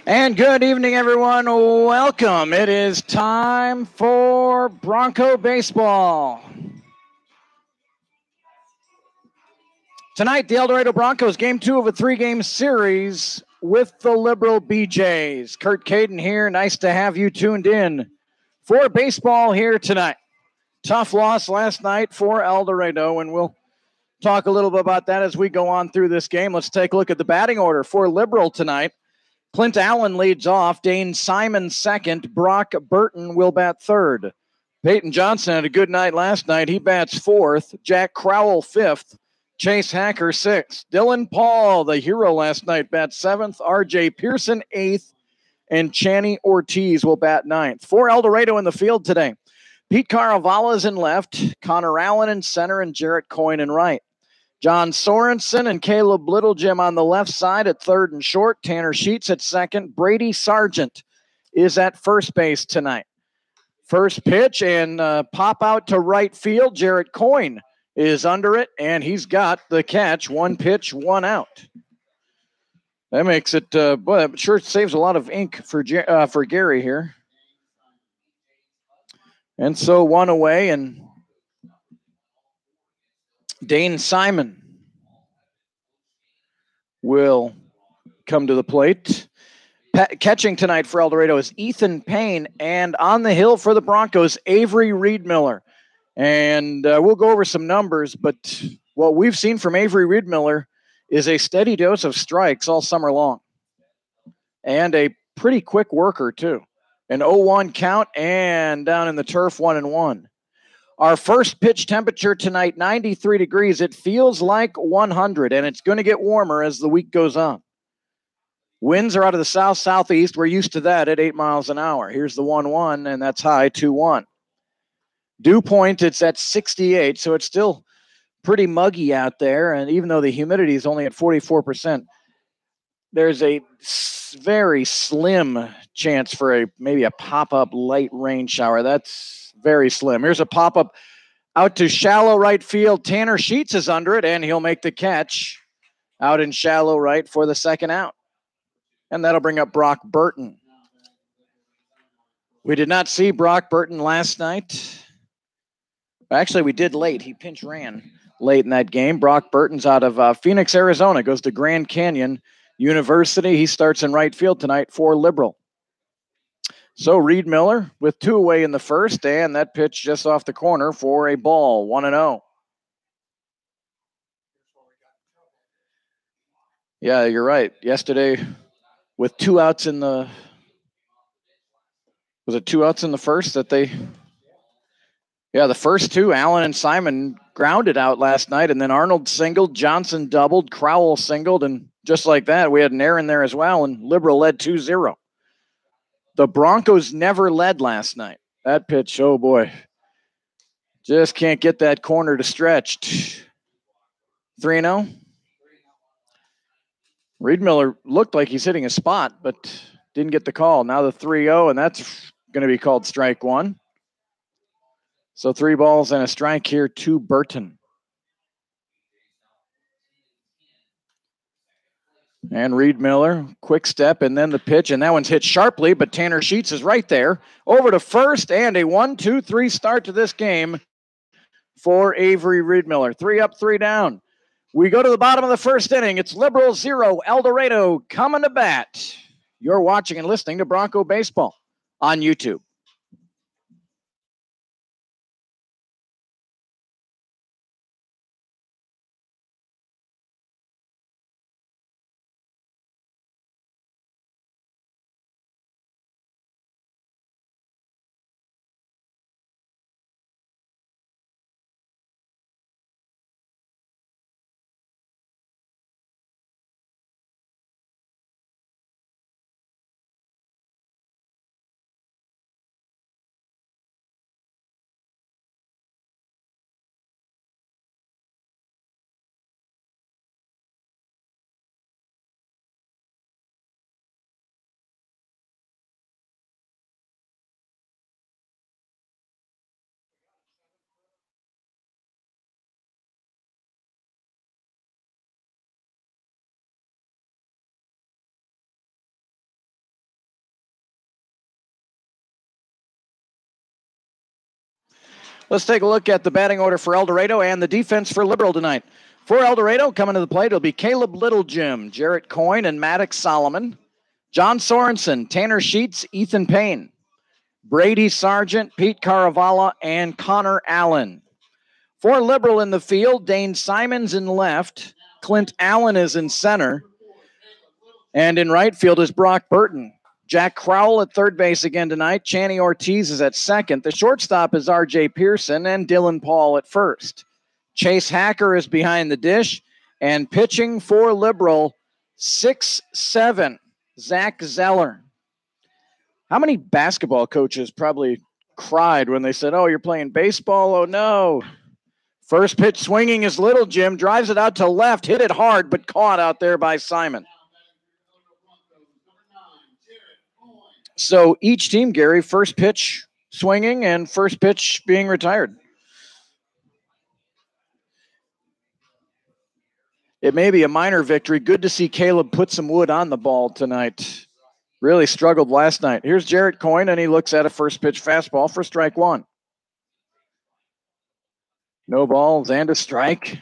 And good evening, everyone. Welcome. It is time for Bronco baseball. Tonight, the El Dorado Broncos, game 2 of a 3-game series with the Liberal BeeJays. Kurt Caden here. Nice to have you tuned in for baseball here tonight. Tough loss last night for El Dorado, and we'll talk a little bit about that as we go on through this game. Let's take a look at the batting order for Liberal tonight. Clint Allen leads off. Dane Simon second. Brock Burton will bat third. Peyton Johnson had a good night last night. He bats fourth. Jack Crowell fifth. Chase Hacker sixth. Dylan Paul, the hero last night, bats seventh. R.J. Pearson eighth. And Channy Ortiz will bat ninth. For El Dorado in the field today. Pete Caravala's in left. Connor Allen in center. And Jarrett Coyne in right. John Sorensen and Caleb Littlejim on the left side at third and short. Tanner Sheets at second. Brady Sargent is at first base tonight. First pitch and pop out to right field. Jarrett Coyne is under it, and he's got the catch. One pitch, one out. That makes it, boy, it sure saves a lot of ink for Gary here. And so one away, and Dane Simon will come to the plate. Catching tonight for El Dorado is Ethan Payne, and on the hill for the Broncos, Avery Reedmiller. And we'll go over some numbers, but what we've seen from Avery Reedmiller is a steady dose of strikes all summer long. And a pretty quick worker, too. An 0-1 count, and down in the turf, 1-1. Our first pitch temperature tonight, 93 degrees. It feels like 100, and it's going to get warmer as the week goes on. Winds are out of the south-southeast. We're used to that at 8 miles an hour. Here's the 1-1, and that's high, 2-1. Dew point, it's at 68, so it's still pretty muggy out there. And even though the humidity is only at 44%, there's a very slim chance for maybe a pop-up light rain shower. That's very slim. Here's a pop-up out to shallow right field. Tanner Sheets is under it, and he'll make the catch out in shallow right for the second out. And that'll bring up Brock Burton. We did not see Brock Burton last night. Actually, we did late. He pinch ran late in that game. Brock Burton's out of Phoenix, Arizona, goes to Grand Canyon University. He starts in right field tonight for Liberal. So Reedmiller with 2 away in the first, and that pitch just off the corner for a ball, 1-0. Yeah, you're right. Yesterday, with 2 outs in the... Was it 2 outs in the first that they... Yeah, the first 2, Allen and Simon grounded out last night, and then Arnold singled, Johnson doubled, Crowell singled, and just like that, we had an error in there as well, and Liberal led 2-0. The Broncos never led last night. That pitch, oh boy. Just can't get that corner to stretch. 3-0. Reedmiller looked like he's hitting a spot, but didn't get the call. Now the 3-0, and that's going to be called strike 1. So 3 balls and a strike here to Burton. And Reedmiller, quick step, and then the pitch, and that one's hit sharply, but Tanner Sheets is right there. Over to first, and a 1-2-3 start to this game for Avery Reedmiller. 3 up, 3 down. We go to the bottom of the first inning. It's Liberal 0, El Dorado coming to bat. You're watching and listening to Bronco Baseball on YouTube. Let's take a look at the batting order for El Dorado and the defense for Liberal tonight. For El Dorado, coming to the plate, it'll be Caleb Littlejim, Jarrett Coyne, and Maddox Solomon. John Sorensen, Tanner Sheets, Ethan Payne. Brady Sargent, Pete Caravala, and Connor Allen. For Liberal in the field, Dane Simons in left. Clint Allen is in center. And in right field is Brock Burton. Jack Crowell at third base again tonight. Channy Ortiz is at second. The shortstop is R.J. Pearson and Dylan Paul at first. Chase Hacker is behind the dish. And pitching for Liberal, 6'7", Zach Zeller. How many basketball coaches probably cried when they said, oh, you're playing baseball? Oh, no. First pitch swinging is Littlejim. Drives it out to left. Hit it hard, but caught out there by Simon. So each team, Gary, first pitch swinging and first pitch being retired. It may be a minor victory. Good to see Caleb put some wood on the ball tonight. Really struggled last night. Here's Jarrett Coyne, and he looks at a first pitch fastball for strike one. No balls and a strike.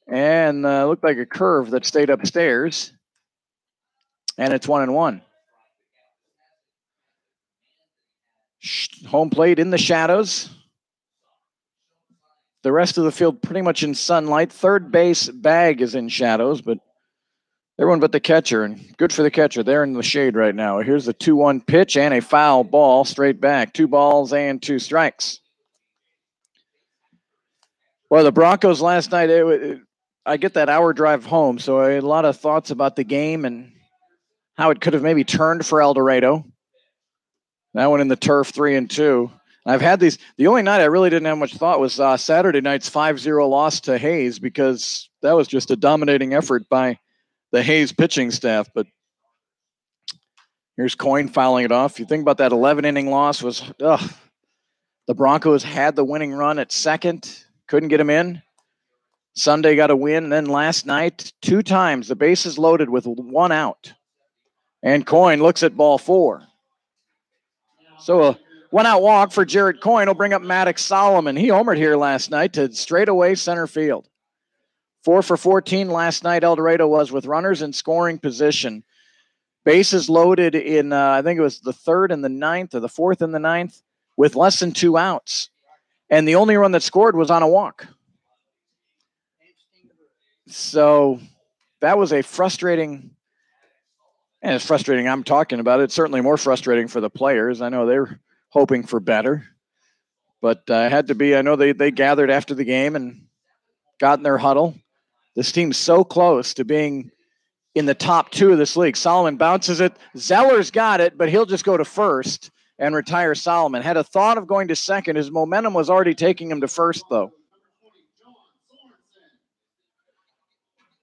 And looked like a curve that stayed upstairs. And it's 1-1. Home plate in the shadows. The rest of the field pretty much in sunlight. Third base bag is in shadows, but everyone but the catcher, and good for the catcher. They're in the shade right now. Here's the 2-1 pitch and a foul ball straight back. 2 balls and 2 strikes. Well, the Broncos last night, I get that hour drive home, so I had a lot of thoughts about the game and how it could have maybe turned for El Dorado. That one in the turf, 3-2. I've had these. The only night I really didn't have much thought was Saturday night's 5-0 loss to Hayes, because that was just a dominating effort by the Hayes pitching staff. But here's Coyne fouling it off. You think about that 11-inning loss was, the Broncos had the winning run at second, couldn't get him in. Sunday got a win, and then last night, 2 times, the bases loaded with 1 out. And Coyne looks at ball 4. So a 1-out walk for Jarrett Coyne will bring up Maddox Solomon. He homered here last night to straightaway center field. 4 for 14 last night, El Dorado was, with runners in scoring position. Bases loaded in, I think it was the 3rd and the 9th, or the 4th and the 9th, with less than 2 outs. And the only run that scored was on a walk. So that was a frustrating, and it's frustrating I'm talking about it. It's certainly more frustrating for the players. I know they're hoping for better. But it had to be. I know they gathered after the game and got in their huddle. This team's so close to being in the top 2 of this league. Solomon bounces it. Zeller's got it, but he'll just go to first and retire Solomon. Had a thought of going to second. His momentum was already taking him to first, though.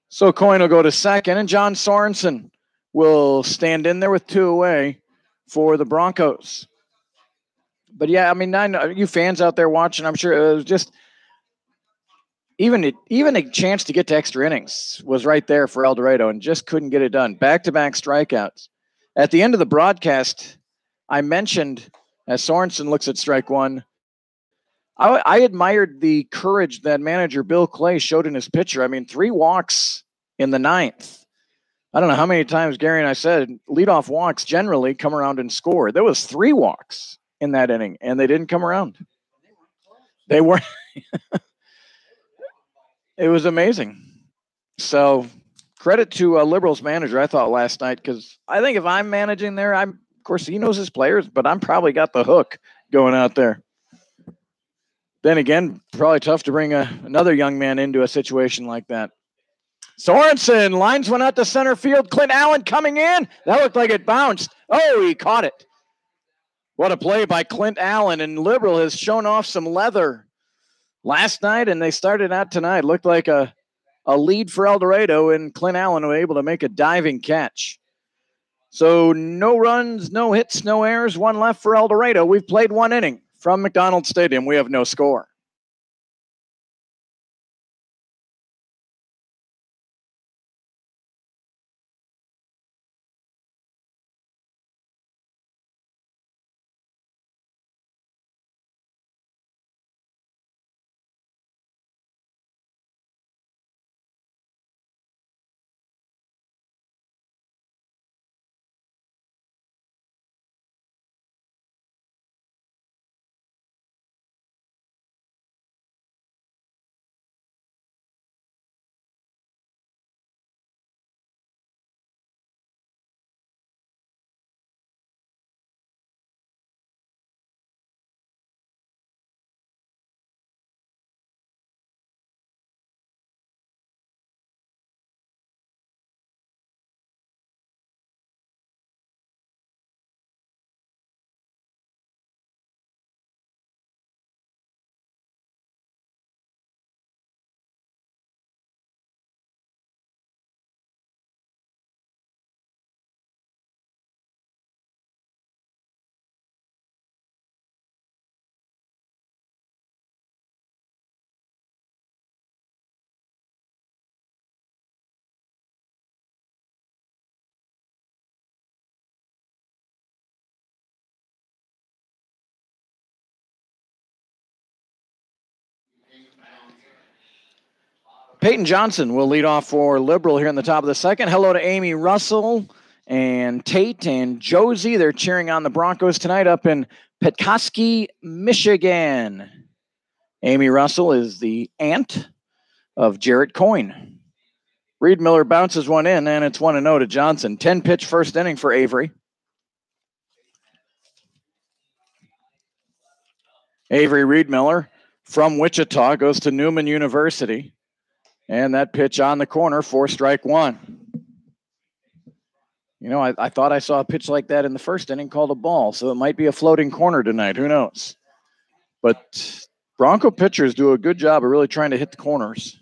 So Coyne will go to second, and John Sorensen will stand in there with 2 away for the Broncos. But yeah, I mean, I know you fans out there watching, I'm sure it was just even a chance to get to extra innings was right there for El Dorado, and just couldn't get it done. Back-to-back strikeouts. At the end of the broadcast, I mentioned, as Sorensen looks at strike 1, I admired the courage that manager Bill Clay showed in his pitcher. I mean, 3 walks in the 9th. I don't know how many times Gary and I said leadoff walks generally come around and score. There was 3 walks in that inning, and they didn't come around. They weren't. It was amazing. So credit to Liberals manager, I thought, last night, because I think if I'm managing there, of course, he knows his players, but I'm probably got the hook going out there. Then again, probably tough to bring another young man into a situation like that. Sorensen lines one out to center field. Clint Allen coming in. That looked like it bounced. Oh, he caught it. What a play by Clint Allen. And Liberal has shown off some leather last night, and they started out tonight. Looked like a lead for El Dorado, and Clint Allen was able to make a diving catch. So no runs, no hits, no errors, 1 left for El Dorado. We've played 1 inning. From McDonald Stadium, we have no score. Peyton Johnson will lead off for Liberal here in the top of the second. Hello to Amy Russell and Tate and Josie. They're cheering on the Broncos tonight up in Petoskey, Michigan. Amy Russell is the aunt of Jarrett Coyne. Reed Miller bounces one in, and it's 1-0 to Johnson. 10-pitch first inning for Avery. Avery Reed Miller from Wichita goes to Newman University. And that pitch on the corner, 4-1. You know, I thought I saw a pitch like that in the first inning called a ball, so it might be a floating corner tonight. Who knows? But Bronco pitchers do a good job of really trying to hit the corners.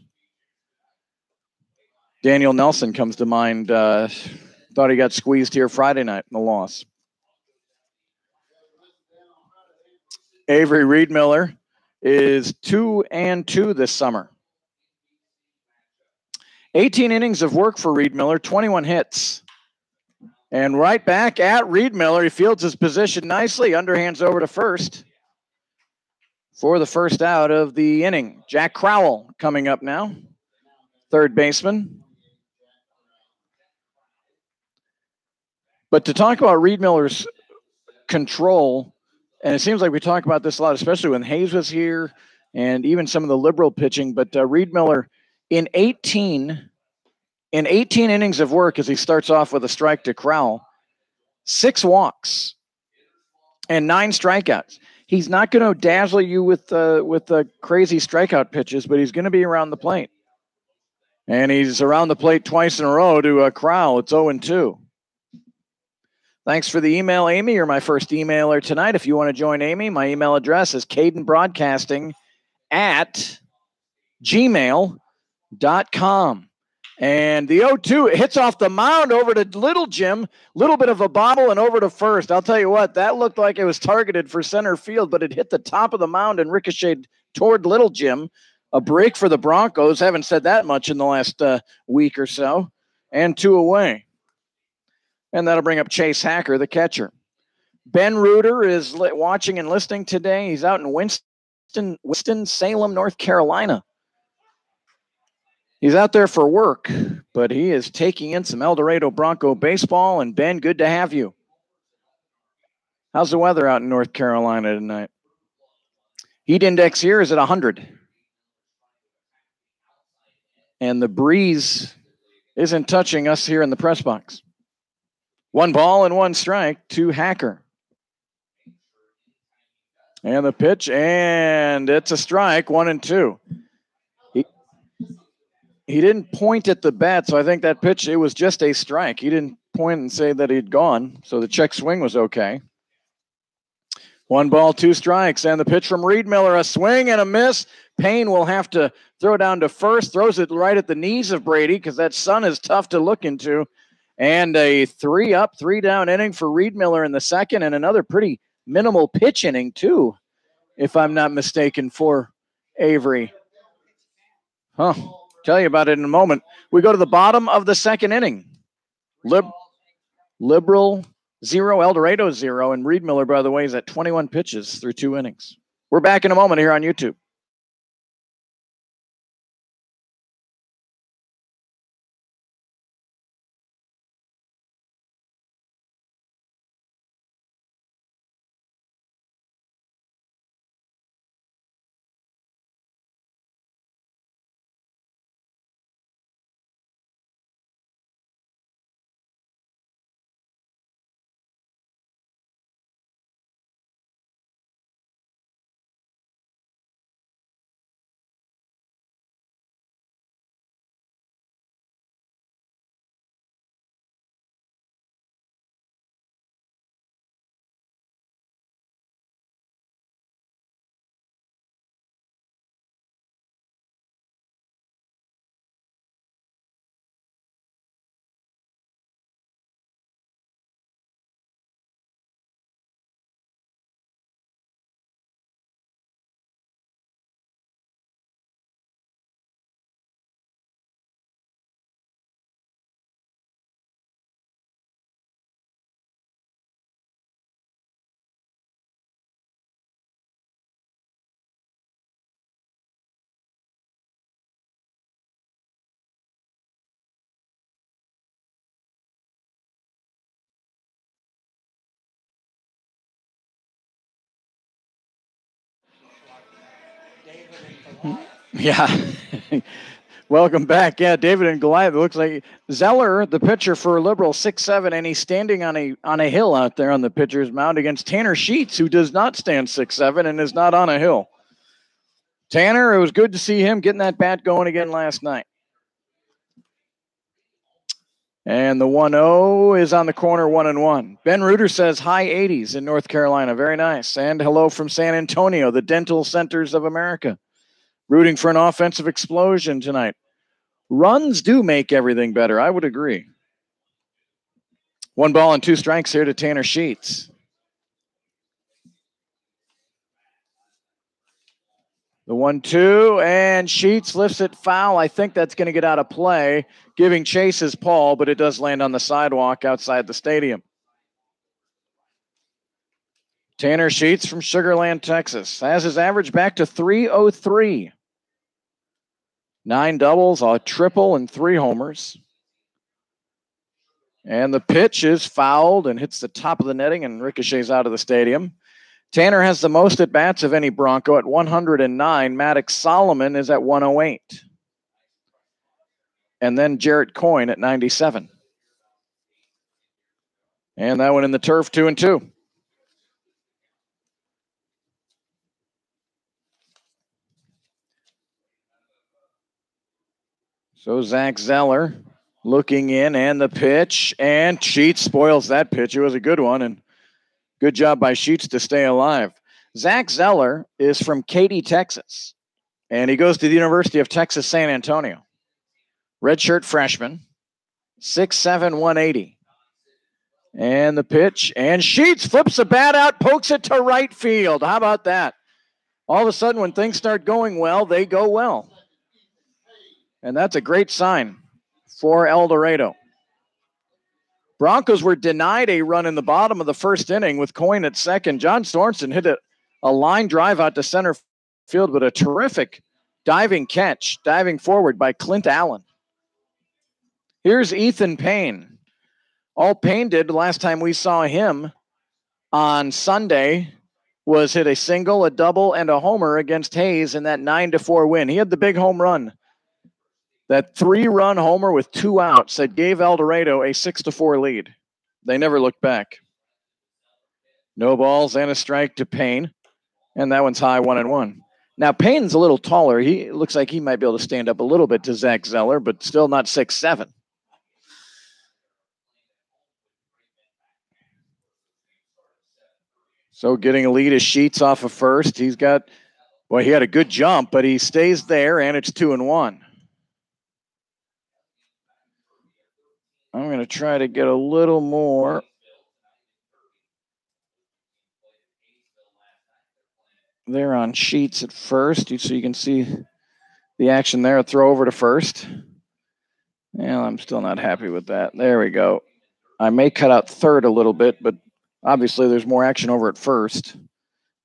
Daniel Nelson comes to mind. Thought he got squeezed here Friday night in the loss. Avery Reed Miller is 2-2 this summer. 18 innings of work for Reed Miller, 21 hits. And right back at Reed Miller, he fields his position nicely, underhands over to first for the first out of the inning. Jack Crowell coming up now, third baseman. But to talk about Reed Miller's control, and it seems like we talk about this a lot, especially when Hayes was here and even some of the Liberal pitching, but Reed Miller in 18 innings of work, as he starts off with a strike to Crowell, 6 walks and 9 strikeouts. He's not going to dazzle you with the crazy strikeout pitches, but he's going to be around the plate. And he's around the plate twice in a row to Crowell. It's 0-2. Thanks for the email, Amy. You're my first emailer tonight. If you want to join Amy, my email address is cadenbroadcasting@gmail.com. And the 0-2, it hits off the mound over to Little Jim. Little bit of a bobble and over to first. I'll tell you what, that looked like it was targeted for center field, but it hit the top of the mound and ricocheted toward Little Jim. A break for the Broncos. Haven't said that much in the last week or so. And 2 away. And that'll bring up Chase Hacker, the catcher. Ben Reuter is watching and listening today. He's out in Winston-Salem, North Carolina. He's out there for work, but he is taking in some El Dorado Bronco baseball. And Ben, good to have you. How's the weather out in North Carolina tonight? Heat index here is at 100. And the breeze isn't touching us here in the press box. 1 ball and 1 strike to Hacker. And the pitch, and it's a strike, 1-2. He didn't point at the bat, so I think that pitch, it was just a strike. He didn't point and say that he'd gone, so the check swing was okay. 1 ball, 2 strikes, and the pitch from Reed Miller, a swing and a miss. Payne will have to throw down to first, throws it right at the knees of Brady because that sun is tough to look into. And a 3-up, 3-down inning for Reed Miller in the second, and another pretty minimal pitch inning, too, if I'm not mistaken, for Avery. Tell you about it in a moment. We go to the bottom of the second inning. Liberal 0, El Dorado 0, and Reed Miller, by the way, is at 21 pitches through 2 innings. We're back in a moment here on YouTube. Yeah. Welcome back. Yeah, David and Goliath. It looks like Zeller, the pitcher for Liberal, 6'7", and he's standing on a hill out there on the pitcher's mound against Tanner Sheets, who does not stand 6'7" and is not on a hill. Tanner, it was good to see him getting that bat going again last night. And the 1-0 is on the corner, 1-1. Ben Reuter says high 80s in North Carolina. Very nice. And hello from San Antonio, the dental centers of America. Rooting for an offensive explosion tonight. Runs do make everything better. I would agree. 1 ball and 2 strikes here to Tanner Sheets. The 1-2, and Sheets lifts it foul. I think that's going to get out of play, giving chase his Paul, but it does land on the sidewalk outside the stadium. Tanner Sheets from Sugar Land, Texas, has his average back to .303. 9 doubles, a triple, and 3 homers. And the pitch is fouled and hits the top of the netting and ricochets out of the stadium. Tanner has the most at-bats of any Bronco at 109. Maddox Solomon is at 108. And then Jarrett Coyne at 97. And that one in the turf, 2-2. So Zach Zeller looking in, and the pitch, and Sheets spoils that pitch. It was a good one, and good job by Sheets to stay alive. Zach Zeller is from Katy, Texas, and he goes to the University of Texas, San Antonio. Redshirt freshman, 6'7", 180. And the pitch, and Sheets flips the bat out, pokes it to right field. How about that? All of a sudden, when things start going well, they go well. And that's a great sign for El Dorado. Broncos were denied a run in the bottom of the first inning with Coyne at second. John Sorensen hit a line drive out to center field, but a terrific diving catch, diving forward by Clint Allen. Here's Ethan Payne. All Payne did the last time we saw him on Sunday was hit a single, a double, and a homer against Hayes in that 9-4 win. He had the big home run. That 3-run homer with 2 outs that gave El Dorado a 6-4 lead. They never looked back. No balls and a strike to Payne. And that one's high, 1-1. Now, Payne's a little taller. He looks like he might be able to stand up a little bit to Zach Zeller, but still not 6'7". So getting a lead is Sheets off of first. He had a good jump, but he stays there, and it's 2-1. I'm going to try to get a little more. There on Sheets at first, so you can see the action there. A throw over to first. Well, I'm still not happy with that. There we go. I may cut out third a little bit, but obviously there's more action over at first.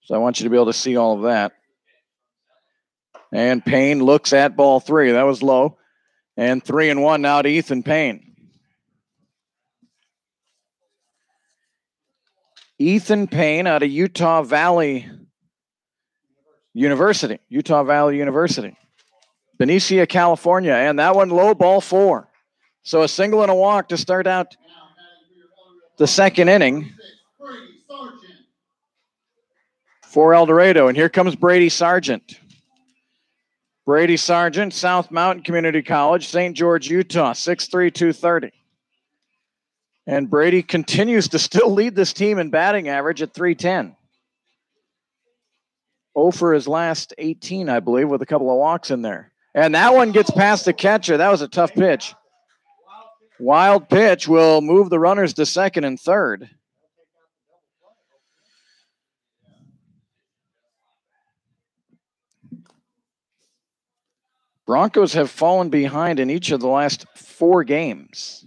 So I want you to be able to see all of that. And Payne looks at ball 3. That was low. And 3-1 now to Ethan Payne. Ethan Payne out of Utah Valley University. Benicia, California. And that one low, ball 4. So a single and a walk to start out the second inning for El Dorado. And here comes Brady Sargent. Brady Sargent, South Mountain Community College, St. George, Utah, 6'3", 230. And Brady continues to still lead this team in batting average at .310. 0 for his last 18, I believe, with a couple of walks in there. And that one gets past the catcher. That was a tough pitch. Wild pitch will move the runners to second and third. Broncos have fallen behind in each of the last 4 games.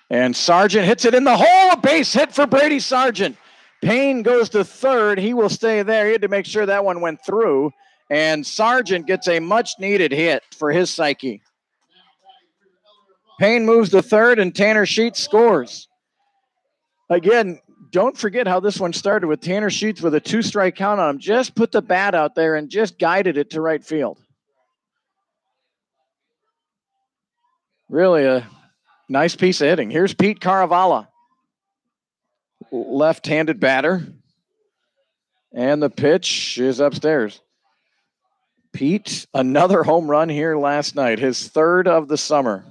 And Sargent hits it in the hole. A base hit for Brady Sargent. Payne goes to third. He will stay there. He had to make sure that one went through. And Sargent gets a much-needed hit for his psyche. Payne moves to third, and Tanner Sheets scores. Again, don't forget how this one started with Tanner Sheets with a 2-strike count on him. Just put the bat out there and just guided it to right field. Really a nice piece of hitting. Here's Pete Caravala, left-handed batter. And the pitch is upstairs. Pete, another home run here last night, his third of the summer.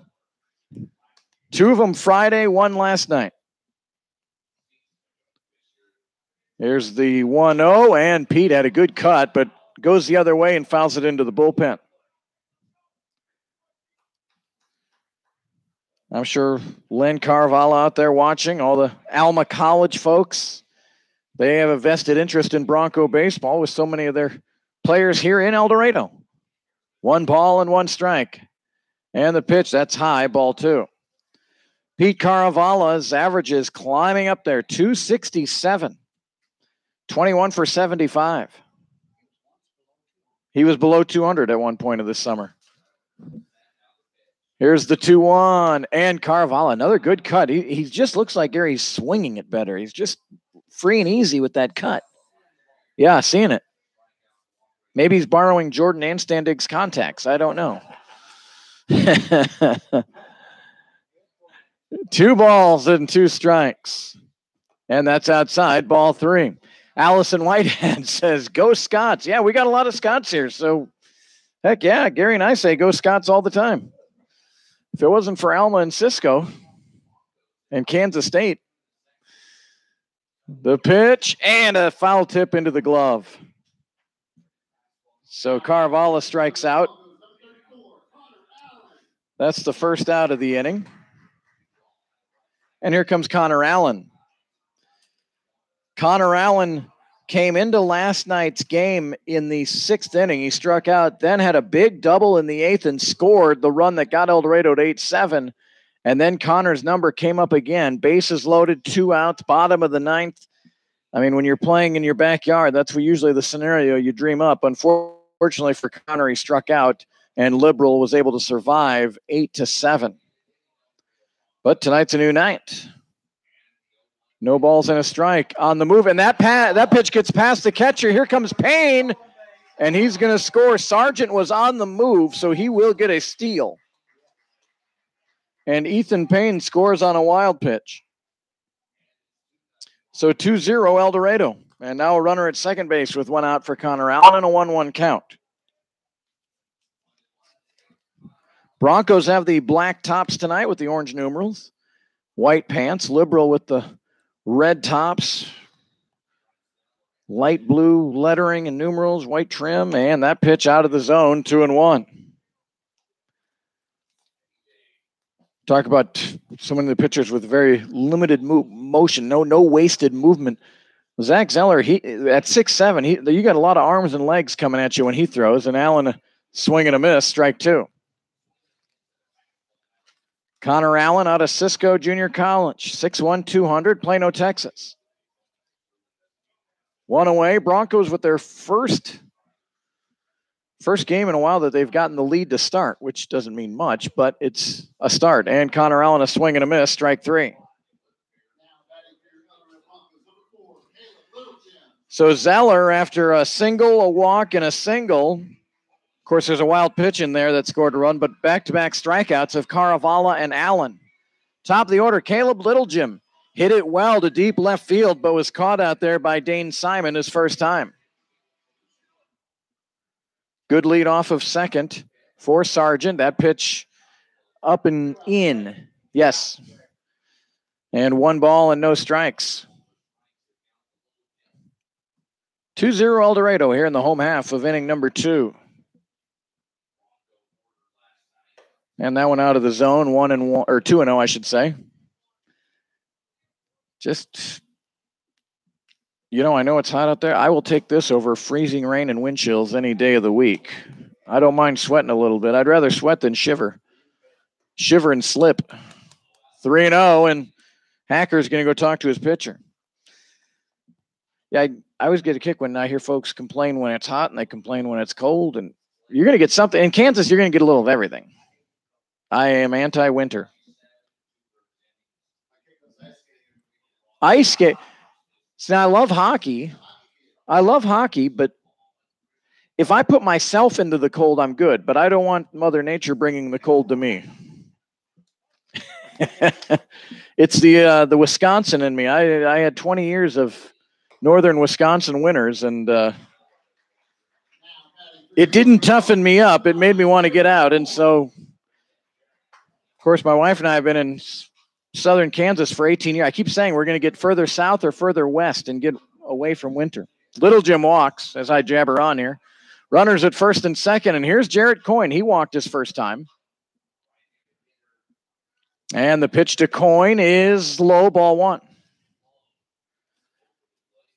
2 of them Friday, 1 last night. Here's the 1-0, and Pete had a good cut, but goes the other way and fouls it into the bullpen. I'm sure Len Carvalho out there watching, all the Alma College folks, they have a vested interest in Bronco baseball with so many of their players here in El Dorado. 1 ball and 1 strike. And the pitch, that's high, ball 2. Pete Caravala's average is climbing up there, 267. 21 for 75. He was below 200 at one point of this summer. Here's the 2-1, and Carvalho, another good cut. He just looks like Gary's swinging it better. He's just free and easy with that cut. Yeah, seeing it. Maybe he's borrowing Jordan Anstandig's contacts. I don't know. 2 balls and 2 strikes. And that's outside, ball 3. Allison Whitehead says, go Scots. Yeah, we got a lot of Scots here. So, heck yeah, Gary and I say go Scots all the time. If it wasn't for Alma and Cisco and Kansas State. The pitch and a foul tip into the glove. So Carvalho strikes out. That's the first out of the inning. And here comes Connor Allen. Connor Allen came into last night's game in the 6th inning. He struck out, then had a big double in the 8th and scored the run that got El Dorado to 8-7. And then Connor's number came up again. Bases loaded, 2 outs, bottom of the 9th. I mean, when you're playing in your backyard, that's usually the scenario you dream up. Unfortunately for Connor, he struck out, and Liberal was able to survive 8-7. But tonight's a new night. No balls and a strike on the move, and that pitch gets past the catcher. Here comes Payne, and he's going to score. Sargent was on the move, so he will get a steal. And Ethan Payne scores on a wild pitch. So 2-0 El Dorado. And now a runner at second base with 1 out for Connor Allen and a 1-1 count. Broncos have the black tops tonight with the orange numerals. White pants, Liberal with the red tops. Light blue lettering and numerals, white trim, and that pitch out of the zone, 2-1. Talk about so many of the pitchers with very limited motion, no wasted movement. Zach Zeller, he at 6'7", you got a lot of arms and legs coming at you when he throws, and Allen swing and a miss, strike 2. Connor Allen out of Cisco Junior College, 6'1", 200, Plano, Texas. 1 away. Broncos with their first game in a while that they've gotten the lead to start, which doesn't mean much, but it's a start. And Connor Allen, a swing and a miss, strike 3. So Zeller, after a single, a walk, and a single, of course, there's a wild pitch in there that scored a run, but back-to-back strikeouts of Caravala and Allen. Top of the order, Caleb Littlejim hit it well to deep left field, but was caught out there by Dane Simon his first time. Good lead off of second for Sargent. That pitch up and in. Yes. And 1 ball and no strikes. 2-0 El Dorado here in the home half of inning number 2. And that one out of the zone, 1-1 or 2-0, I should say. Just, I know it's hot out there. I will take this over freezing rain and wind chills any day of the week. I don't mind sweating a little bit. I'd rather sweat than shiver. Shiver and slip. 3-0, and Hacker's going to go talk to his pitcher. Yeah, I always get a kick when I hear folks complain when it's hot and they complain when it's cold. And you're going to get something. In Kansas, you're going to get a little of everything. I am anti-winter. Ice skate. See, I love hockey. But if I put myself into the cold, I'm good. But I don't want Mother Nature bringing the cold to me. It's the Wisconsin in me. I had 20 years of northern Wisconsin winters, and it didn't toughen me up. It made me want to get out. And so, of course, my wife and I have been in southern Kansas for 18 years. I keep saying we're going to get further south or further west and get away from winter. Little Jim walks as I jabber on here. Runners at first and second, and here's Jarrett Coyne. He walked his first time. And the pitch to Coyne is low, ball one.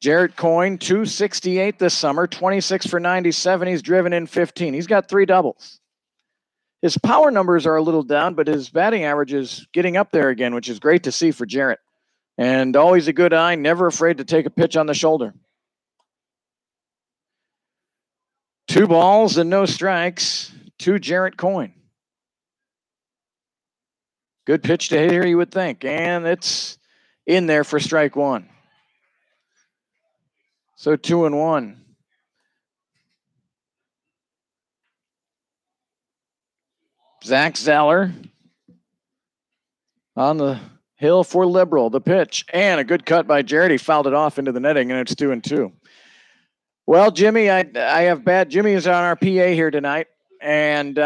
Jarrett Coyne, 268 this summer, 26 for 97. He's driven in 15. He's got 3 doubles. His power numbers are a little down, but his batting average is getting up there again, which is great to see for Jarrett. And always a good eye, never afraid to take a pitch on the shoulder. 2 balls and no strikes to Jarrett Coyne. Good pitch to hit here, you would think. And it's in there for strike 1. So 2-1. Zach Zeller on the hill for Liberal. The pitch and a good cut by Jarrett. He fouled it off into the netting, and it's 2-2. Well, Jimmy, I have bad. Jimmy is on our PA here tonight, and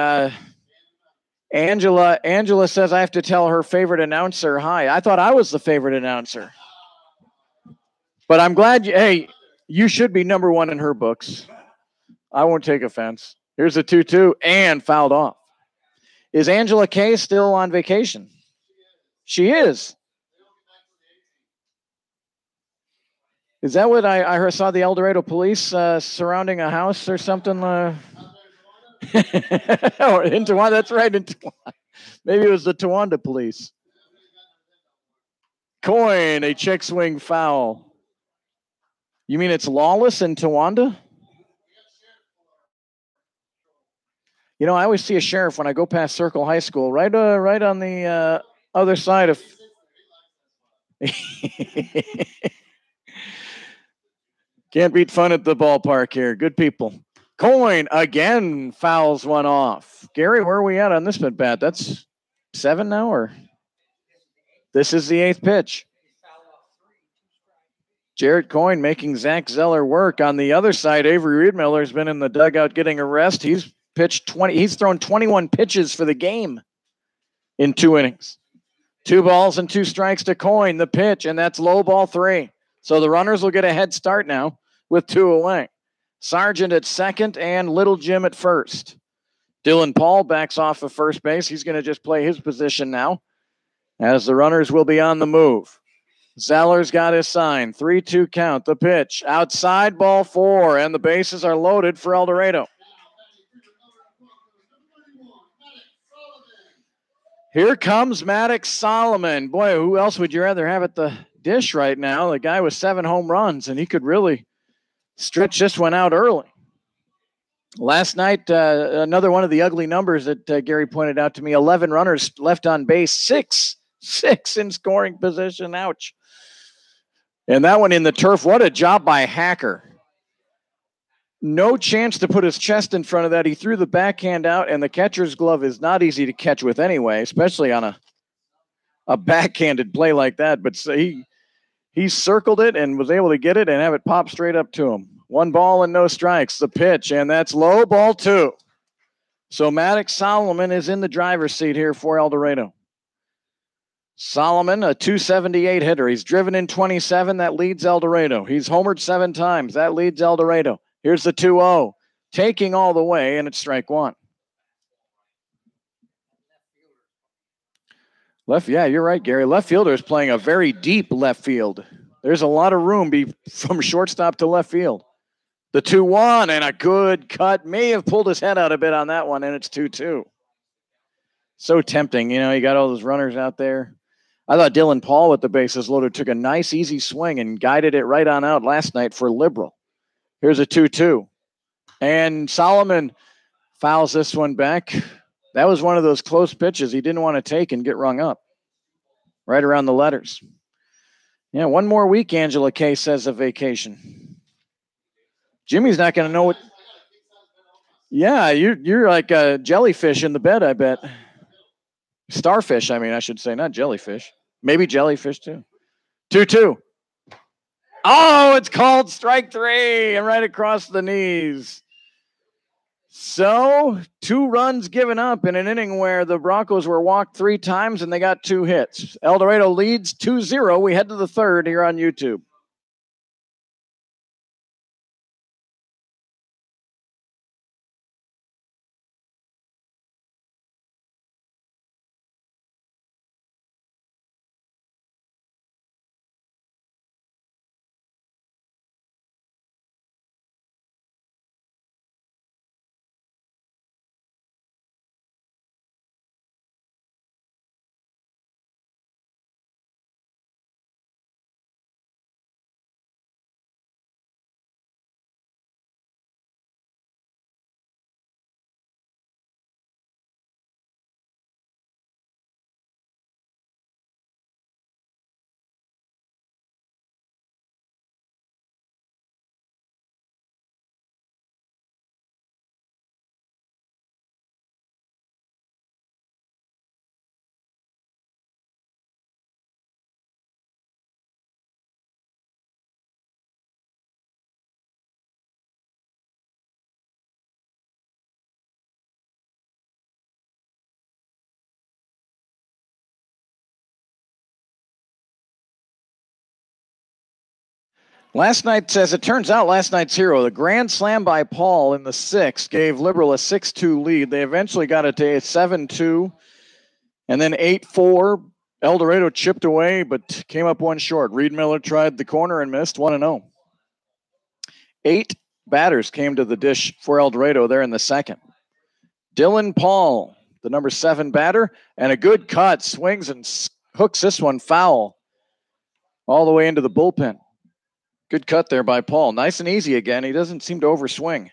Angela says I have to tell her favorite announcer hi. I thought I was the favorite announcer, but I'm glad. You should be number 1 in her books. I won't take offense. Here's a 2-2 and fouled off. Is Angela Kay still on vacation? She is. Is that what I saw the El Dorado police surrounding a house or something? Or in Tawanda, that's right, in Tawanda. Maybe it was the Tawanda police. Coyne, a check swing foul. You mean it's lawless in Tawanda? You know, I always see a sheriff when I go past Circle High School, right on the other side of. Can't beat fun at the ballpark here. Good people. Coyne again fouls one off. Gary, where are we at on this at bat? That's 7 now, or this is the 8th pitch. Jarrett Coyne making Zach Zeller work. On the other side, Avery Riedmiller has been in the dugout getting a rest. He's pitched 20. He's thrown 21 pitches for the game in 2 innings. 2 balls and 2 strikes to Coyne. The pitch, and that's low, ball 3. So the runners will get a head start now with 2 away. Sargent at second and Little Jim at first. Dylan Paul backs off of first base. He's going to just play his position now as the runners will be on the move. Zeller's got his sign. 3-2 count. The pitch. Outside, ball 4, and the bases are loaded for El Dorado. Here comes Maddox Solomon. Boy, who else would you rather have at the dish right now? The guy with 7 home runs, and he could really stretch this one out early. Last night, another one of the ugly numbers that Gary pointed out to me, 11 runners left on base, 6 in scoring position. Ouch. And that one in the turf, what a job by Hacker. No chance to put his chest in front of that. He threw the backhand out, and the catcher's glove is not easy to catch with anyway, especially on a backhanded play like that. But he circled it and was able to get it and have it pop straight up to him. 1 ball and no strikes. The pitch, and that's low, ball 2. So Maddox Solomon is in the driver's seat here for El Dorado. Solomon, a 278 hitter. He's driven in 27. That leads El Dorado. He's homered 7 times. That leads El Dorado. Here's the 2-0. Taking all the way, and it's strike 1. Yeah, you're right, Gary. Left fielder is playing a very deep left field. There's a lot of room from shortstop to left field. The 2-1 and a good cut. May have pulled his head out a bit on that one, and it's 2-2. So tempting. You know, you got all those runners out there. I thought Dylan Paul with the bases loaded took a nice, easy swing and guided it right on out last night for Liberal. Here's a 2-2. And Solomon fouls this one back. That was one of those close pitches he didn't want to take and get rung up right around the letters. Yeah, one more week, Angela Kay says, of vacation. Jimmy's not going to know what. Yeah, you're like a jellyfish in the bed, I bet. Starfish, I mean, I should say, not jellyfish. Maybe jellyfish, too. 2-2. Oh, it's called strike 3 and right across the knees. So, 2 runs given up in an inning where the Broncos were walked 3 times and they got 2 hits. El Dorado leads 2-0. We head to the third here on YouTube. Last night, as it turns out, last night's hero, the grand slam by Paul in the 6th, gave Liberal a 6-2 lead. They eventually got it to a 7-2, and then 8-4. El Dorado chipped away, but came up one short. Reed Miller tried the corner and missed 1-0. 8 batters came to the dish for El Dorado there in the 2nd. Dylan Paul, the number 7 batter, and a good cut, swings and hooks this one foul all the way into the bullpen. Good cut there by Paul. Nice and easy again. He doesn't seem to overswing.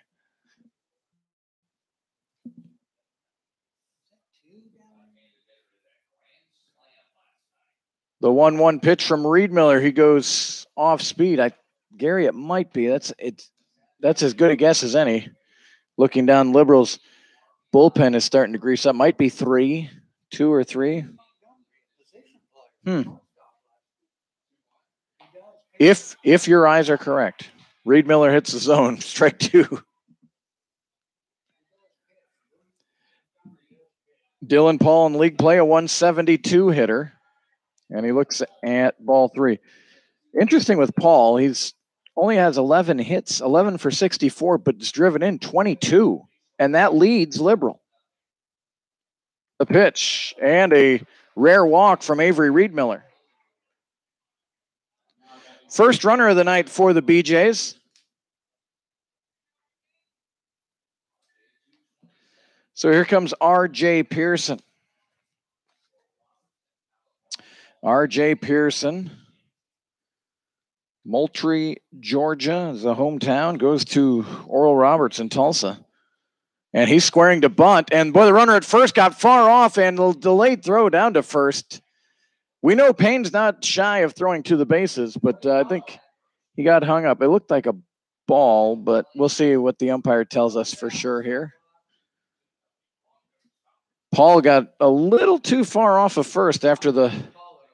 The 1-1 pitch from Reed Miller. He goes off speed. Gary, it might be. That's as good a guess as any. Looking down, Liberals bullpen is starting to grease up. Might be 2 or 3. If your eyes are correct, Reed Miller hits the zone. Strike 2. Dylan Paul in league play, a 172 hitter, and he looks at ball 3. Interesting with Paul, he's only has 11 hits, 11 for 64, but it's driven in 22, and that leads Liberal. The pitch and a rare walk from Avery Reed Miller. First runner of the night for the BeeJays. So here comes R.J. Pearson. R.J. Pearson, Moultrie, Georgia is the hometown, goes to Oral Roberts in Tulsa. And he's squaring to bunt. And boy, the runner at first got far off and a delayed throw down to first. We know Payne's not shy of throwing to the bases, but I think he got hung up. It looked like a ball, but we'll see what the umpire tells us for sure here. Paul got a little too far off of first after there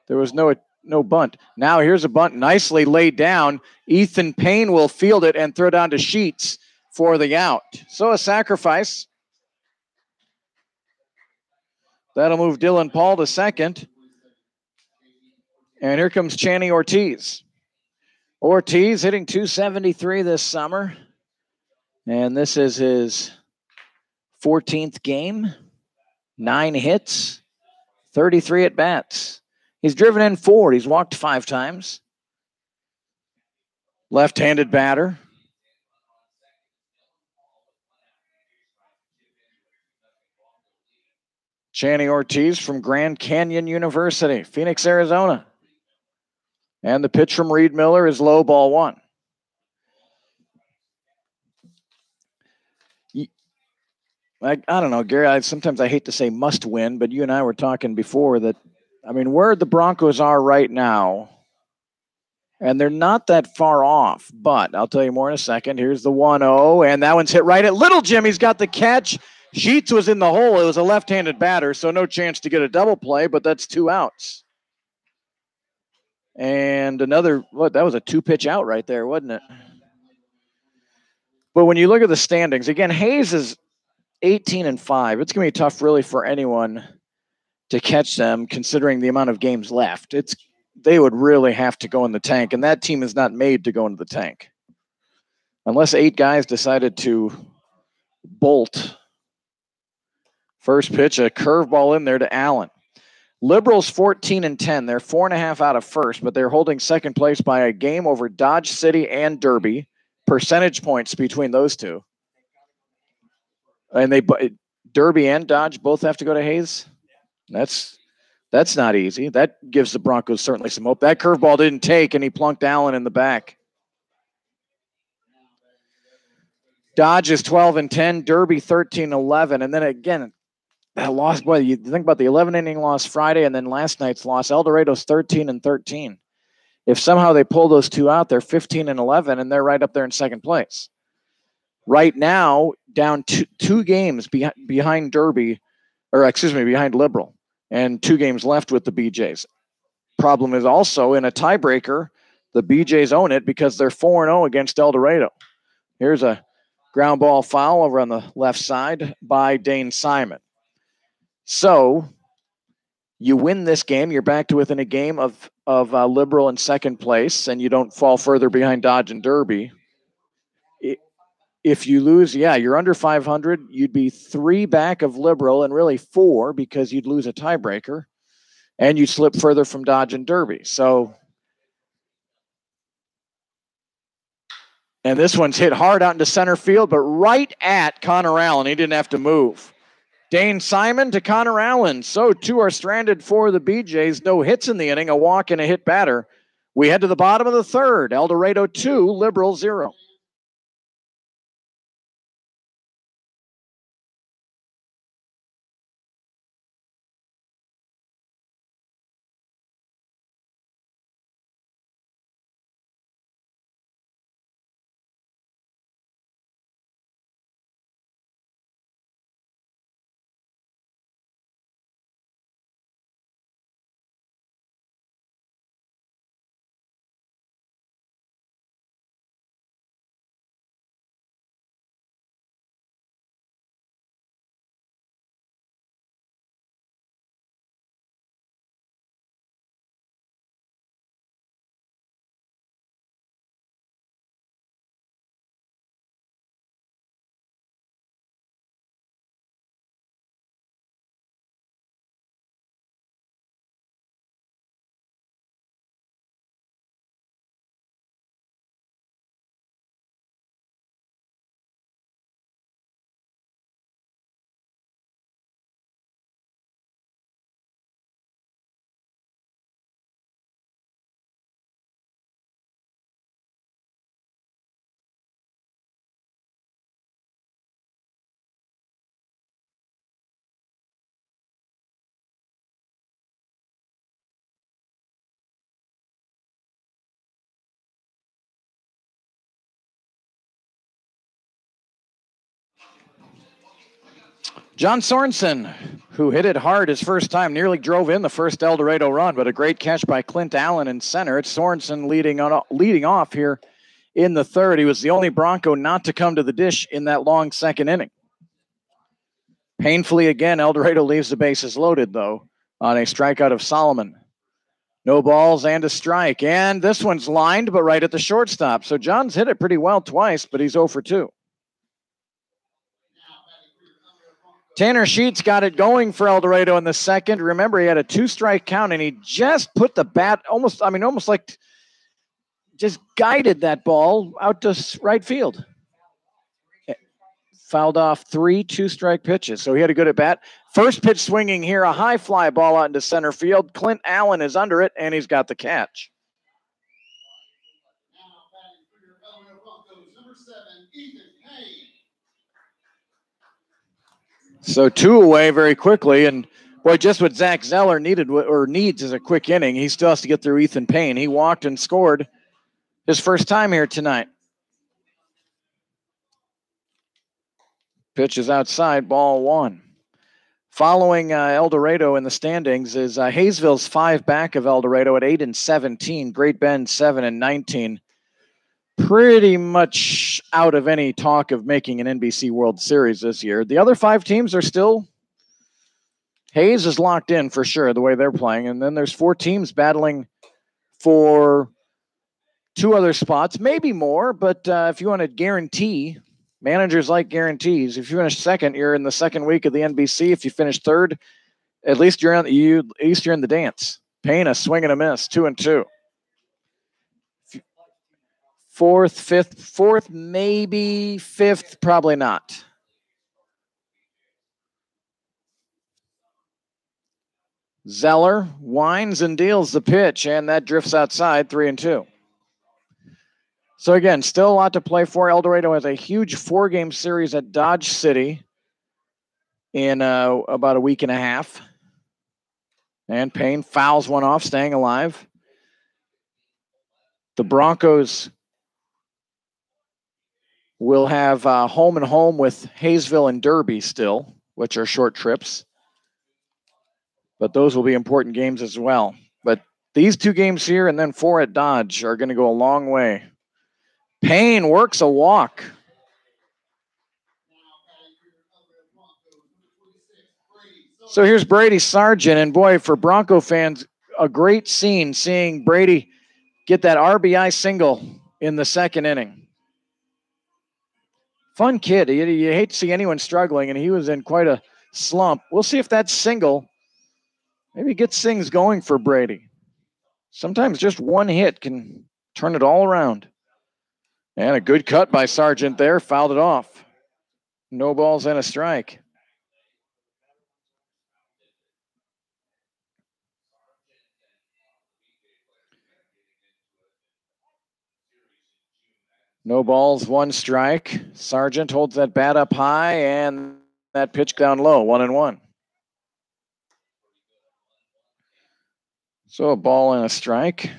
was no bunt. Now here's a bunt nicely laid down. Ethan Payne will field it and throw down to Sheets for the out. So a sacrifice. That'll move Dylan Paul to second. And here comes Channy Ortiz. Ortiz hitting 273 this summer. And this is his 14th game. 9 hits, 33 at bats. He's driven in 4. He's walked 5 times. Left-handed batter. Channy Ortiz from Grand Canyon University, Phoenix, Arizona. And the pitch from Reed Miller is low, ball 1. I don't know, Gary, sometimes I hate to say must win, but you and I were talking before that, I mean, where the Broncos are right now, And they're not that far off, but I'll tell you more in a second. Here's the 1-0, and that one's hit right at Little Jimmy's got the catch. Sheets was in the hole. It was a left-handed batter, so no chance to get a double play, but that's 2 outs. And another, that was a 2-pitch out right there, wasn't it? But when you look at the standings, again, Hayes is 18-5. It's going to be tough really for anyone to catch them considering the amount of games left. They would really have to go in the tank, and that team is not made to go into the tank. Unless 8 guys decided to bolt. First pitch, a curveball in there to Allen. Liberals 14-10. They're 4.5 out of first, but they're holding second place by a game over Dodge City and Derby. Percentage points between those two. And Derby and Dodge both have to go to Hayes. That's not easy. That gives the Broncos certainly some hope. That curveball didn't take, and he plunked Allen in the back. Dodge is 12-10, Derby 13-11, and then again, that loss. Boy, you think about the 11-inning loss Friday, and then last night's loss. El Dorado's 13-13. If somehow they pull those two out, they're 15-11, and they're right up there in second place. Right now, down two games behind Derby, behind Liberal, and 2 games left with the BeeJays. Problem is also in a tiebreaker, the BeeJays own it because they're 4-0 against El Dorado. Here's a ground ball foul over on the left side by Dane Simon. So you win this game, you're back to within a game of Liberal in second place, and you don't fall further behind Dodge and Derby. If you lose, you're under 500. You'd be 3 back of Liberal and really 4 because you'd lose a tiebreaker, and you'd slip further from Dodge and Derby. So, and this one's hit hard out into center field, but right at Connor Allen. He didn't have to move. Dane Simon to Connor Allen. So 2 are stranded for the BeeJays. No hits in the inning, a walk and a hit batter. We head to the bottom of the third. El Dorado 2, Liberal 0. John Sorensen, who hit it hard his first time, nearly drove in the first El Dorado run, but a great catch by Clint Allen in center. It's Sorensen leading off here in the third. He was the only Bronco not to come to the dish in that long second inning. Painfully again, El Dorado leaves the bases loaded, though, on a strikeout of Solomon. No balls and a strike. And this one's lined, but right at the shortstop. So John's hit it pretty well twice, but he's 0 for 2. Tanner Sheets got it going for El Dorado in the second. Remember, he had a 2-strike count, and he just put the bat almost like just guided that ball out to right field. Fouled off 3 2-strike pitches, so he had a good at bat. First pitch swinging here, a high fly ball out into center field. Clint Allen is under it, and he's got the catch. So 2 away very quickly, and boy, just what Zach Zeller needs is a quick inning. He still has to get through Ethan Payne. He walked and scored His first time here tonight. Pitch is outside, ball one. Following El Dorado in the standings is Hayesville's 5 back of El Dorado at 8-17. Great Bend 7-19. Pretty much out of any talk of making an NBC World Series this year. The other 5 teams are still. Hayes is locked in for sure the way they're playing, and then there's 4 teams battling for 2 other spots, maybe more. But if you want to guarantee. Managers like guarantees. If you finish second, you're in the second week of the NBC. If you finish third, at least you're in the dance. Payne a swing and a miss, 2-2. Fourth, maybe fifth, probably not. Zeller winds and deals the pitch, and that drifts outside, 3-2. So again, still a lot to play for. El Dorado has a huge 4-game series at Dodge City in about a week and a half. And Payne fouls one off, staying alive. The Broncos will have home and home with Hayesville and Derby still, which are short trips. But those will be important games as well. But these 2 games here and then 4 at Dodge are going to go a long way. Payne works a walk. So here's Brady Sargent, and boy, for Bronco fans, a great scene seeing Brady get that RBI single in the second inning. Fun kid. You hate to see anyone struggling, and he was in quite a slump. We'll see if that single maybe gets things going for Brady. Sometimes just one hit can turn it all around. And a good cut by Sargent there, fouled it off. No balls and a strike. No balls, 1 strike. Sargent holds that bat up high, and that pitch down low, 1-1. So a ball and a strike.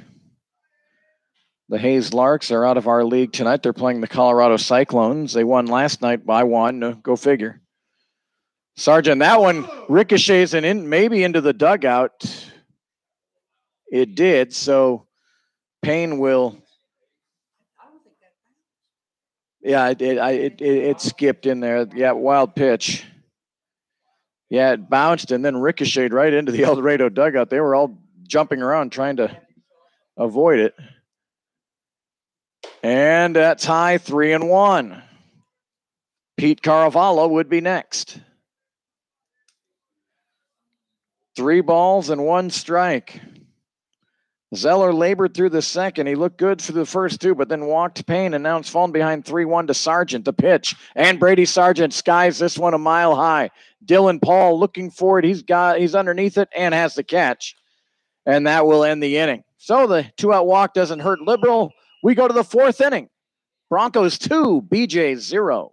The Hayes Larks are out of our league tonight. They're playing the Colorado Cyclones. They won last night by 1. Go figure. Sargent, that one ricochets and maybe into the dugout. It did, so Payne will. Yeah, it skipped in there. Yeah, wild pitch. Yeah, it bounced and then ricocheted right into the El Dorado dugout. They were all jumping around trying to avoid it. And that's high, 3-1. Pete Caravallo would be next. 3 balls and 1 strike. Zeller labored through the second. He looked good for the first 2, but then walked Payne, and now it's fallen behind 3-1 to Sargent. The pitch, and Brady Sargent skies this one a mile high. Dylan Paul looking for it. He's underneath it and has the catch, and that will end the inning. So the 2-out walk doesn't hurt Liberal. We go to the 4th inning. Broncos 2, BeeJays 0.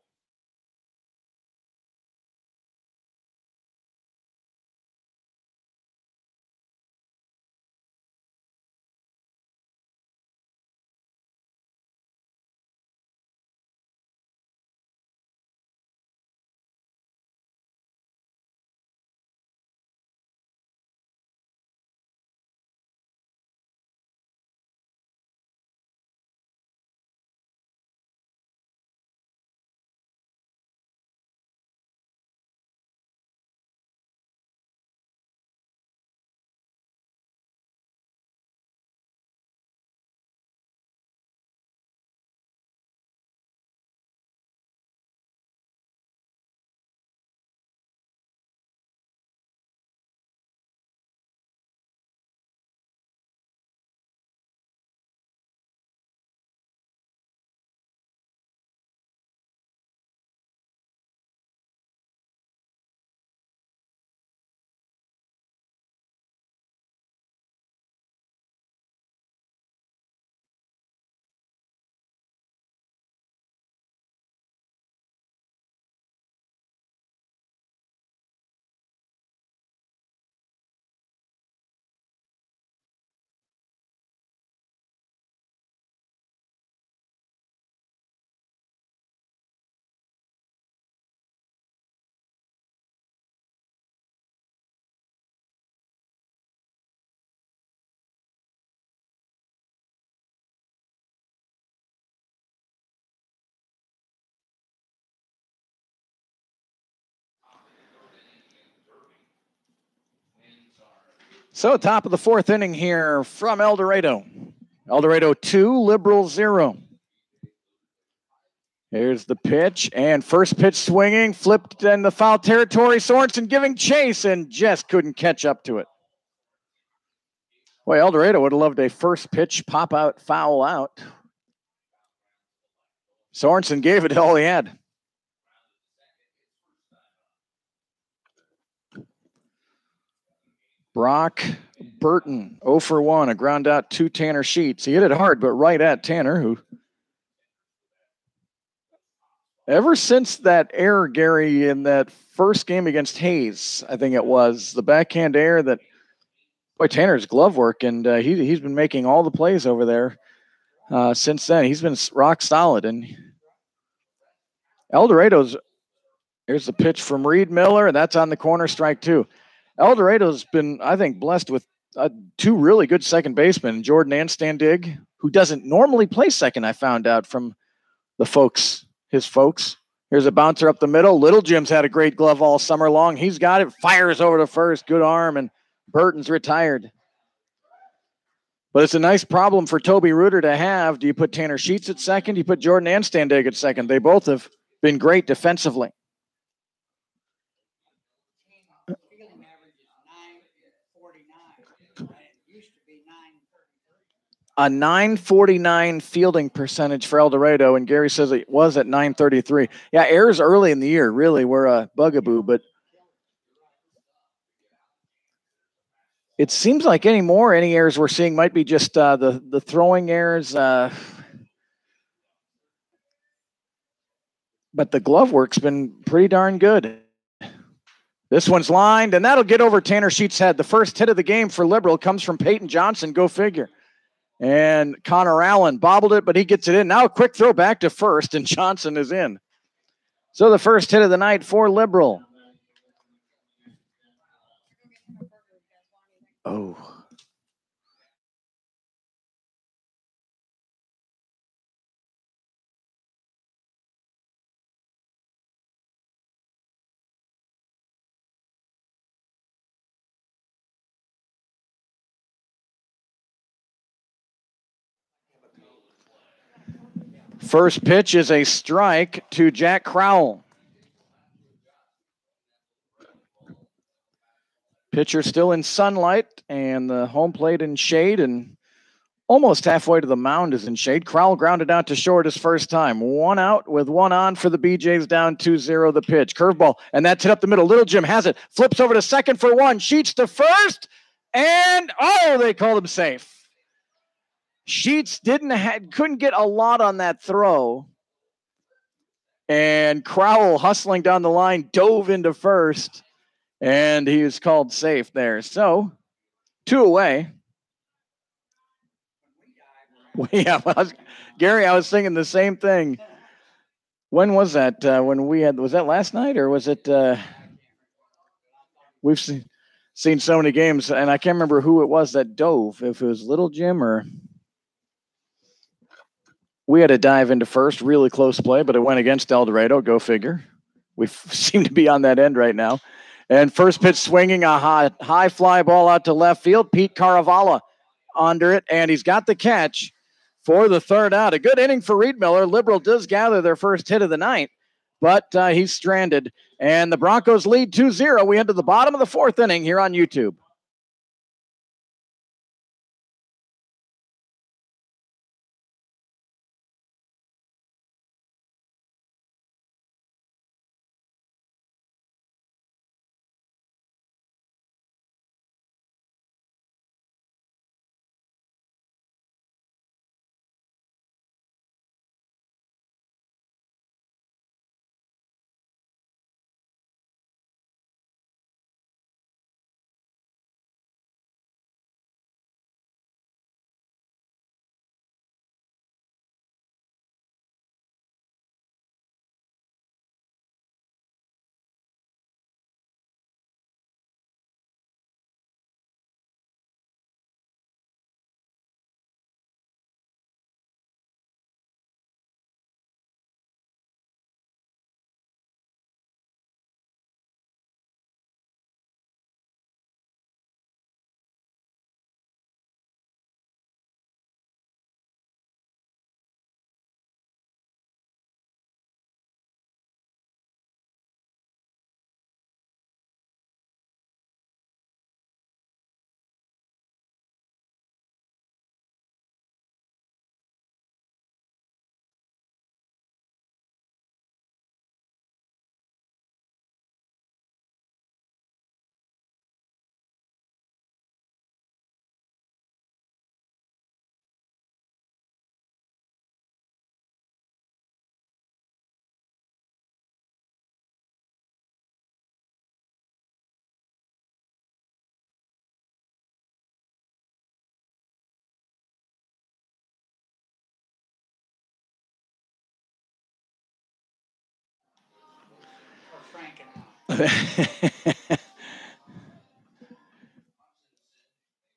So, top of the fourth inning here from El Dorado. El Dorado 2, Liberal 0. Here's the pitch, and first pitch swinging, flipped in the foul territory. Sorensen giving chase and just couldn't catch up to it. Boy, El Dorado would have loved a first pitch pop out, foul out. Sorensen gave it all he had. Brock Burton, 0 for 1, a ground out to Tanner Sheets. He hit it hard, but right at Tanner, who ever since that error, Gary, in that first game against Hayes, I think it was, the backhand error that, boy, Tanner's glove work, and he's been making all the plays over there since then. He's been rock solid. And El Dorado's, here's the pitch from Reed Miller, and that's on the corner, strike 2. El Dorado's been, I think, blessed with two really good second basemen, Jordan Anstandig, who doesn't normally play second, I found out from his folks. Here's a bouncer up the middle. Little Jim's had a great glove all summer long. He's got it, fires over to first, good arm, and Burton's retired. But it's a nice problem for Toby Reuter to have. Do you put Tanner Sheets at second? Do you put Jordan Anstandig at second? They both have been great defensively. A 949 fielding percentage for El Dorado, and Gary says it was at 933. Yeah, errors early in the year really were a bugaboo, but it seems like any errors we're seeing might be just the throwing errors. But the glove work's been pretty darn good. This one's lined, and that'll get over Tanner Sheets' head. The first hit of the game for Liberal comes from Peyton Johnson. Go figure. And Connor Allen bobbled it, but he gets it in. Now a quick throw back to first, and Johnson is in. So the first hit of the night for Liberal. Oh. First pitch is a strike to Jack Crowell. Pitcher still in sunlight, and the home plate in shade, and almost halfway to the mound is in shade. Crowell grounded out to short his first time. One out with one on for the BeeJays, down 2-0 the pitch. Curveball, and that's hit up the middle. Little Jim has it. Flips over to second for one. Sheets to first, and they called him safe. Sheets couldn't get a lot on that throw. And Crowell, hustling down the line, dove into first, and he was called safe there. So, 2 away. Yeah, Gary, I was thinking the same thing. When was that? Was that last night, or was it? We've seen so many games, and I can't remember who it was that dove. If it was Little Jim or we had to dive into first. Really close play, but it went against El Dorado. Go figure. We seem to be on that end right now. And first pitch swinging, a high fly ball out to left field. Pete Caravala under it, and he's got the catch for the third out. A good inning for Reed Miller. Liberal does gather their first hit of the night, but he's stranded. And the Broncos lead 2-0. We head to the bottom of the fourth inning here on YouTube.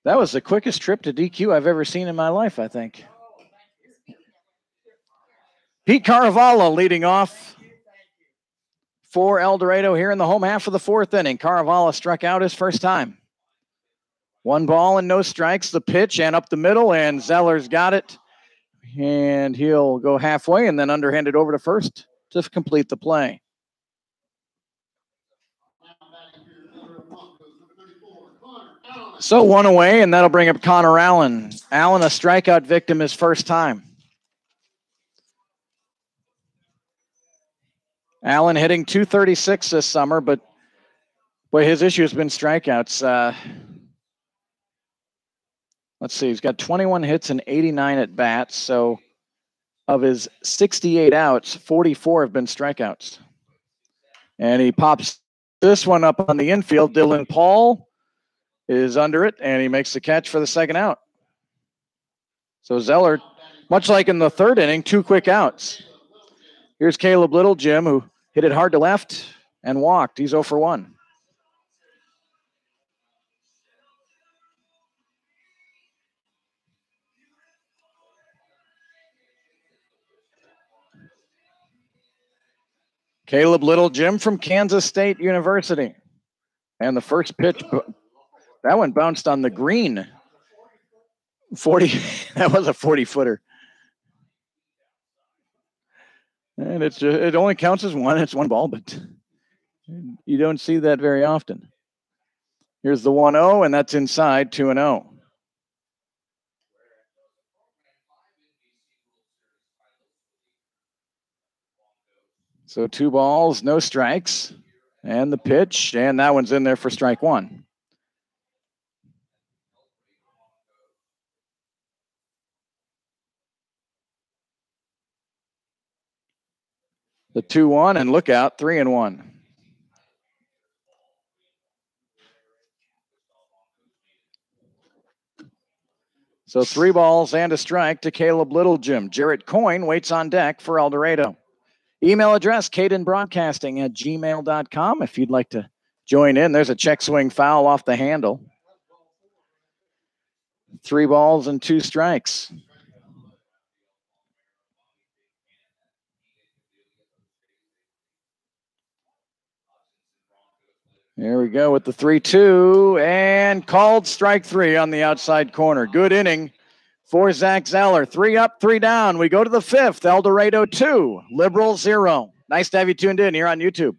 That was the quickest trip to DQ I've ever seen in my life, I think. Pete Caravallo leading off for El Dorado here in the home half of the fourth inning. Caravallo struck out his first time. 1 ball and no strikes. The pitch and up the middle, and Zeller's got it. And he'll go halfway and then underhand it over to first to complete the play. So 1 away, and that'll bring up Connor Allen. Allen, a strikeout victim his first time. Allen hitting .236 this summer, but boy, his issue has been strikeouts. Let's see, he's got 21 hits and 89 at bats. So of his 68 outs, 44 have been strikeouts. And he pops this one up on the infield. Dylan Paul is under it, and he makes the catch for the second out. So Zeller, much like in the third inning, 2 quick outs. Here's Caleb Little, Jim, who hit it hard to left and walked. He's 0 for 1. Caleb Little, Jim, from Kansas State University. And the first pitch, that one bounced on the green. 40, that was a 40-footer. And it only counts as one. It's 1 ball, but you don't see that very often. Here's the 1-0, and that's inside, 2-0. So 2 balls, no strikes, and the pitch, and that one's in there for strike 1. The 2-1, and look out, 3-1. So 3 balls and a strike to Caleb Little, Jim. Jarrett Coyne waits on deck for El Dorado. Email address, cadenbroadcasting@gmail.com if you'd like to join in. There's a check swing foul off the handle. 3 balls and 2 strikes. Here we go with the 3-2, and called strike 3 on the outside corner. Good inning for Zach Zeller. 3 up, 3 down. We go to the 5th. El Dorado 2, Liberal 0. Nice to have you tuned in here on YouTube.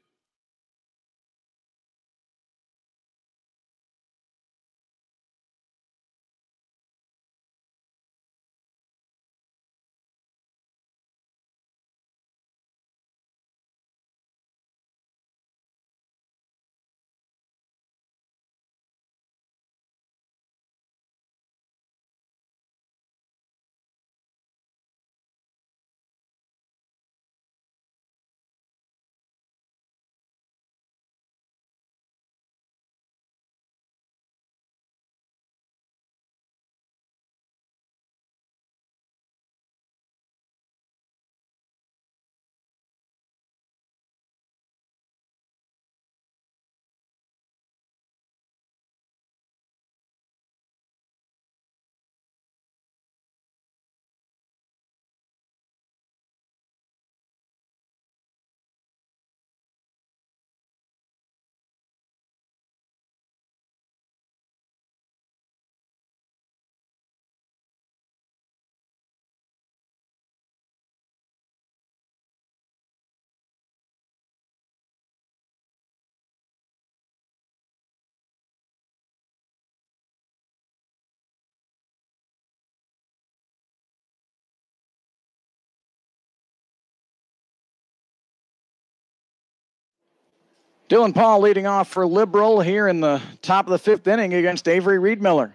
Dylan Paul leading off for Liberal here in the top of the 5th inning against Avery Reedmiller.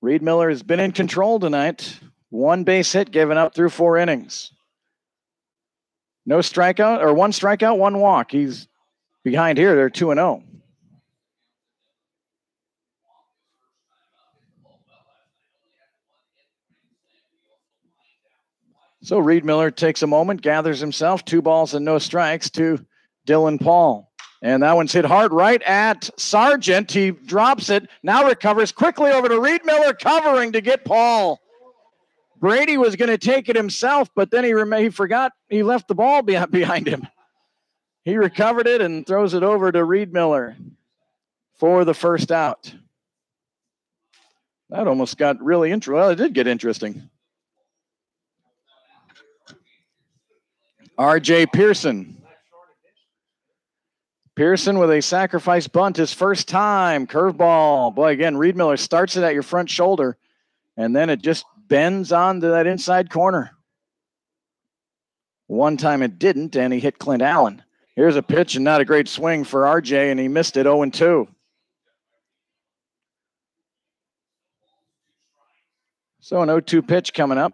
Reedmiller has been in control tonight. 1 base hit given up through 4 innings. No strikeout, or 1 strikeout, 1 walk. He's behind here. They're 2-0. So Reedmiller takes a moment, gathers himself, 2 balls and no strikes to Dylan Paul. And that one's hit hard right at Sargent. He drops it, now recovers quickly over to Reed Miller, covering to get Paul. Brady was going to take it himself, but then he forgot he left the ball behind him. He recovered it and throws it over to Reed Miller for the first out. That almost got really interesting. Well, it did get interesting. R.J. Pearson. Pearson with a sacrifice bunt, his first time. Curveball. Boy, again, Reed Miller starts it at your front shoulder, and then it just bends onto that inside corner. One time it didn't, and he hit Clint Allen. Here's a pitch and not a great swing for RJ, and he missed it 0-2. So an 0-2 pitch coming up.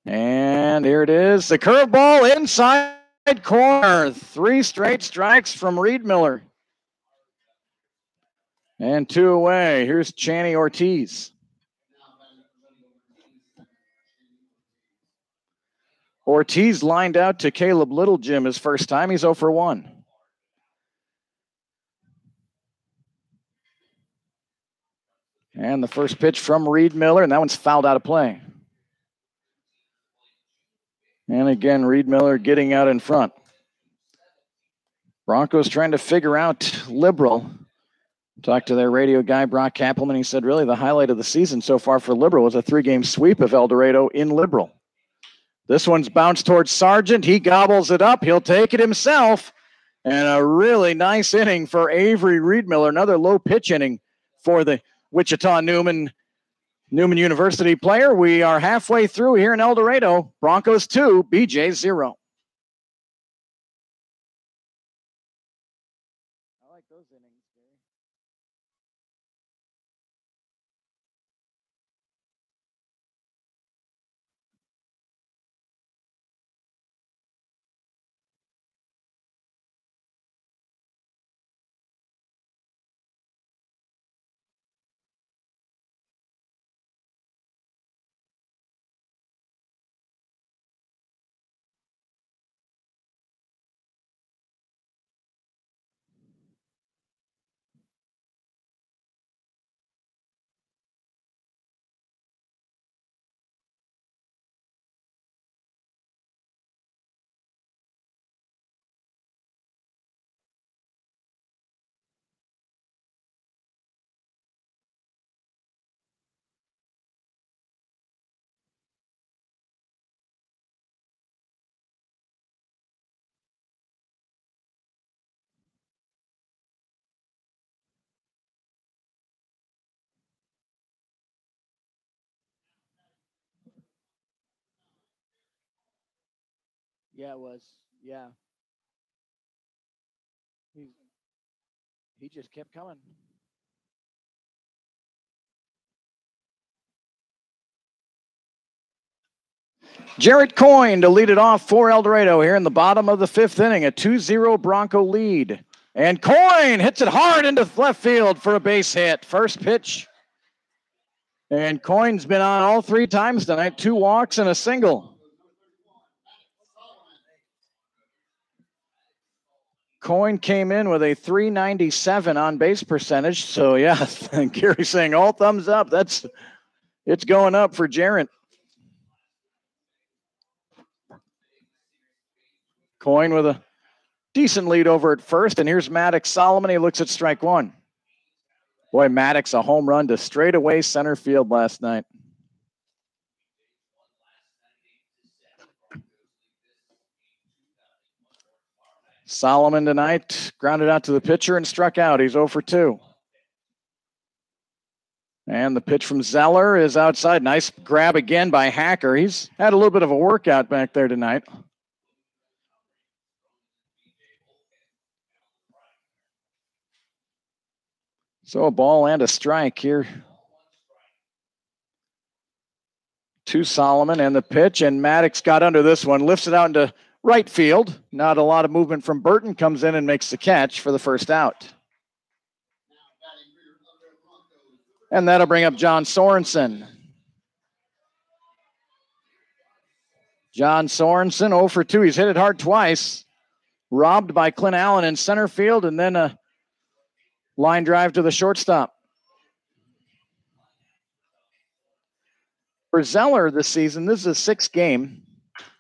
And here it is. The curveball inside corner. 3 straight strikes from Reed Miller. And 2 away. Here's Channy Ortiz. Ortiz lined out to Caleb Littlejim his first time. He's 0-1. And the first pitch from Reed Miller, and that one's fouled out of play. And again, Reed Miller getting out in front. Broncos trying to figure out Liberal. Talked to their radio guy, Brock Kappelman. He said, really, the highlight of the season so far for Liberal was a 3-game sweep of El Dorado in Liberal. This one's bounced towards Sargent. He gobbles it up. He'll take it himself. And a really nice inning for Avery Reed Miller. Another low pitch inning for the Wichita Newman University player. We are halfway through here in El Dorado. Broncos 2, BeeJays 0. I like those innings, Gary. Yeah, it was. Yeah. He just kept coming. Jarrett Coyne to lead it off for El Dorado here in the bottom of the 5th inning, a 2-0 Bronco lead. And Coyne hits it hard into left field for a base hit. First pitch. And Coyne's been on all 3 times tonight, 2 walks and a single. Coyne came in with a .397 on base percentage. So yeah, Gary's saying all thumbs up. It's going up for Jarrett. Coyne with a decent lead over at first. And here's Maddox Solomon. He looks at strike 1. Boy, Maddox, a home run to straightaway center field last night. Solomon tonight grounded out to the pitcher and struck out. He's 0-2. And the pitch from Zeller is outside. Nice grab again by Hacker. He's had a little bit of a workout back there tonight. So a ball and a strike here to Solomon, and the pitch, and Maddox got under this one, lifts it out into right field. Not a lot of movement from Burton, comes in and makes the catch for the first out. And that'll bring up John Sorensen. John Sorensen, 0 for 2. He's hit it hard twice. Robbed by Clint Allen in center field, and then a line drive to the shortstop. For Zeller this season, this is a 6th game,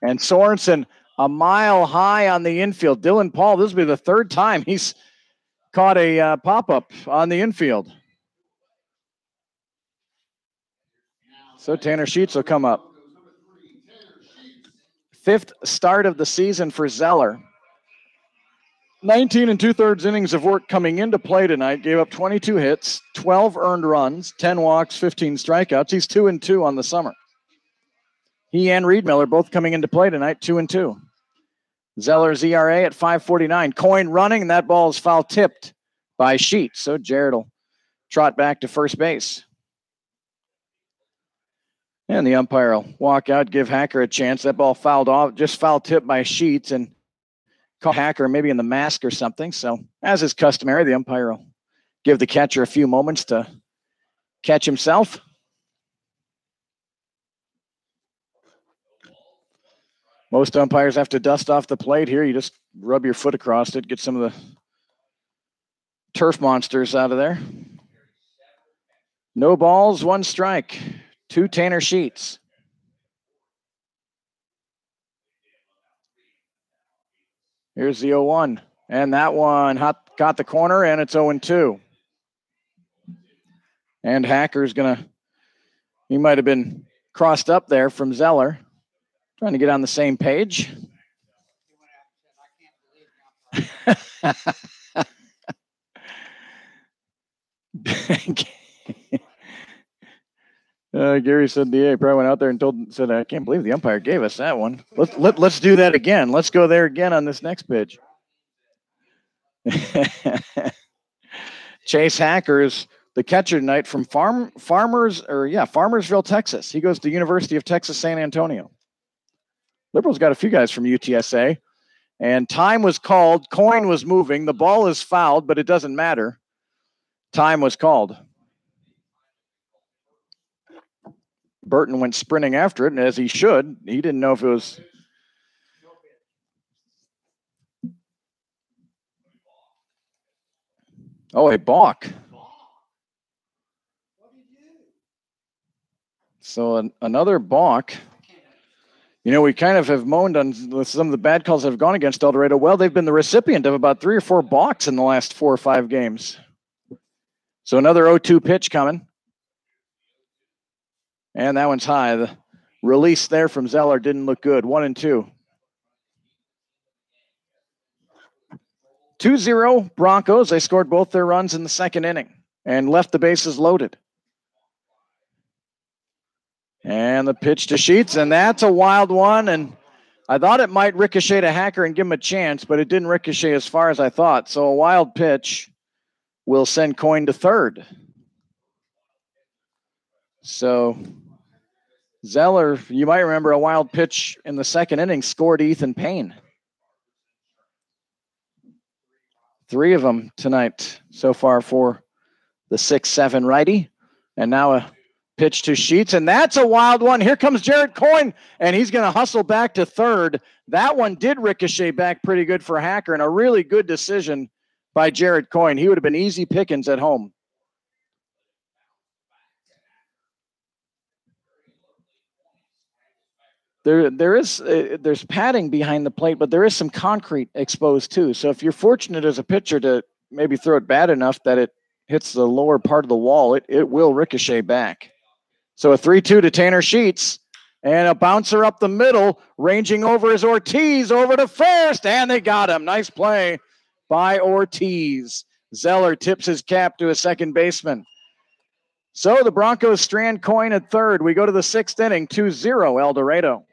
and Sorensen a mile high on the infield. Dylan Paul, this will be the 3rd time he's caught a pop-up on the infield. So Tanner Sheets will come up. 5th start of the season for Zeller. 19 2/3 innings of work coming into play tonight. Gave up 22 hits, 12 earned runs, 10 walks, 15 strikeouts. He's 2-2 on the summer. He and Reed Miller both coming into play tonight, 2-2. Zeller's ERA at 5.49. Coin running, and that ball is foul tipped by Sheets. So Jared will trot back to first base. And the umpire will walk out, give Hacker a chance. That ball fouled off, just foul tipped by Sheets, and caught Hacker maybe in the mask or something. So as is customary, the umpire will give the catcher a few moments to catch himself. Most umpires have to dust off the plate here. You just rub your foot across it, get some of the turf monsters out of there. No balls, 1 strike. 2 Tanner Sheets. Here's the 0-1. And that one caught the corner, and it's 0-2. And Hacker's he might have been crossed up there from Zeller. Trying to get on the same page. Gary said the A probably went out there and said, I can't believe the umpire gave us that one. Let's do that again. Let's go there again on this next pitch. Chase Hacker is the catcher tonight from Farmersville, Texas. He goes to University of Texas San Antonio. Liberals got a few guys from UTSA. And time was called. Coin was moving. The ball is fouled, but it doesn't matter. Time was called. Burton went sprinting after it, and as he should. He didn't know if it was... Oh, a balk. So another balk. You know, we kind of have moaned on some of the bad calls that have gone against El Dorado. Well, they've been the recipient of about 3 or 4 balks in the last 4 or 5 games. So another 0-2 pitch coming. And that one's high. The release there from Zeller didn't look good. 1-2. 2-0 Broncos. They scored both their runs in the 2nd inning and left the bases loaded. And the pitch to Sheets, and that's a wild one. And I thought it might ricochet to Hacker and give him a chance, but it didn't ricochet as far as I thought. So a wild pitch will send Coin to third. So Zeller, you might remember a wild pitch in the 2nd inning, scored Ethan Payne. 3 of them tonight so far for the 6-7 righty. And now a pitch to Sheets, and that's a wild one. Here comes Jared Coyne, and he's going to hustle back to third. That one did ricochet back pretty good for Hacker, and a really good decision by Jared Coyne. He would have been easy pickings at home. There's padding behind the plate, but there is some concrete exposed too. So if you're fortunate as a pitcher to maybe throw it bad enough that it hits the lower part of the wall, it will ricochet back. So a 3-2 to Tanner Sheets, and a bouncer up the middle, ranging over is Ortiz over to first, and they got him. Nice play by Ortiz. Zeller tips his cap to a second baseman. So the Broncos strand Coyne at third. We go to the 6th inning, 2-0 El Dorado.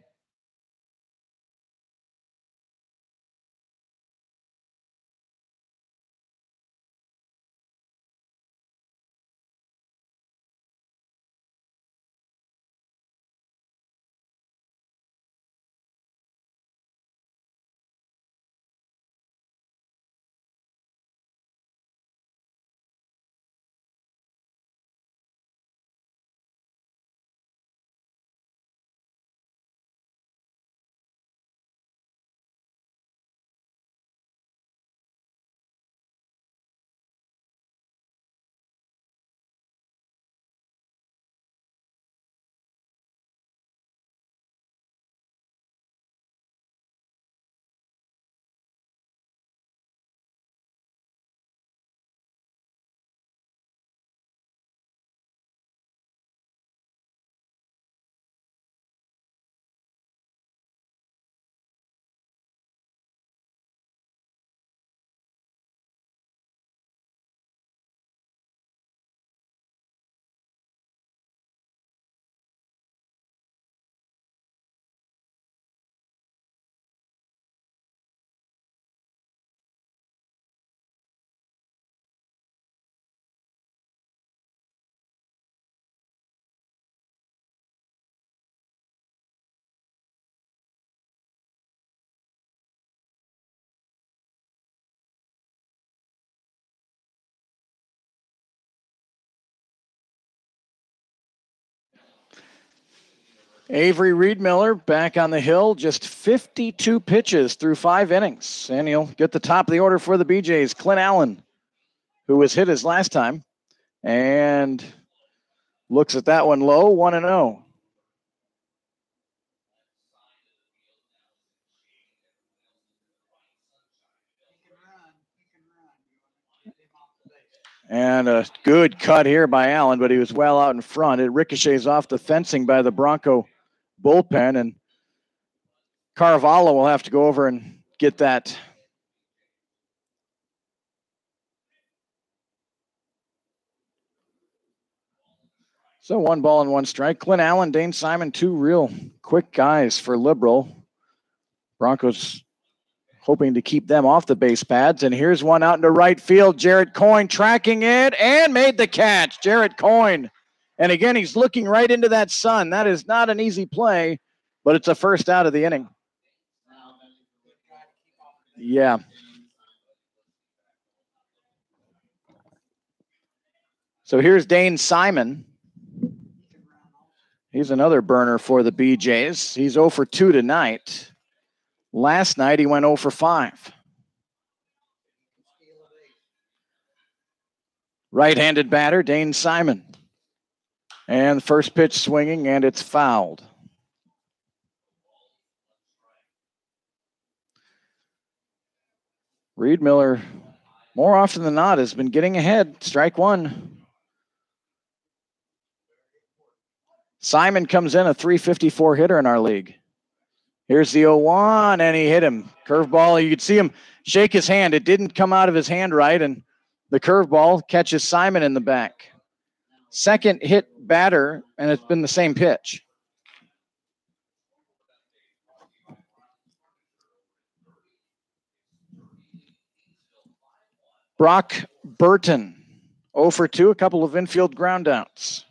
Avery Reed-Miller back on the hill, just 52 pitches through 5 innings. And he'll get the top of the order for the BeeJays. Clint Allen, who was hit his last time, and looks at that one low, 1-0. And a good cut here by Allen, but he was well out in front. It ricochets off the fencing by the Bronco bullpen, and Carvalho will have to go over and get that. So 1 ball and 1 strike. Clint Allen, Dane Simon, 2 real quick guys for Liberal. Broncos hoping to keep them off the base pads. And here's one out into right field. Jarrett Coyne tracking it and made the catch. Jarrett Coyne. And again, he's looking right into that sun. That is not an easy play, but it's a first out of the inning. Yeah. So here's Dane Simon. He's another burner for the BeeJays. He's 0 for 2 tonight. Last night, he went 0 for 5. Right-handed batter, Dane Simon. And first pitch swinging, and it's fouled. Reed-Miller, more often than not, has been getting ahead. Strike 1. Simon comes in, a .354 hitter in our league. Here's the 0-1, and he hit him. Curveball, you could see him shake his hand. It didn't come out of his hand right, and the curveball catches Simon in the back. Second hit batter, and it's been the same pitch. Brock Burton, 0 for 2, a couple of infield groundouts.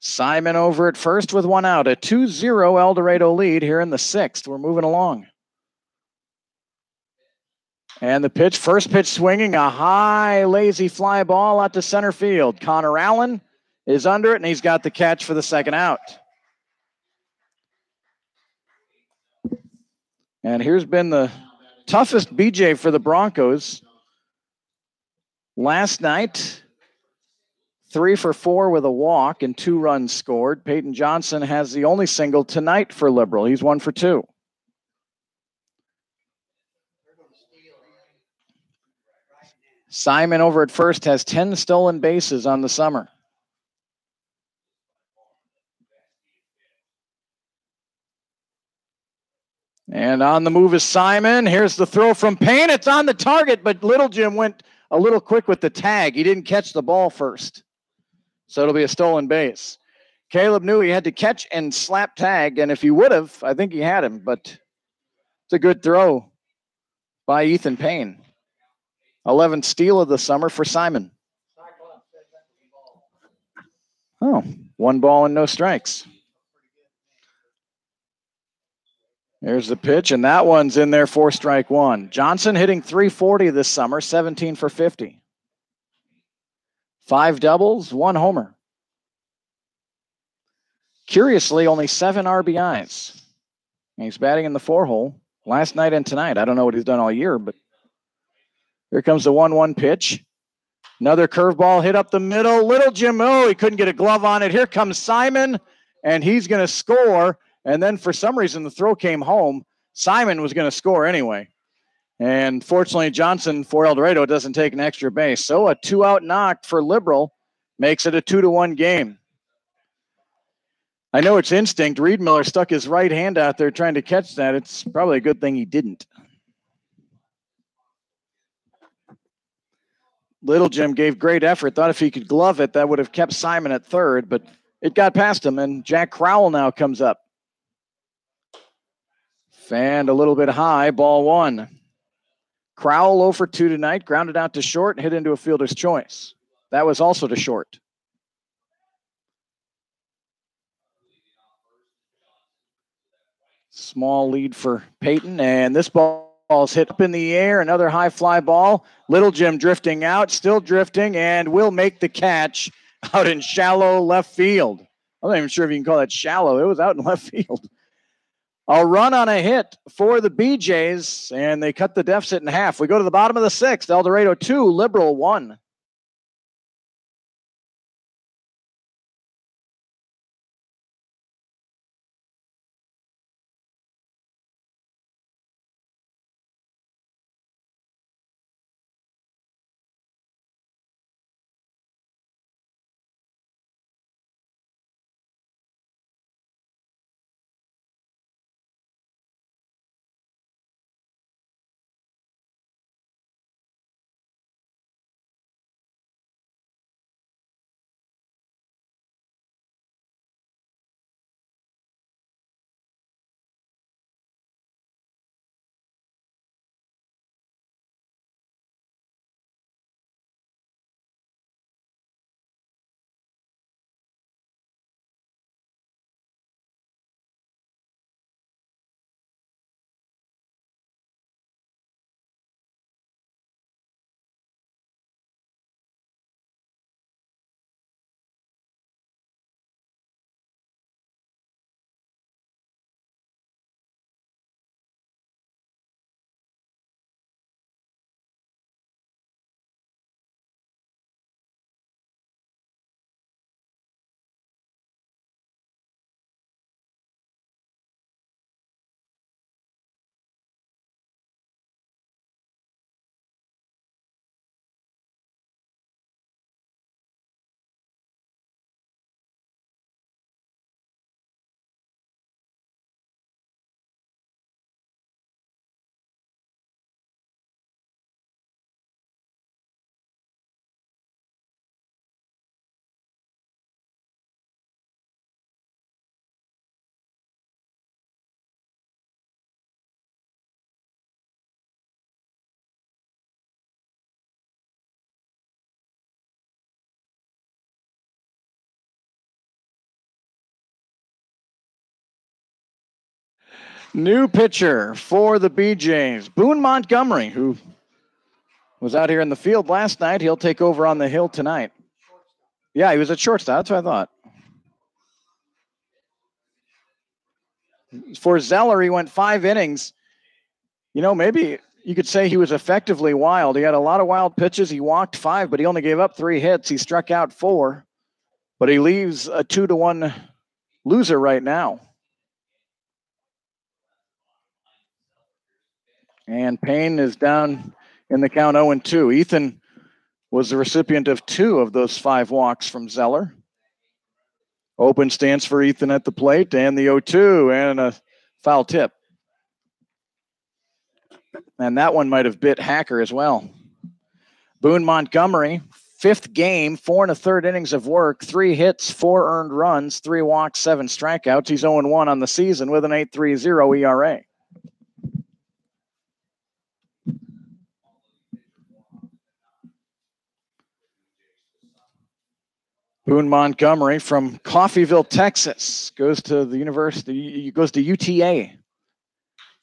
Simon over at first with 1 out. A 2-0 El Dorado lead here in the 6th. We're moving along. And the pitch, first pitch swinging, a high, lazy fly ball out to center field. Connor Allen is under it, and he's got the catch for the second out. And here's been the toughest BeeJay for the Broncos. Last night, 3 for 4 with a walk and 2 runs scored. Peyton Johnson has the only single tonight for Liberal. He's 1 for 2. Simon over at first has 10 stolen bases on the summer. And on the move is Simon. Here's the throw from Payne. It's on the target, but Little Jim went a little quick with the tag. He didn't catch the ball first. So it'll be a stolen base. Caleb knew he had to catch and slap tag, and if he would have, I think he had him, but it's a good throw by Ethan Payne. 11th steal of the summer for Simon. Oh, 1 ball and no strikes. There's the pitch, and that one's in there for strike 1. Johnson hitting .340 this summer, 17 for 50. 5 doubles, 1 homer. Curiously, only 7 RBIs. He's batting in the 4-hole last night and tonight. I don't know what he's done all year, but here comes the 1-1 pitch. Another curveball hit up the middle. Little Jim, he couldn't get a glove on it. Here comes Simon, and he's going to score. And then for some reason, the throw came home. Simon was going to score anyway. And fortunately, Johnson for El Dorado doesn't take an extra base. So a 2-out knock for Liberal makes it a 2-1 game. I know it's instinct. Reed-Miller stuck his right hand out there trying to catch that. It's probably a good thing he didn't. Little Jim gave great effort. Thought if he could glove it, that would have kept Simon at third, but it got past him, and Jack Crowell now comes up. Fanned a little bit high, ball 1. Crowell 0 for 2 tonight, grounded out to short, hit into a fielder's choice. That was also to short. Small lead for Peyton, and this ball's hit up in the air. Another high fly ball. Little Jim drifting out, still drifting, and will make the catch out in shallow left field. I'm not even sure if you can call that shallow. It was out in left field. A run on a hit for the BeeJays, and they cut the deficit in half. We go to the bottom of the sixth. El Dorado 2, Liberal 1. New pitcher for the BeeJays, Boone Montgomery, who was out here in the field last night. He'll take over on the hill tonight. Yeah, he was at shortstop. That's what I thought. For Zeller, he went 5 innings. You know, maybe you could say he was effectively wild. He had a lot of wild pitches. He walked 5, but he only gave up 3 hits. He struck out 4, but he leaves a 2-1 loser right now. And Payne is down in the count 0-2. Ethan was the recipient of 2 of those 5 walks from Zeller. Open stance for Ethan at the plate, and the 0-2, and a foul tip. And that one might have bit Hacker as well. Boone Montgomery, 5th game, 4 1/3 innings of work, 3 hits, 4 earned runs, 3 walks, 7 strikeouts. He's 0-1 on the season with an 8.30 ERA. Boone Montgomery from Coffeyville, Texas, goes to the university, goes to UTA.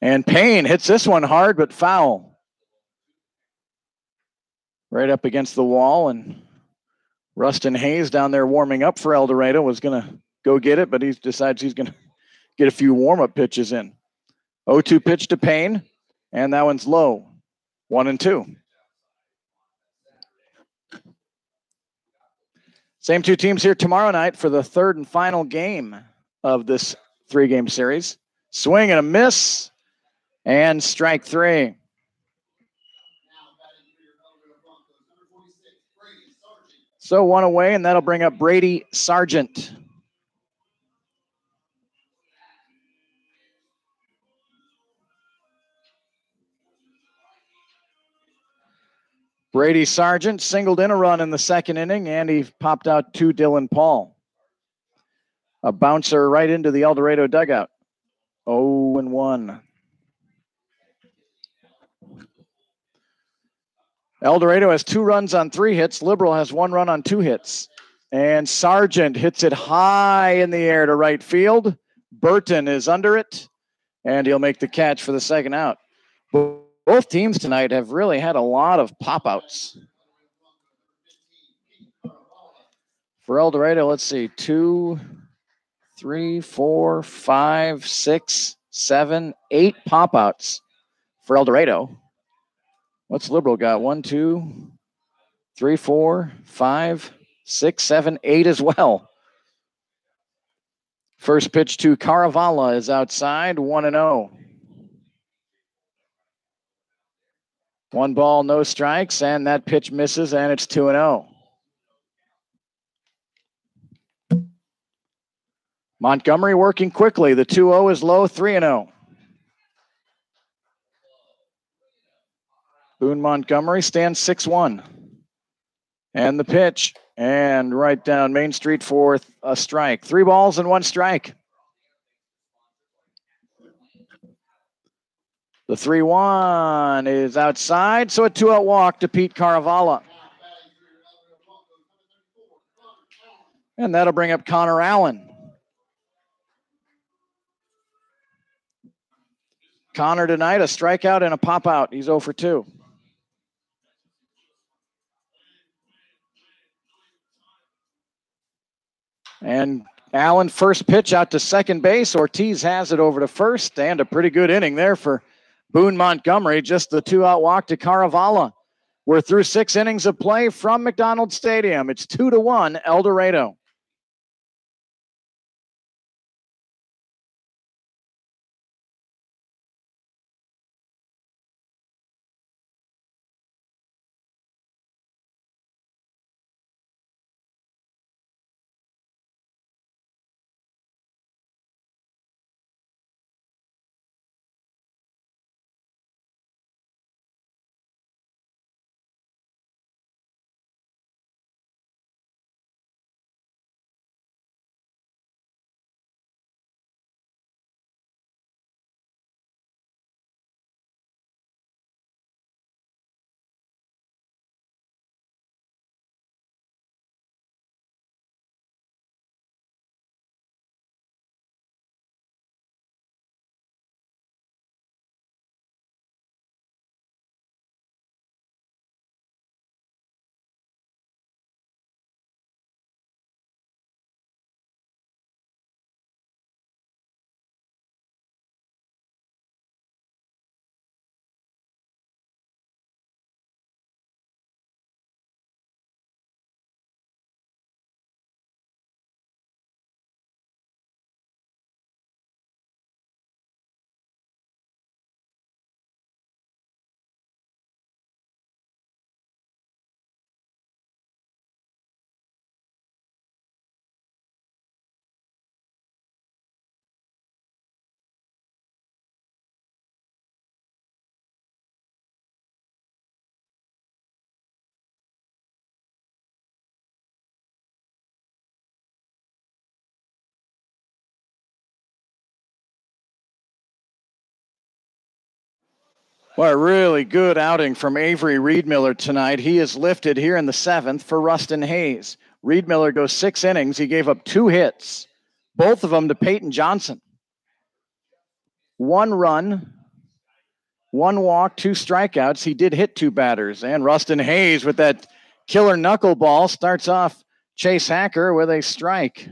And Payne hits this one hard, but foul. Right up against the wall, and Rustin Hayes down there warming up for El Dorado was going to go get it, but he decides he's going to get a few warm-up pitches in. 0-2 pitch to Payne, and that one's low. 1-2. Same 2 teams here tomorrow night for the 3rd and final game of this 3-game series. Swing and a miss, and strike 3. So 1 away, and that'll bring up Brady Sargent. Brady Sargent singled in a run in the 2nd inning, and he popped out to Dylan Paul. A bouncer right into the El Dorado dugout. 0-1. El Dorado has 2 runs on 3 hits. Liberal has 1 run on 2 hits. And Sargent hits it high in the air to right field. Burton is under it, and he'll make the catch for the 2nd out. Both teams tonight have really had a lot of pop-outs. For El Dorado, let's see, 2, 3, 4, 5, 6, 7, 8 pop-outs for El Dorado. What's Liberal got? 1, 2, 3, 4, 5, 6, 7, 8 as well. First pitch to Caravala is outside, 1-0. 1 ball, no strikes, and that pitch misses, and it's 2-0. Montgomery working quickly. The 2-0 is low, 3-0. Boone Montgomery stands 6-1. And the pitch, and right down Main Street for a strike. 3 balls and 1 strike. The 3-1 is outside, so a 2-out walk to Pete Caravala. And that'll bring up Connor Allen. Connor tonight, a strikeout and a pop-out. He's 0 for 2. And Allen, first pitch out to second base. Ortiz has it over to first, and a pretty good inning there for Boone Montgomery. Just the 2-out walk to Caravala. We're through 6 innings of play from McDonald Stadium. It's 2-1 El Dorado. Well, a really good outing from Avery Reedmiller tonight. He is lifted here in the 7th for Rustin Hayes. Reedmiller goes 6 innings. He gave up 2 hits, both of them to Peyton Johnson. 1 run, 1 walk, 2 strikeouts. He did hit 2 batters. And Rustin Hayes with that killer knuckleball starts off Chase Hacker with a strike.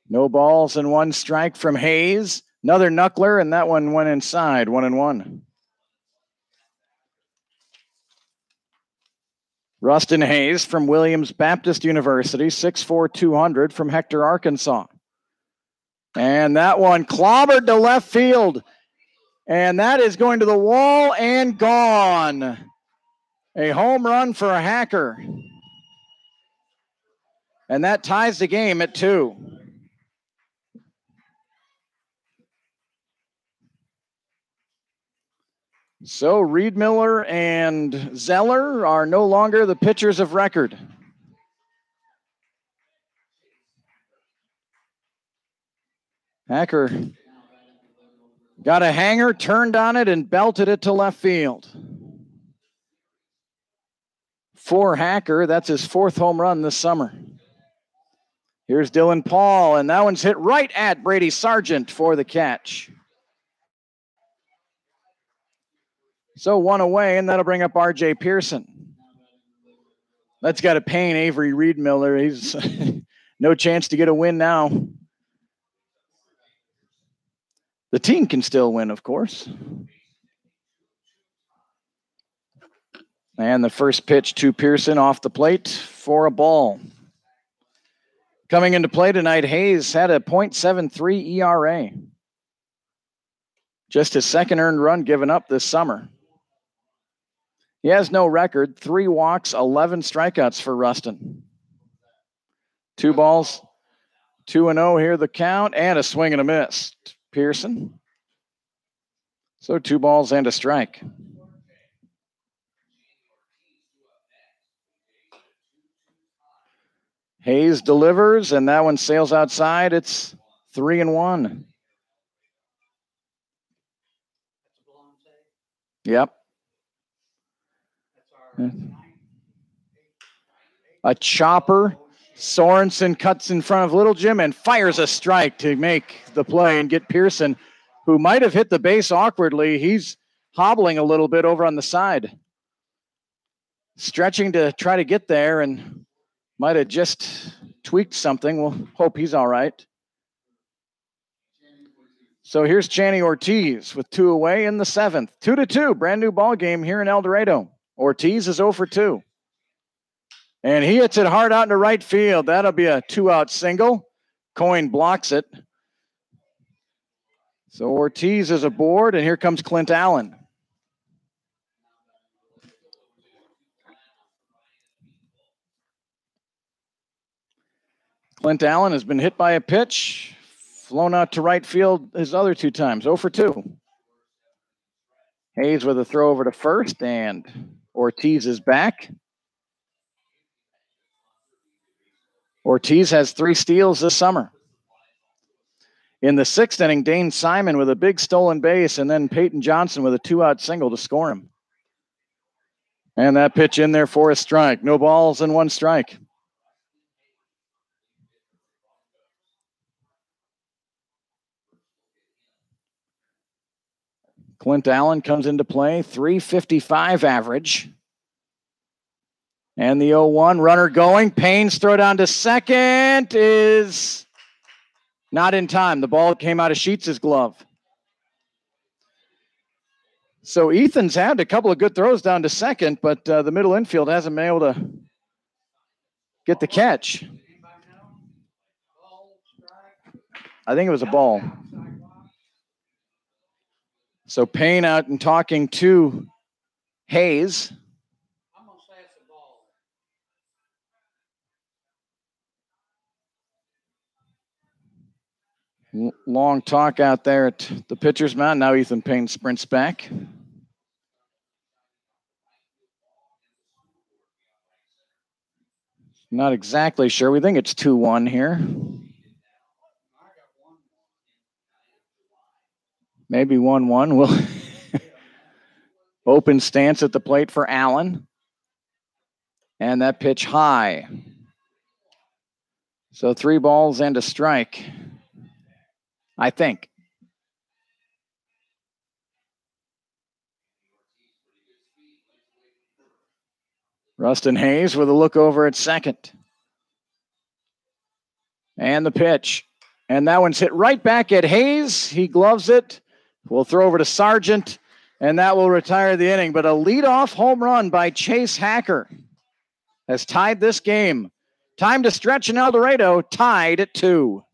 No balls and 1 strike from Hayes. Another knuckler, and that one went inside, 1-1. Rustin Hayes from Williams Baptist University, 6'4", 200 from Hector, Arkansas. And that one clobbered to left field. And that is going to the wall and gone. A home run for a Hacker. And that ties the game at 2. So Reedmiller and Zeller are no longer the pitchers of record. Hacker got a hanger, turned on it, and belted it to left field. For Hacker, that's his 4th home run this summer. Here's Dylan Paul, and that one's hit right at Brady Sargent for the catch. So 1 away, and that'll bring up R.J. Pearson. That's got to pain Avery Reedmiller. He's No chance to get a win now. The team can still win, of course. And the first pitch to Pearson off the plate for a ball. Coming into play tonight, Hayes had a .73 ERA. Just his second earned run given up this summer. He has no record, 3 walks, 11 strikeouts for Ruston. 2 balls, 2-0 here the count, and a swing and a miss. Pearson. So 2 balls and a strike. Hayes delivers, and that one sails outside. It's 3-1. Yep. A chopper. Sorensen cuts in front of Little Jim and fires a strike to make the play and get Pearson, who might have hit the base awkwardly. He's hobbling a little bit over on the side. Stretching to try to get there and might have just tweaked something. We'll hope he's all right. So here's Channy Ortiz with 2 away in the 7th. 2-2, brand new ball game here in El Dorado. Ortiz is 0 for 2. And he hits it hard out into right field. That'll be a 2-out single. Coyne blocks it. So Ortiz is aboard, and here comes Clint Allen. Clint Allen has been hit by a pitch, flown out to right field his other 2 times, 0 for 2. Hayes with a throw over to first, and Ortiz is back. Ortiz has 3 steals this summer. In the 6th inning, Dane Simon with a big stolen base, and then Peyton Johnson with a 2-out single to score him. And that pitch in there for a strike. No balls and 1 strike. Clint Allen comes into play, .355 average. And the 0-1 runner going. Payne's throw down to second is not in time. The ball came out of Sheets' glove. So Ethan's had a couple of good throws down to second, but the middle infield hasn't been able to get the catch. I think it was a ball. So Payne out and talking to Hayes. Long talk out there at the pitcher's mound. Now Ethan Payne sprints back. Not exactly sure. We think it's 2-1 here. Maybe 1-1. We'll open stance at the plate for Allen. And that pitch high. So 3 balls and a strike, I think. Rustin Hayes with a look over at second. And the pitch. And that one's hit right back at Hayes. He gloves it. We'll throw over to Sargent, and that will retire the inning. But a leadoff home run by Chase Hacker has tied this game. Time to stretch in El Dorado, tied at 2.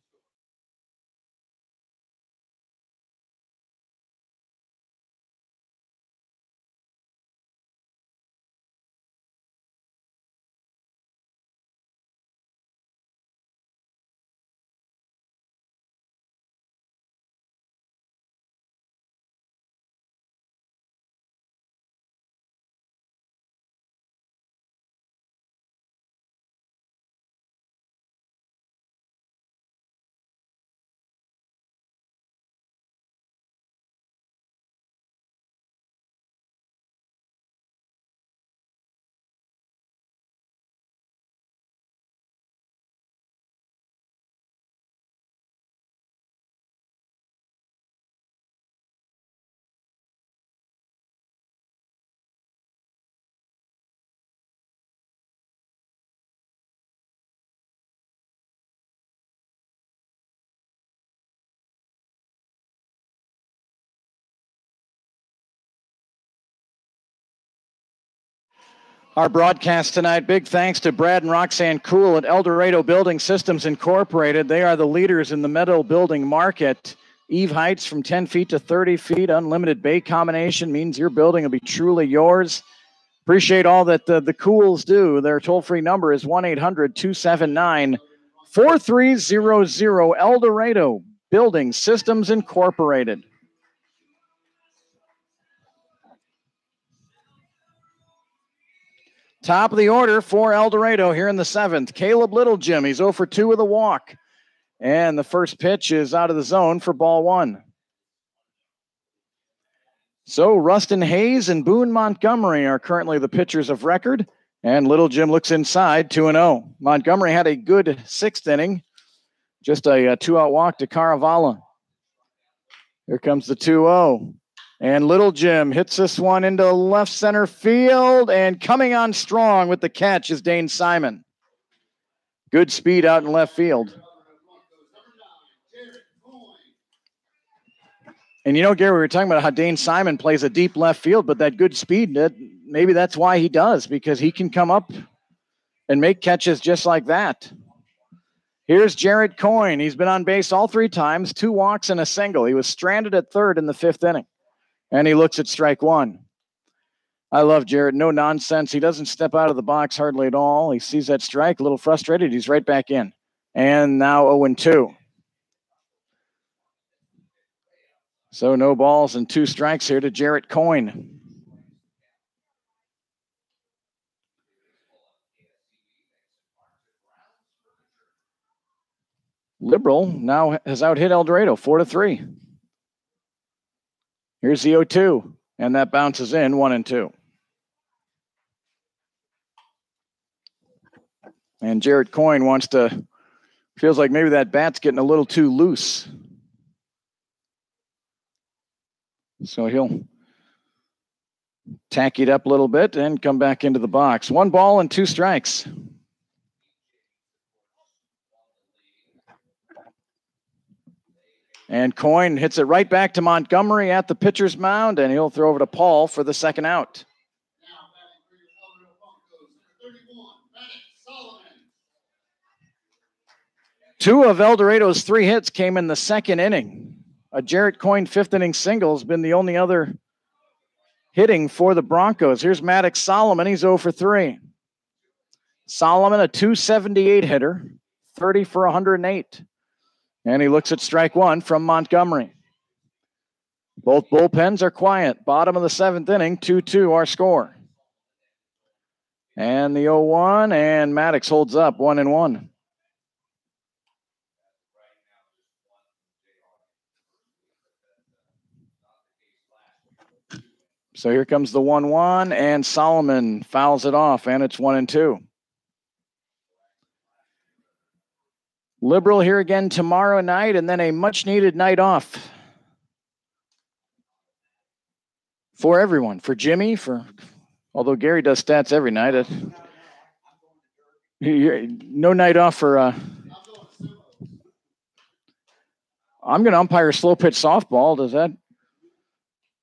Our broadcast tonight, big thanks to Brad and Roxanne Cool at El Dorado Building Systems Incorporated. They are the leaders in the metal building market. Eve heights from 10 feet to 30 feet. Unlimited bay combination means your building will be truly yours. Appreciate all that the Cools do. Their toll-free number is 1-800-279-4300. El Dorado Building Systems Incorporated. Top of the order for El Dorado here in the seventh. Caleb Littlejim, he's 0 for 2 with a walk. And the first pitch is out of the zone for ball one. So Rustin Hayes and Boone Montgomery are currently the pitchers of record. And Littlejim looks inside, 2-0. Montgomery had a good sixth inning. Just a two-out walk to Caravala. Here comes the 2-0. And Littlejim hits this one into left center field, and coming on strong with the catch is Dane Simon. Good speed out in left field. And Gary, we were talking about how Dane Simon plays a deep left field, but that good speed, maybe that's why he does, because he can come up and make catches just like that. Here's Jarrett Coyne. He's been on base all three times, 2 walks and a single. He was stranded at third in the fifth inning. And he looks at strike one. I love Jarrett. No nonsense. He doesn't step out of the box hardly at all. He sees that strike, a little frustrated. He's right back in. And now 0-2. So no balls and 2 strikes here to Jarrett Coyne. Liberal now has out-hit El Dorado 4-3. Here's the 0-2. And that bounces in 1-2. And Jarrett Coyne feels like maybe that bat's getting a little too loose. So he'll tack it up a little bit and come back into the box. 1 ball and 2 strikes. And Coyne hits it right back to Montgomery at the pitcher's mound, and he'll throw over to Paul for the second out. Two of El Dorado's 3 hits came in the second inning. A Jarrett Coyne fifth inning single has been the only other hitting for the Broncos. Here's Maddox Solomon. He's 0 for 3. Solomon, a .278 hitter, 30 for 108. And he looks at strike one from Montgomery. Both bullpens are quiet. Bottom of the seventh inning, 2-2 our score. And the 0-1, and Maddox holds up 1-1. So here comes the 1-1, and Solomon fouls it off, and it's 1-2. Liberal here again tomorrow night, and then a much-needed night off for everyone. For Jimmy, although Gary does stats every night. No night off for... I'm going to umpire slow pitch softball.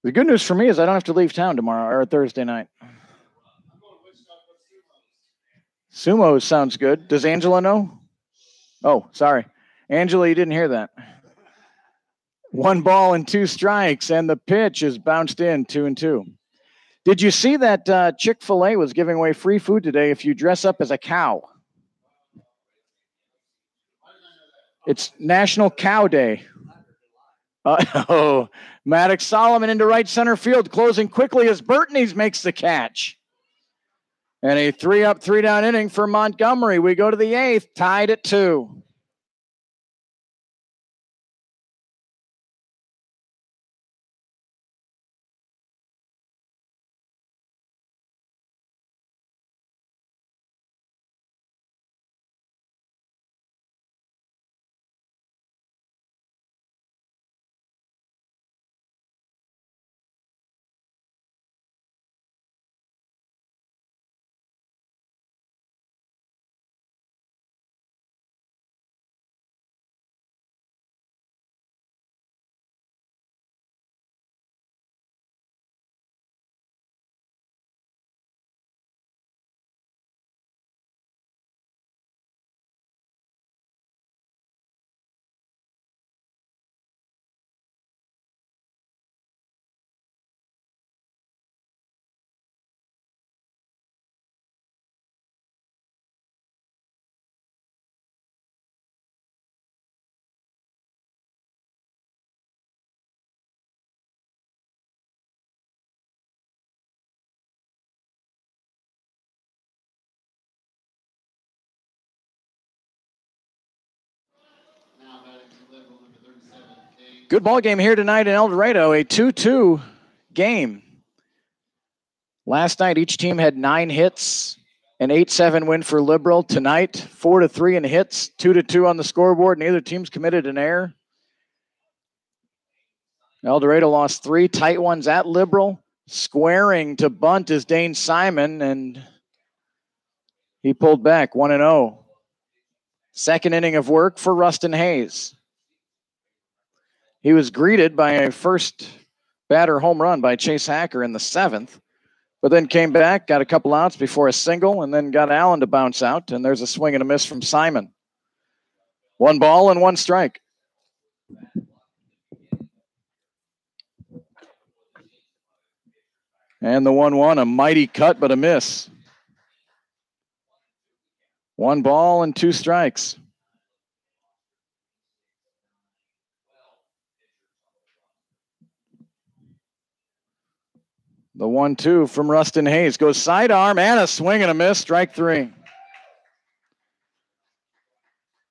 The good news for me is I don't have to leave town tomorrow or Thursday night. Sumo sounds good. Does Angela know? Oh, sorry. Angela, you didn't hear that. 1 ball and 2 strikes, and the pitch is bounced in 2-2. Did you see that Chick-fil-A was giving away free food today if you dress up as a cow? It's National Cow Day. Maddox Solomon into right center field, closing quickly as Burtney's makes the catch. And a 3-up, 3-down inning for Montgomery. We go to the 8th, tied at 2. Good ball game here tonight in El Dorado, a 2-2 game. Last night, each team had 9 hits, an 8-7 win for Liberal. Tonight, 4-3 in hits, 2-2 on the scoreboard. Neither team's committed an error. El Dorado lost 3 tight ones at Liberal. Squaring to bunt is Dane Simon, and he pulled back 1-0. Second inning of work for Rustin Hayes. He was greeted by a first batter home run by Chase Hacker in the 7th, but then came back, got a couple outs before a single, and then got Allen to bounce out, and there's a swing and a miss from Simon. 1 ball and 1 strike. And the 1-1, a mighty cut, but a miss. 1 ball and 2 strikes. The 1-2 from Rustin Hayes goes sidearm and a swing and a miss, strike 3.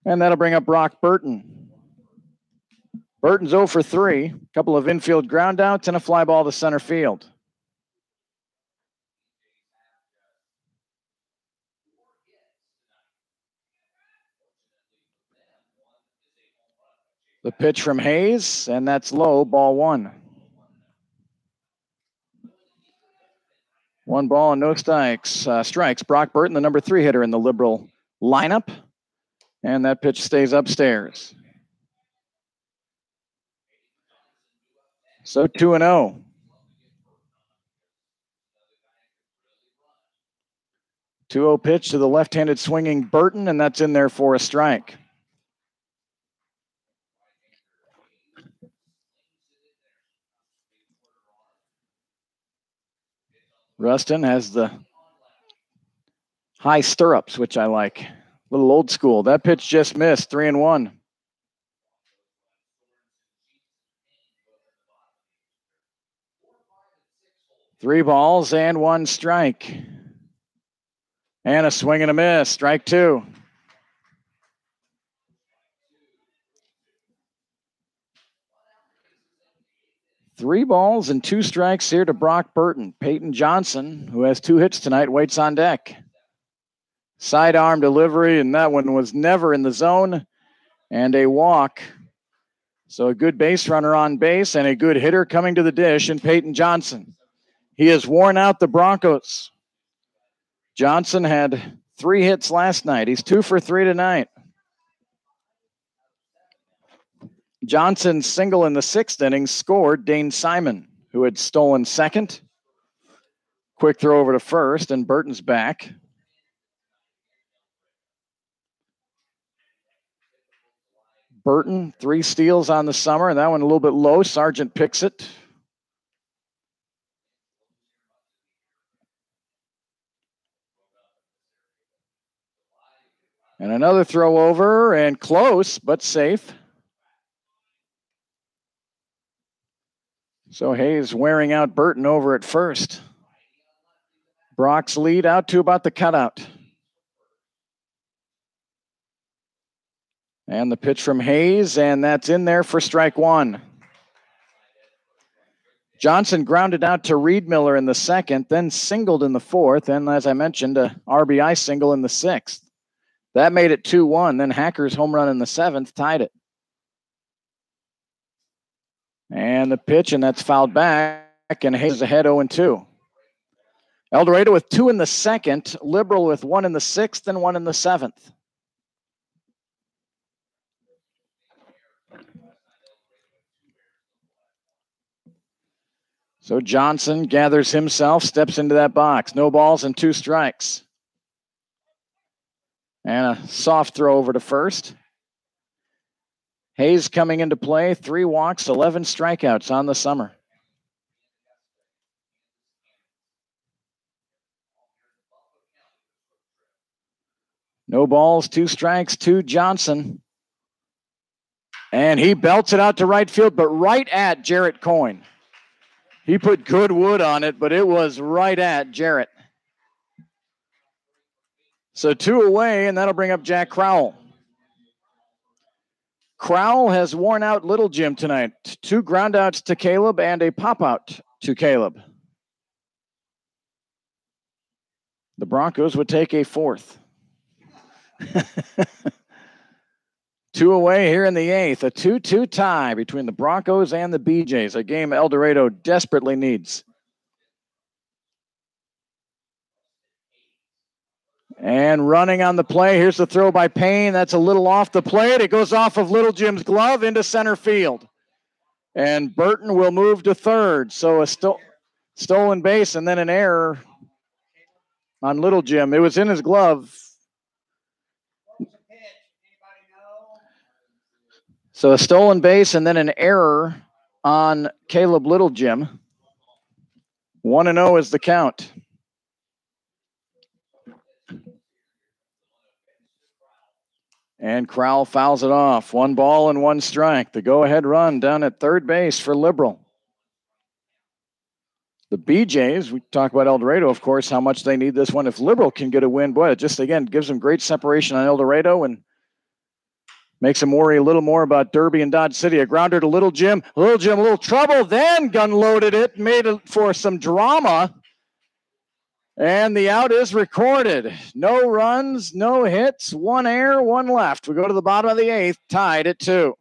And that'll bring up Brock Burton. Burton's 0 for 3, a couple of infield groundouts and a fly ball to center field. The pitch from Hayes, and that's low, ball 1. 1 ball and no strikes. Brock Burton, the number 3 hitter in the Liberal lineup. And that pitch stays upstairs. So 2-0. 2-0 pitch to the left-handed swinging Burton, and that's in there for a strike. Rustin has the high stirrups, which I like. A little old school. That pitch just missed, 3-1. Three balls and 1 strike. And a swing and a miss, strike 2. Three balls and 2 strikes here to Brock Burton. Peyton Johnson, who has 2 hits tonight, waits on deck. Sidearm delivery, and that one was never in the zone. And a walk. So a good base runner on base and a good hitter coming to the dish in Peyton Johnson. He has worn out the Broncos. Johnson had 3 hits last night. He's 2 for 3 tonight. Johnson's single in the 6th inning scored Dane Simon, who had stolen second. Quick throw over to first, and Burton's back. Burton, 3 steals on the summer, and that one a little bit low. Sargent picks it. And another throw over, and close, but safe. So Hayes wearing out Burton over at first. Brock's lead out to about the cutout. And the pitch from Hayes, and that's in there for strike 1. Johnson grounded out to Reed Miller in the 2nd, then singled in the 4th, and as I mentioned, a RBI single in the 6th. That made it 2-1. Then Hacker's home run in the 7th tied it. And the pitch, and that's fouled back, and Hayes is ahead 0-2. El Dorado with 2 in the 2nd, Liberal with 1 in the 6th and 1 in the 7th. So Johnson gathers himself, steps into that box. No balls and 2 strikes. And a soft throw over to first. Hayes coming into play, 3 walks, 11 strikeouts on the summer. No balls, 2 strikes to Johnson. And he belts it out to right field, but right at Jarrett Coyne. He put good wood on it, but it was right at Jarrett. So 2 away, and that'll bring up Jack Crowell. Crowell has worn out Little Jim tonight. 2 groundouts to Caleb and a pop-out to Caleb. The Broncos would take a 4th. 2 away here in the 8th. A 2-2 tie between the Broncos and the BeeJays, a game El Dorado desperately needs. And running on the play, here's the throw by Payne. That's a little off the plate. It goes off of Little Jim's glove into center field. And Burton will move to third. So a stolen base and then an error on Little Jim. It was in his glove. So a stolen base and then an error on Caleb Little Jim. 1-0 is the count. And Crowell fouls it off. 1 ball and 1 strike. The go-ahead run down at third base for Liberal. The BeeJays, we talk about El Dorado, of course, how much they need this one. If Liberal can get a win, boy, it just, again, gives them great separation on El Dorado and makes them worry a little more about Derby and Dodge City. A grounder to Little Jim. Little Jim, a little trouble, then gun loaded it, made it for some drama. And the out is recorded. No runs, no hits, 1 error, 1 left. We go to the bottom of the 8th, tied at 2.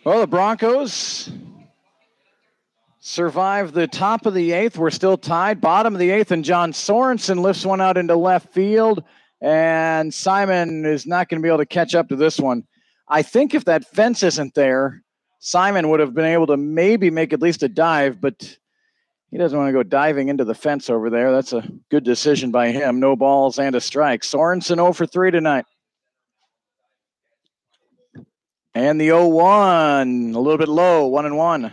Well, the Broncos survive the top of the 8th. We're still tied. Bottom of the 8th, and John Sorensen lifts one out into left field, and Simon is not going to be able to catch up to this one. I think if that fence isn't there, Simon would have been able to maybe make at least a dive, but he doesn't want to go diving into the fence over there. That's a good decision by him. No balls and a strike. Sorensen 0 for 3 tonight. And the 0-1, a little bit low, 1-1.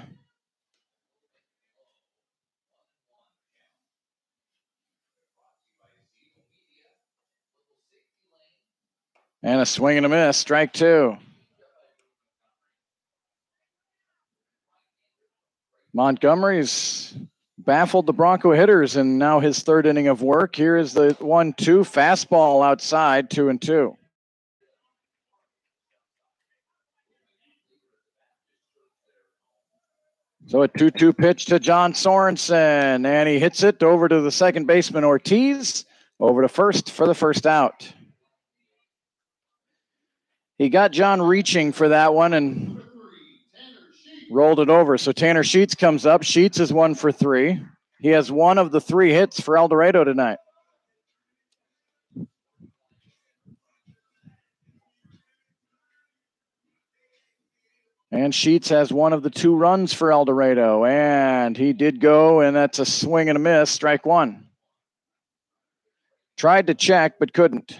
And a swing and a miss, strike 2. Montgomery's baffled the Bronco hitters, and now his 3rd inning of work. Here is the 1-2 fastball outside, 2-2. So a 2-2 pitch to John Sorensen, and he hits it over to the second baseman Ortiz, over to first for the first out. He got John reaching for that one and rolled it over. So Tanner Sheets comes up. Sheets is 1 for 3. He has 1 of the 3 hits for El Dorado tonight. And Sheets has 1 of the 2 runs for El Dorado. And he did go, and that's a swing and a miss, strike 1. Tried to check, but couldn't.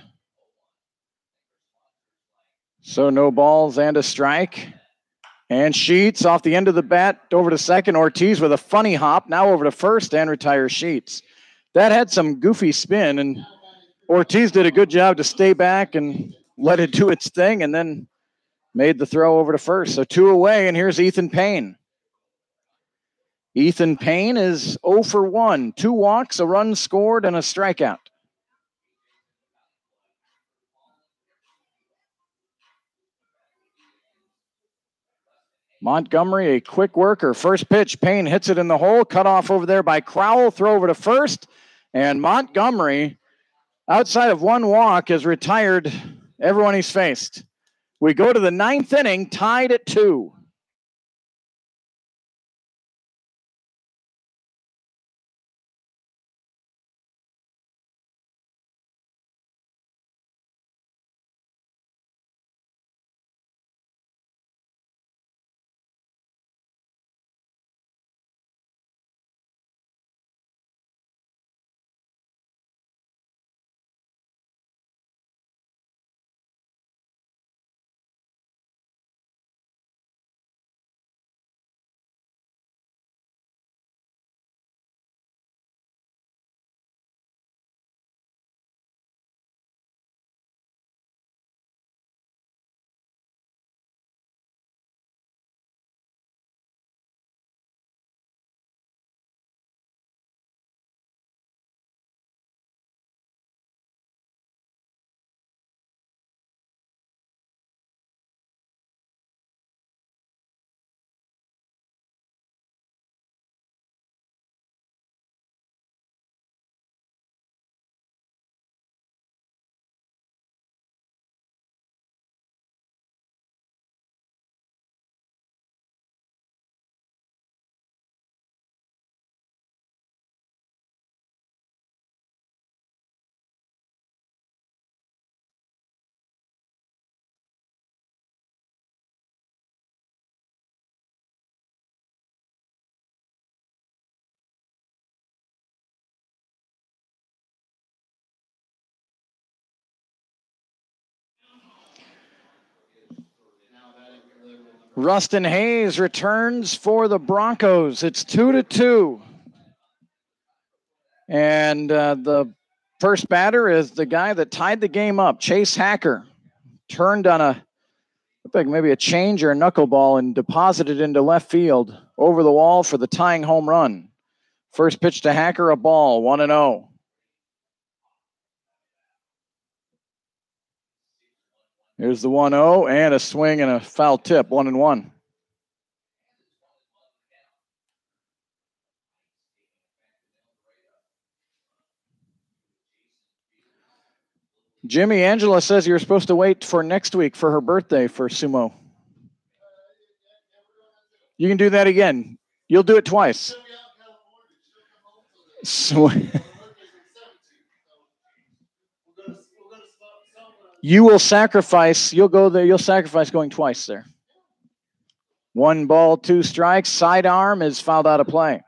So no balls and a strike. And Sheets off the end of the bat over to second. Ortiz with a funny hop, now over to first, and retires Sheets. That had some goofy spin, and Ortiz did a good job to stay back and let it do its thing, and then made the throw over to first. So 2 away, and here's Ethan Payne. Ethan Payne is 0 for 1. 2 walks, a run scored, and a strikeout. Montgomery, a quick worker. First pitch, Payne hits it in the hole. Cut off over there by Crowell. Throw over to first. And Montgomery, outside of 1 walk, has retired everyone he's faced. We go to the 9th inning, tied at 2. Rustin Hayes returns for the Broncos. It's 2-2. And the first batter is the guy that tied the game up, Chase Hacker. Turned on looked like maybe a change or a knuckleball and deposited into left field over the wall for the tying home run. First pitch to Hacker, a ball, 1-0. Here's the 1-0 and a swing and a foul tip, 1-1. Jimmy, Angela says you're supposed to wait for next week for her birthday for sumo. You can do that again. You'll do it twice. You will sacrifice. You'll go there. You'll sacrifice going twice there. 1 ball, 2 strikes. Sidearm is fouled out of play.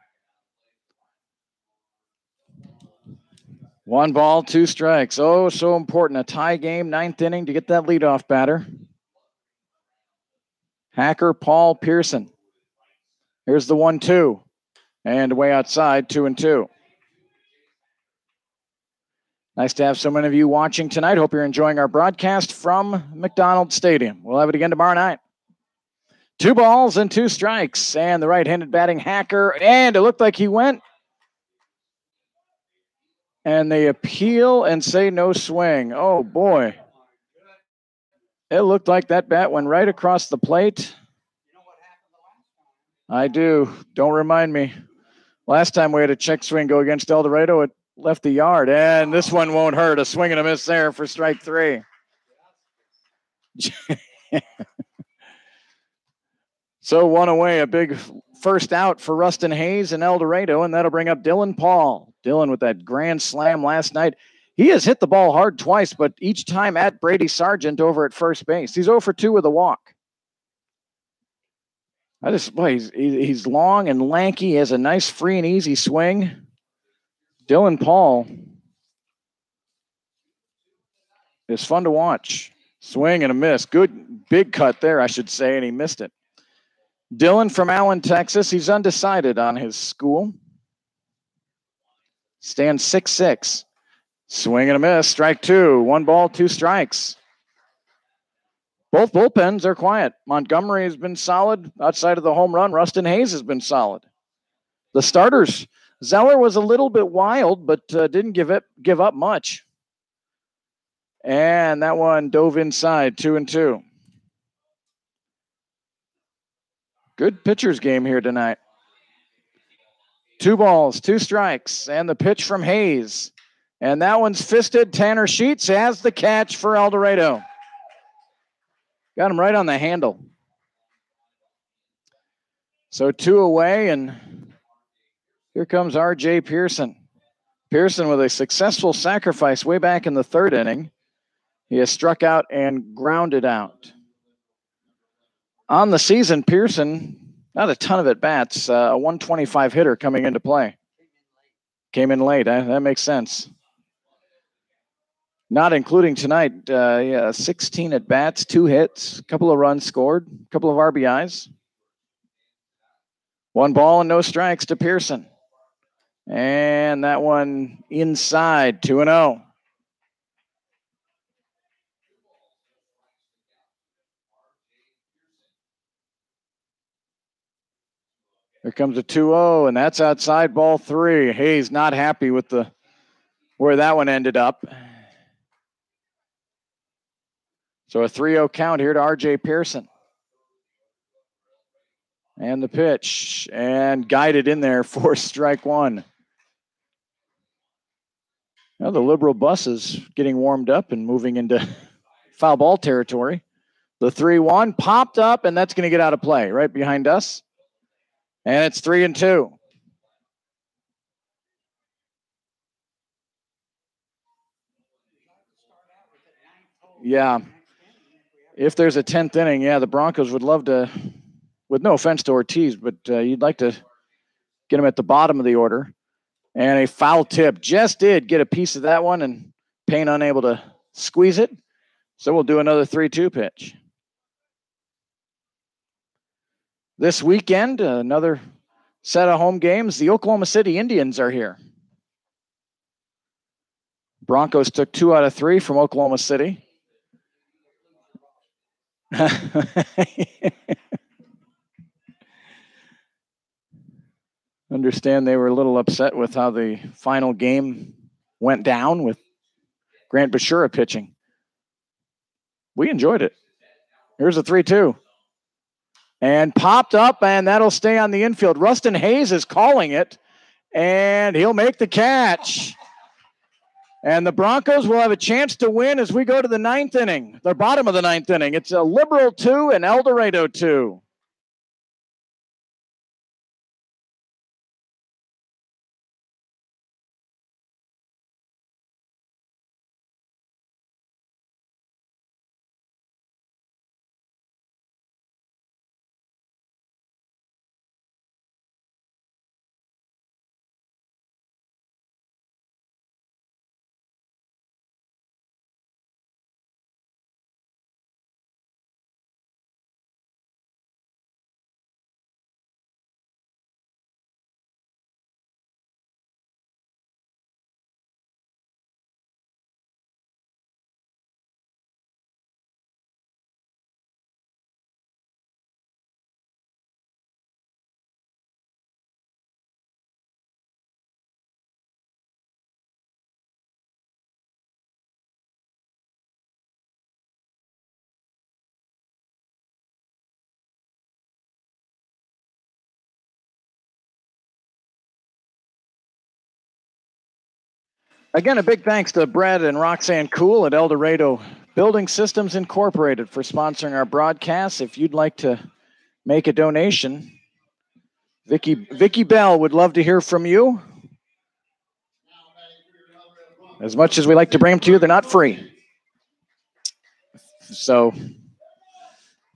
1 ball, 2 strikes. Oh, so important. A tie game, 9th inning to get that leadoff batter. Hacker, Paul Pearson. Here's the 1-2. And way outside, 2-2. Nice to have so many of you watching tonight. Hope you're enjoying our broadcast from McDonald Stadium. We'll have it again tomorrow night. 2 balls and 2 strikes. And the right-handed batting Hacker. And it looked like he went. And they appeal and say no swing. Oh, boy. It looked like that bat went right across the plate. I do. Don't remind me. Last time we had a check swing go against El Dorado, it left the yard. And this one won't hurt. A swing and a miss there for strike 3. So 1 away, a big first out for Rustin Hayes and El Dorado, and that'll bring up Dylan Paul. Dylan with that grand slam last night. He has hit the ball hard twice, but each time at Brady Sargent over at first base. He's 0 for 2 with a walk. He's long and lanky. He has a nice free and easy swing. Dylan Paul is fun to watch. Swing and a miss. Good big cut there, I should say, and he missed it. Dylan from Allen, Texas. He's undecided on his school. Stands 6-6. Swing and a miss. Strike two. 1 ball, 2 strikes. Both bullpens are quiet. Montgomery has been solid outside of the home run. Rustin Hayes has been solid. The starters, Zeller was a little bit wild, but didn't give up much. And that one dove inside, 2-2. Good pitcher's game here tonight. 2 balls, 2 strikes, and the pitch from Hayes. And that one's fisted. Tanner Sheets has the catch for El Dorado. Got him right on the handle. So 2 away, and here comes R.J. Pearson. Pearson with a successful sacrifice way back in the 3rd inning. He has struck out and grounded out. On the season, Pearson, not a ton of at-bats, a 125 hitter coming into play. Came in late. That makes sense. Not including tonight, 16 at-bats, 2 hits, a couple of runs scored, a couple of RBIs. 1 ball and no strikes to Pearson. And that one inside, 2-0. Here comes a 2-0, and that's outside, ball 3. Hayes not happy with where that one ended up. So a 3-0 count here to R.J. Pearson. And the pitch, and guided in there for strike 1. Now the Liberal bus is getting warmed up and moving into foul ball territory. The 3-1 popped up, and that's going to get out of play right behind us. And it's 3-2. Yeah. If there's a 10th inning, the Broncos would love to, with no offense to Ortiz, but you'd like to get him at the bottom of the order. And a foul tip just did get a piece of that one, and Payne unable to squeeze it. So we'll do another 3-2 pitch. This weekend, another set of home games. The Oklahoma City Indians are here. Broncos took 2 out of 3 from Oklahoma City. Understand they were a little upset with how the final game went down with Grant Bashura pitching. We enjoyed it. Here's a 3-2. And popped up, and that'll stay on the infield. Rustin Hayes is calling it, and he'll make the catch. And the Broncos will have a chance to win as we go to the 9th inning, the bottom of the 9th inning. It's a Liberal 2 and El Dorado 2. Again, a big thanks to Brad and Roxanne Cool at El Dorado Building Systems Incorporated for sponsoring our broadcast. If you'd like to make a donation, Vicky Bell would love to hear from you. As much as we like to bring them to you, they're not free. So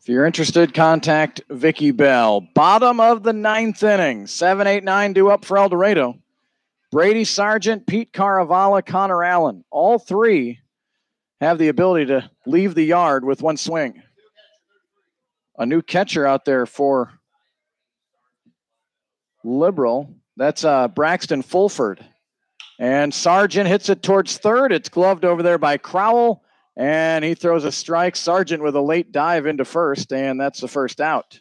if you're interested, contact Vicky Bell. Bottom of the 9th inning, 7-8-9 due up for El Dorado. Brady Sargent, Pete Caravala, Connor Allen. All 3 have the ability to leave the yard with 1 swing. A new catcher out there for Liberal. That's Braxton Fulford. And Sargent hits it towards third. It's gloved over there by Crowell, and he throws a strike. Sargent with a late dive into first, and that's the first out.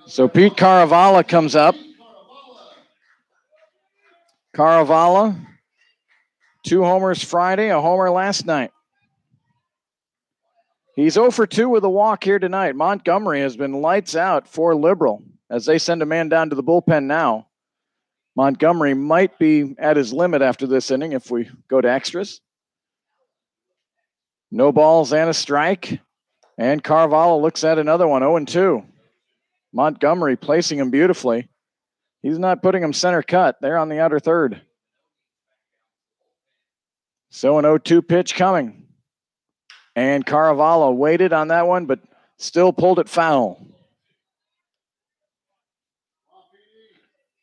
So Pete Caravala comes up. Caravala, 2 homers Friday, a homer last night. He's 0 for 2 with a walk here tonight. Montgomery has been lights out for Liberal as they send a man down to the bullpen now. Montgomery might be at his limit after this inning if we go to extras. No balls and a strike. And Carvalho looks at another one, 0-2. Montgomery placing him beautifully. He's not putting him center cut. They're on the outer third. So an 0-2 pitch coming. And Carvalho waited on that one, but still pulled it foul.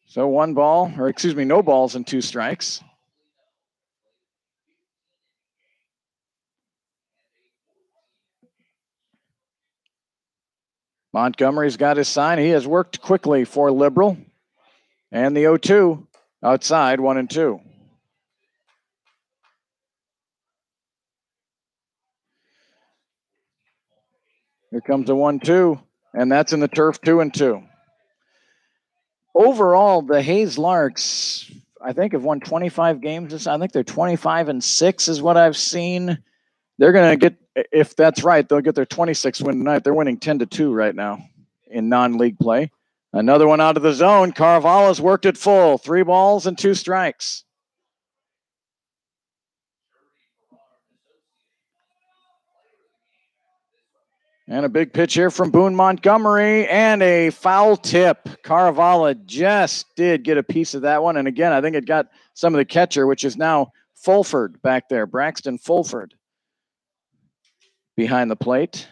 So no balls and 2 strikes. Montgomery's got his sign. He has worked quickly for Liberal. And the 0-2 outside, 1-2. Here comes a 1-2, and that's in the turf, 2-2. Overall, the Hayes Larks, I think, have won 25 games. I think they're 25-6 is what I've seen. They're going to get, if that's right, they'll get their 26th win tonight. They're winning 10-2 right now in non-league play. Another one out of the zone. Carvalho's worked it full. 3 balls and 2 strikes. And a big pitch here from Boone Montgomery and a foul tip. Carvalho just did get a piece of that one. And again, I think it got some of the catcher, which is now Fulford back there, Braxton Fulford behind the plate.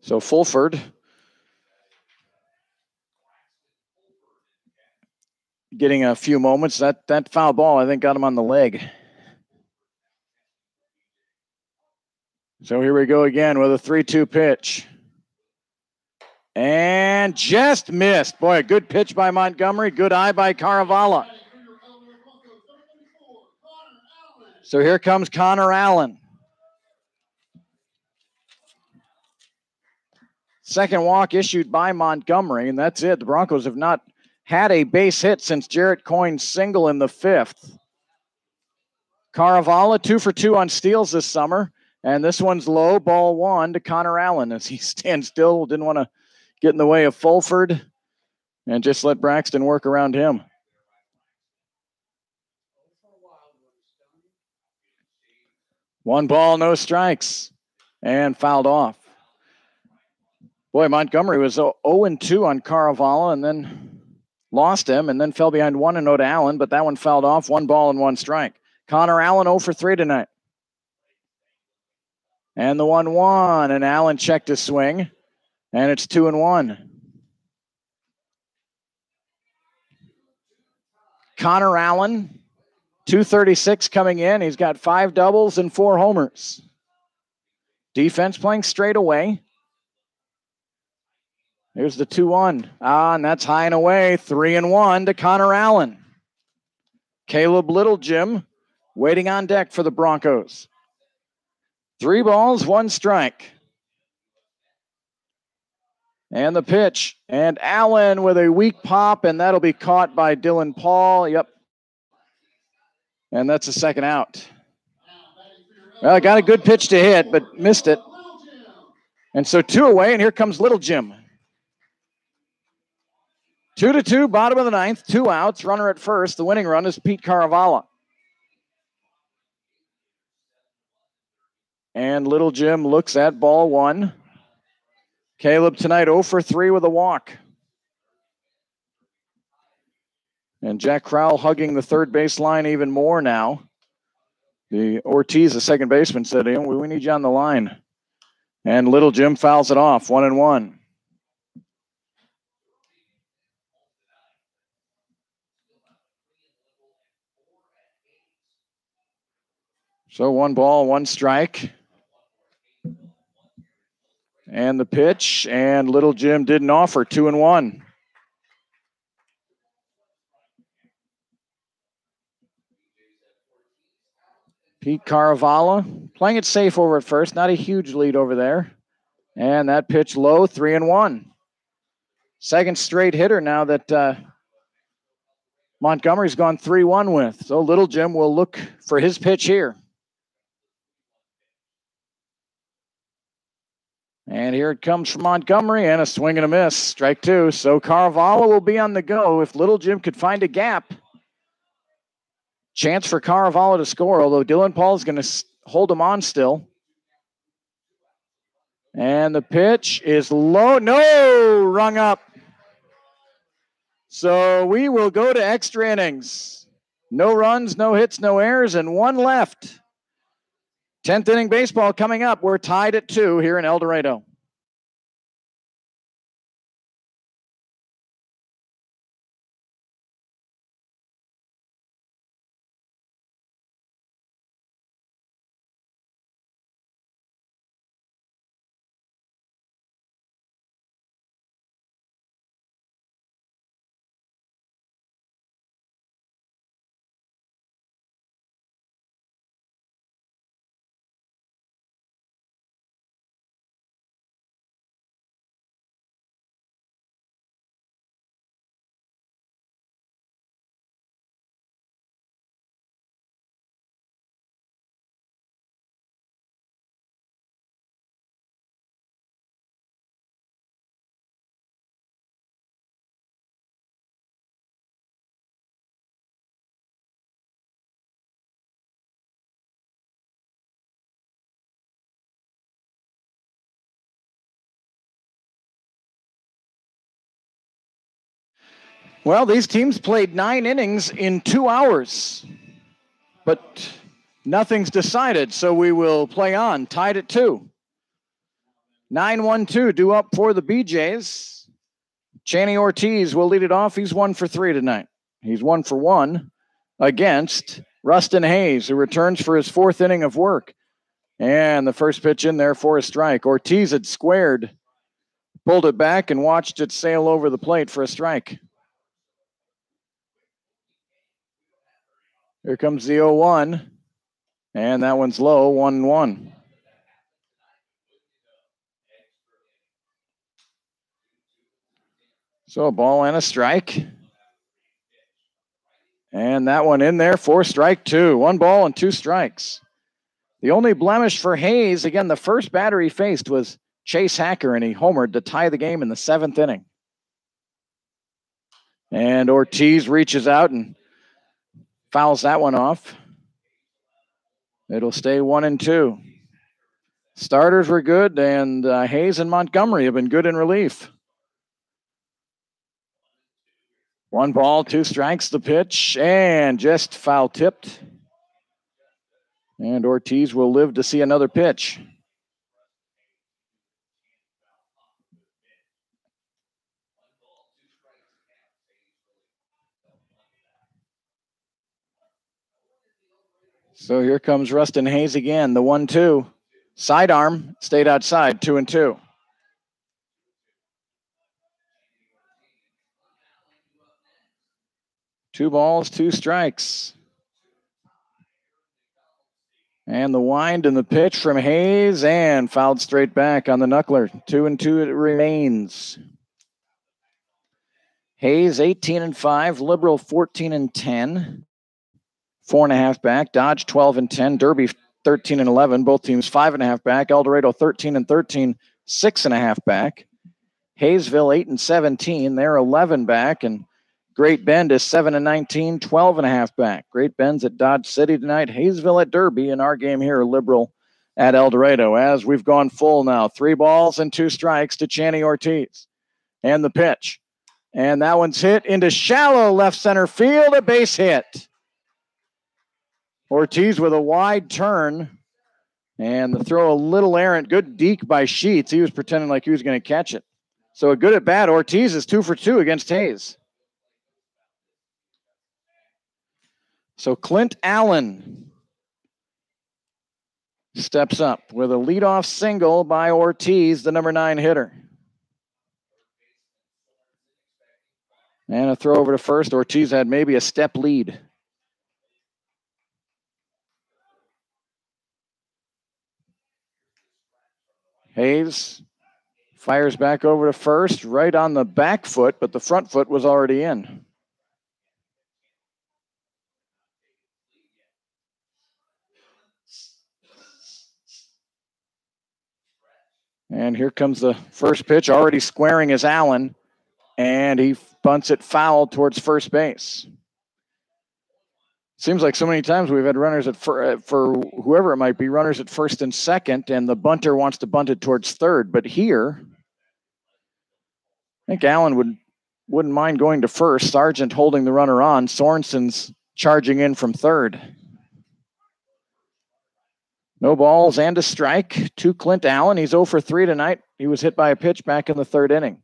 So Fulford getting a few moments. That foul ball, I think, got him on the leg. So here we go again with a 3-2 pitch. And just missed. Boy, a good pitch by Montgomery. Good eye by Carvalho. So here comes Connor Allen. Second walk issued by Montgomery, and that's it. The Broncos have not had a base hit since Jarrett Coyne's single in the 5th. Carvalho, 2 for 2 on steals this summer. And this one's low, ball 1 to Connor Allen as he stands still. Didn't want to get in the way of Fulford and just let Braxton work around him. One ball, no strikes, and fouled off. Boy, Montgomery was 0-2 on Carvalho and then lost him and then fell behind 1-0 to Allen, but that one fouled off. 1 ball and 1 strike. Connor Allen 0 for 3 tonight. And the 1-1, and Allen checked his swing, and it's 2-1. Connor Allen, 236 coming in. He's got 5 doubles and 4 homers. Defense playing straight away. Here's the 2-1. And that's high and away. 3-1 to Connor Allen. Caleb Littlejim waiting on deck for the Broncos. 3 balls, 1 strike. And the pitch. And Allen with a weak pop, and that'll be caught by Dylan Paul. Yep. And that's a second out. Well, got a good pitch to hit, but missed it. And so 2 away, and here comes Littlejim. 2-2, bottom of the 9th, 2 outs, runner at first. The winning run is Pete Caravala. And Littlejim looks at ball 1. Caleb tonight 0 for 3 with a walk. And Jack Crowell hugging the third base line even more now. The Ortiz, the second baseman, said, we need you on the line. And Littlejim fouls it off, 1-1. So 1 ball, 1 strike. And And the pitch, and Little Jim didn't offer. 2-1. Pete Caravala playing it safe over at first. Not a huge lead over there. And that pitch low, 3-1. Second straight hitter now that Montgomery's gone 3-1 with. So Little Jim will look for his pitch here. And here it comes from Montgomery, and a swing and a miss. Strike two. So Caravala will be on the go. If Little Jim could find a gap, chance for Caravala to score, although Dylan Paul is going to hold him on still. And the pitch is low. No, rung up. So we will go to extra innings. No runs, no hits, no errors, and one left. 10th inning baseball coming up. We're tied at 2 here in El Dorado. Well, these teams played 9 innings in 2 hours, but nothing's decided, so we will play on, tied at 2. 9-1-2 due up for the BeeJays. Channy Ortiz will lead it off. He's 1 for 3 tonight. He's 1 for 1 against Rustin Hayes, who returns for his 4th inning of work. And the first pitch in there for a strike. Ortiz had squared, pulled it back, and watched it sail over the plate for a strike. Here comes the 0-1, and that one's low, 1-1. So a ball and a strike. And that one in there for strike 2. 1 ball and 2 strikes. The only blemish for Hayes, again, the first batter he faced was Chase Hacker, and he homered to tie the game in the 7th inning. And Ortiz reaches out and fouls that one off. It'll stay 1-2. Starters were good, and Hayes and Montgomery have been good in relief. 1 ball, 2 strikes, the pitch, and just foul tipped. And Ortiz will live to see another pitch. So here comes Rustin Hayes again, the 1-2. Sidearm stayed outside, 2-2. Two balls, 2 strikes. And the wind and the pitch from Hayes, and fouled straight back on the knuckler. 2-2 it remains. Hayes 18-5, Liberal 14-10. 4.5 back. Dodge 12-10. Derby 13-11. Both teams 5.5 back. El Dorado 13-13, 6.5 back. Hayesville 8-17. They're 11 back, and Great Bend is 7-19, 12.5 back. Great Bend's at Dodge City tonight. Hayesville at Derby. In our game here, Liberal at El Dorado. As we've gone full now, 3 balls and 2 strikes to Channy Ortiz. And the pitch. And that one's hit into shallow left center field, a base hit. Ortiz with a wide turn, and the throw a little errant. Good deke by Sheets. He was pretending like he was going to catch it. So a good at bat. Ortiz is 2 for 2 against Hayes. So Clint Allen steps up with a leadoff single by Ortiz, the number 9 hitter. And a throw over to first. Ortiz had maybe a step lead. Hayes fires back over to first, right on the back foot, but the front foot was already in. And here comes the first pitch, already squaring is Allen, and he bunts it foul towards first base. Seems like so many times we've had runners at for whoever it might be, runners at first and second, and the bunter wants to bunt it towards third. But here, I think Allen wouldn't mind going to first. Sargent holding the runner on. Sorensen's charging in from third. No balls and a strike to Clint Allen. He's 0 for 3 tonight. He was hit by a pitch back in the third inning.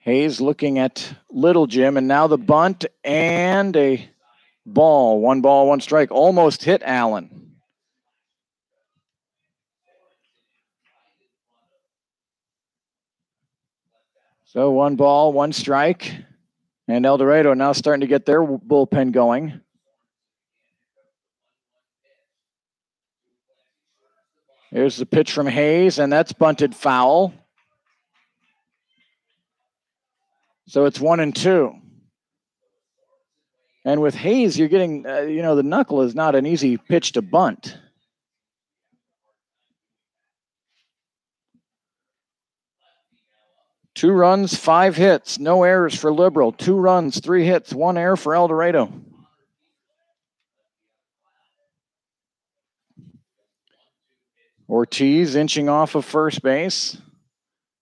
Hayes looking at Little Jim, and now the bunt and a ball. 1 ball, 1 strike. Almost hit Allen. So 1 ball, 1 strike. And El Dorado now starting to get their bullpen going. Here's the pitch from Hayes, and that's bunted foul. So it's 1-2. And with Hayes, you're getting, the knuckle is not an easy pitch to bunt. Two runs, 5 hits, no errors for Liberal. 2 runs, 3 hits, 1 error for El Dorado. Ortiz inching off of first base.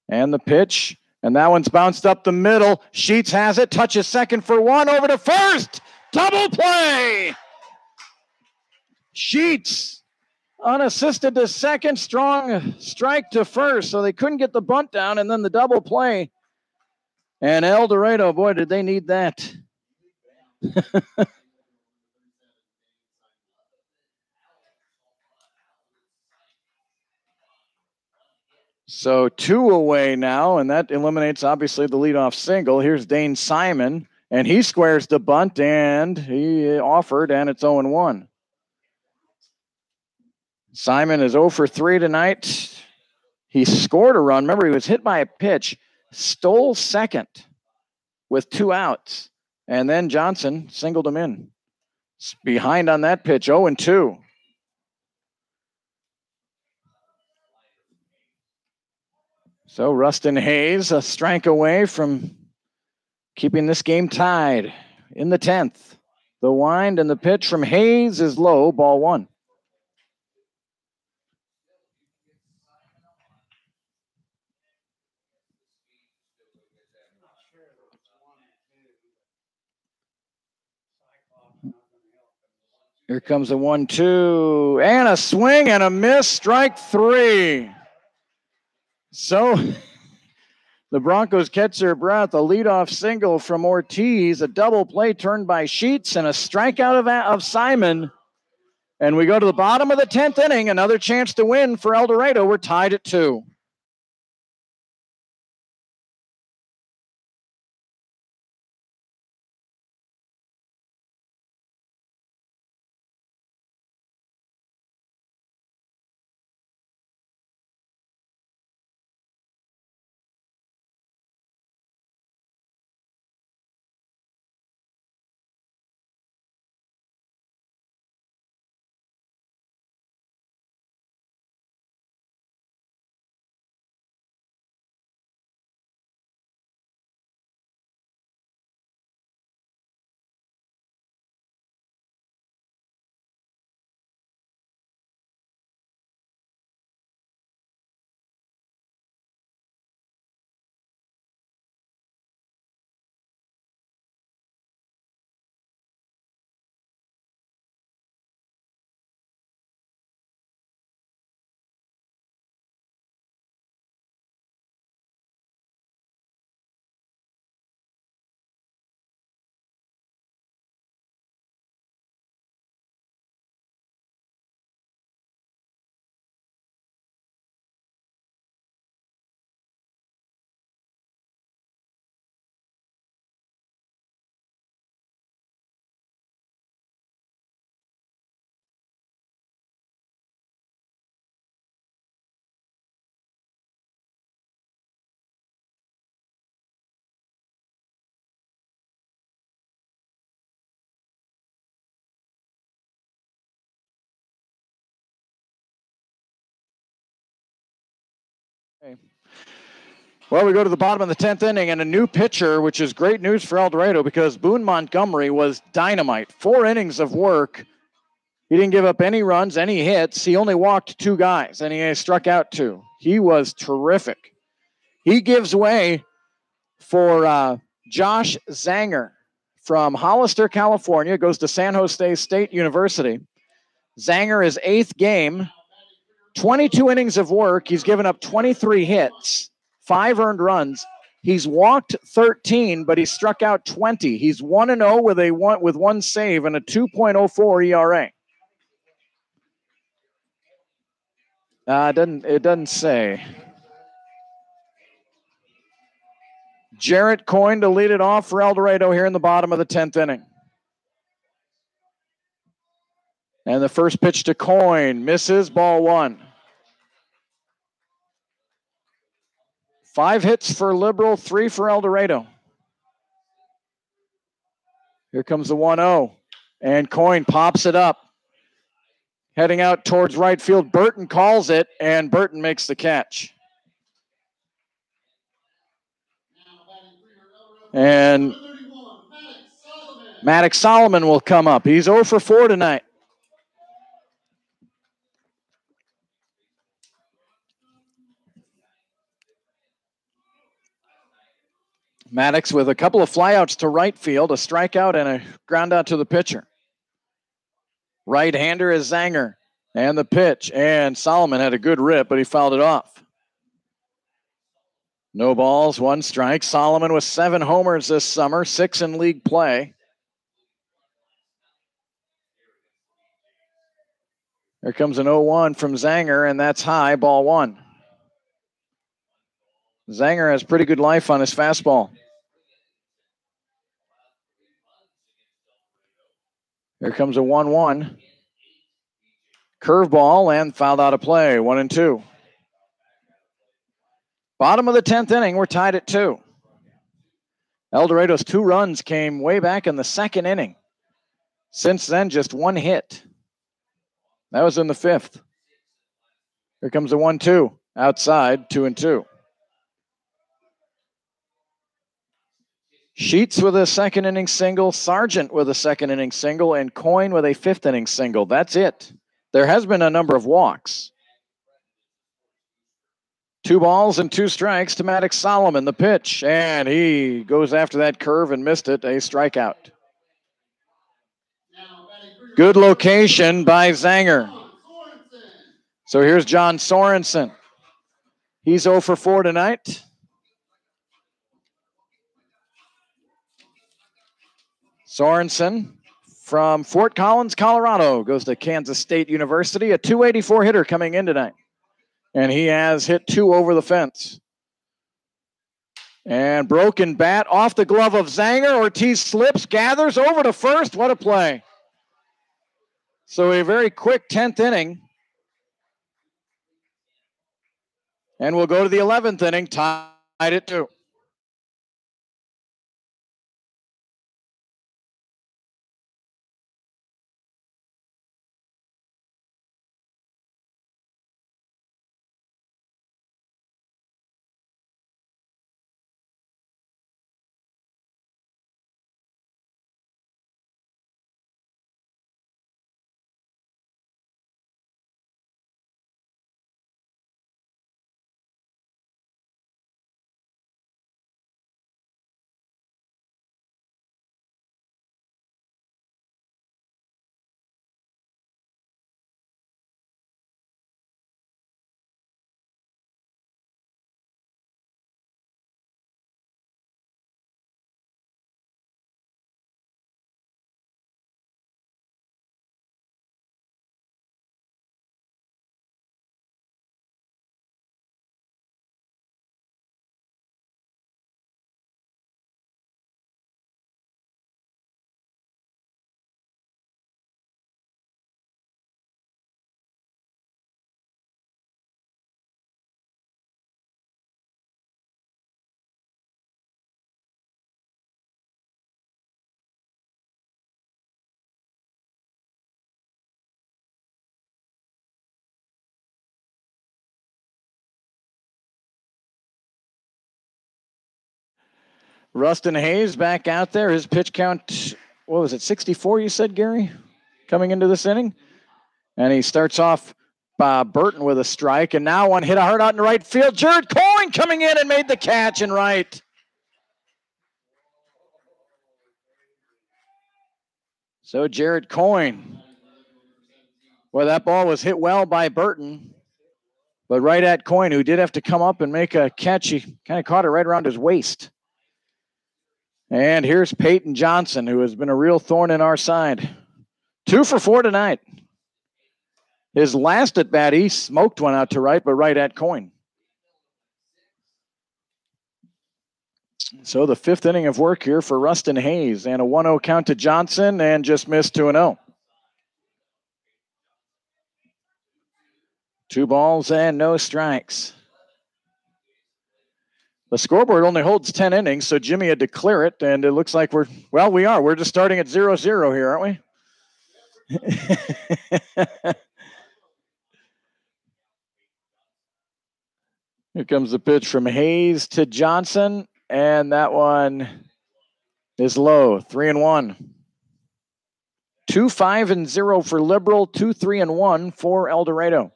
And the pitch. And that one's bounced up the middle. Sheets has it, touches second for 1, over to first. Double play! Sheets unassisted to second, strong strike to first. So they couldn't get the bunt down, and then the double play. And El Dorado, boy, did they need that. So 2 away now, and that eliminates, obviously, the leadoff single. Here's Dane Simon, and he squares the bunt, and he offered, and it's 0-1. Simon is 0 for 3 tonight. He scored a run. Remember, he was hit by a pitch, stole second with 2 outs, and then Johnson singled him in. Behind on that pitch, 0-2. So Rustin Hayes, a strike away from keeping this game tied in the 10th. The wind and the pitch from Hayes is low, ball 1. Here comes a 1-2, and a swing and a miss, strike 3. So the Broncos catch their breath. A leadoff single from Ortiz, a double play turned by Sheets, and a strikeout of Simon. And we go to the bottom of the 10th inning. Another chance to win for El Dorado. We're tied at 2. Okay. Well, we go to the bottom of the 10th inning and a new pitcher, which is great news for El Dorado because Boone Montgomery was dynamite. 4 innings of work. He didn't give up any runs, any hits. He only walked 2 guys, and he struck out 2. He was terrific. He gives way for Josh Zanger from Hollister, California, goes to San Jose State University. Zanger is 8th game, 22 innings of work. He's given up 23 hits, 5 earned runs. He's walked 13, but he struck out 20. He's 1-0 with 1 save and a 2.04 ERA. It doesn't say. Jarrett Coyne to lead it off for El Dorado here in the bottom of the 10th inning. And the first pitch to Coyne misses, ball 1. 5 hits for Liberal, 3 for El Dorado. Here comes the 1-0. And Coyne pops it up. Heading out towards right field. Burton calls it, and Burton makes the catch. And Maddox Solomon will come up. He's 0 for 4 tonight. Maddox with a couple of flyouts to right field, a strikeout and a ground out to the pitcher. Right-hander is Zanger. And the pitch. And Solomon had a good rip, but he fouled it off. No balls, 1 strike. Solomon with 7 homers this summer, 6 in league play. Here comes an 0-1 from Zanger, and that's high, ball 1. Zanger has pretty good life on his fastball. Here comes a 1-1. Curveball and fouled out of play, 1-2. Bottom of the 10th inning, we're tied at 2. El Dorado's 2 runs came way back in the 2nd inning. Since then, just 1 hit. That was in the 5th. Here comes a 1-2. Outside, 2-2. Sheets with a 2nd inning single, Sargent with a 2nd inning single, and Coyne with a 5th inning single. That's it. There has been a number of walks. 2 balls and 2 strikes to Maddox Solomon, the pitch, and he goes after that curve and missed it, a strikeout. Good location by Zanger. So here's John Sorensen. He's 0 for 4 tonight. Sorensen from Fort Collins, Colorado, goes to Kansas State University, a 284 hitter coming in tonight. And he has hit 2 over the fence. And broken bat off the glove of Zanger. Ortiz slips, gathers over to first. What a play. So a very quick 10th inning. And we'll go to the 11th inning, tied at 2. Rustin Hayes back out there. His pitch count, what was it, 64 you said, Gary, coming into this inning? And he starts off Burton with a strike, and now one hit hard out in right field. Jared Coyne coming in and made the catch in right. So Jared Coyne, well, that ball was hit well by Burton, but right at Coyne, who did have to come up and make a catch. He kind of caught it right around his waist. And here's Peyton Johnson, who has been a real thorn in our side. 2 for 4 tonight. His last at bat, he smoked one out to right, but right at Coyne. So the 5th inning of work here for Rustin Hayes, and a 1-0 count to Johnson, and just missed 2-0. 2 balls and no strikes. The scoreboard only holds 10 innings, so Jimmy had to clear it, and it looks like we are. We're just starting at 0-0 here, aren't we? Here comes the pitch from Hayes to Johnson, and that one is low, 3-1. 2-5-0 for Liberal, 2-3-1 for El Dorado.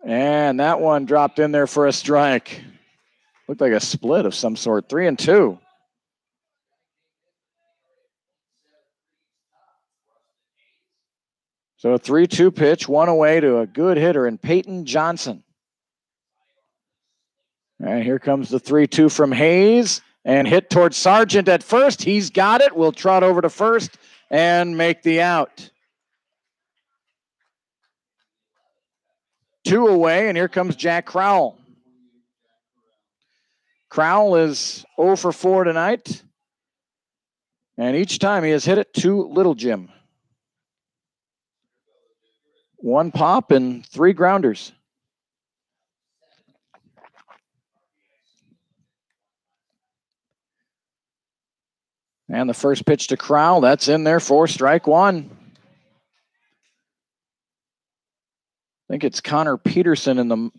And that one dropped in there for a strike. Looked like a split of some sort, 3-2. So a 3-2 pitch, one away to a good hitter in Peyton Johnson. And here comes the 3-2 from Hayes, and hit towards Sargent at first. He's got it. We'll trot over to first and make the out. 2 away, and here comes Jack Crowell. Crowell is 0 for 4 tonight, and each time he has hit it to Little Jim. 1 pop and 3 grounders. And the first pitch to Crowell, that's in there for strike 1. I think it's Connor Peterson in the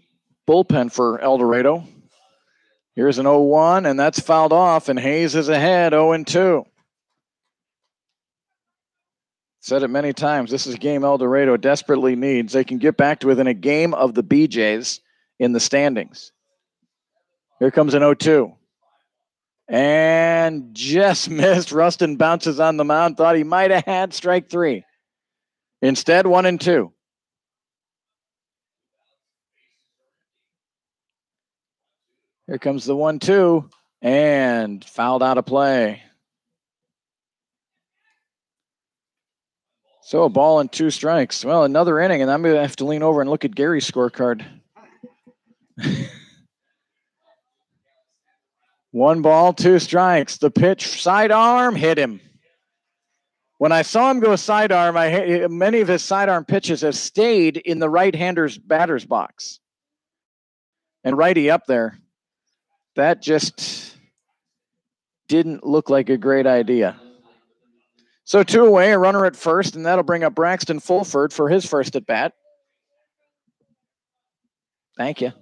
bullpen for El Dorado. Here's an 0-1, and that's fouled off, and Hayes is ahead, 0-2. Said it many times, this is a game El Dorado desperately needs. They can get back to within a game of the BeeJays in the standings. Here comes an 0-2. And just missed. Rustin bounces on the mound, thought he might have had strike 3. Instead, 1-2. Here comes the 1-2, and fouled out of play. So a ball and 2 strikes. Well, another inning, and I'm going to have to lean over and look at Gary's scorecard. 1 ball, 2 strikes. The pitch, sidearm, hit him. When I saw him go sidearm, many of his sidearm pitches have stayed in the right-hander's batter's box. And righty up there. That just didn't look like a great idea. So 2 away, a runner at first, and that'll bring up Braxton Fulford for his first at bat. Thank you.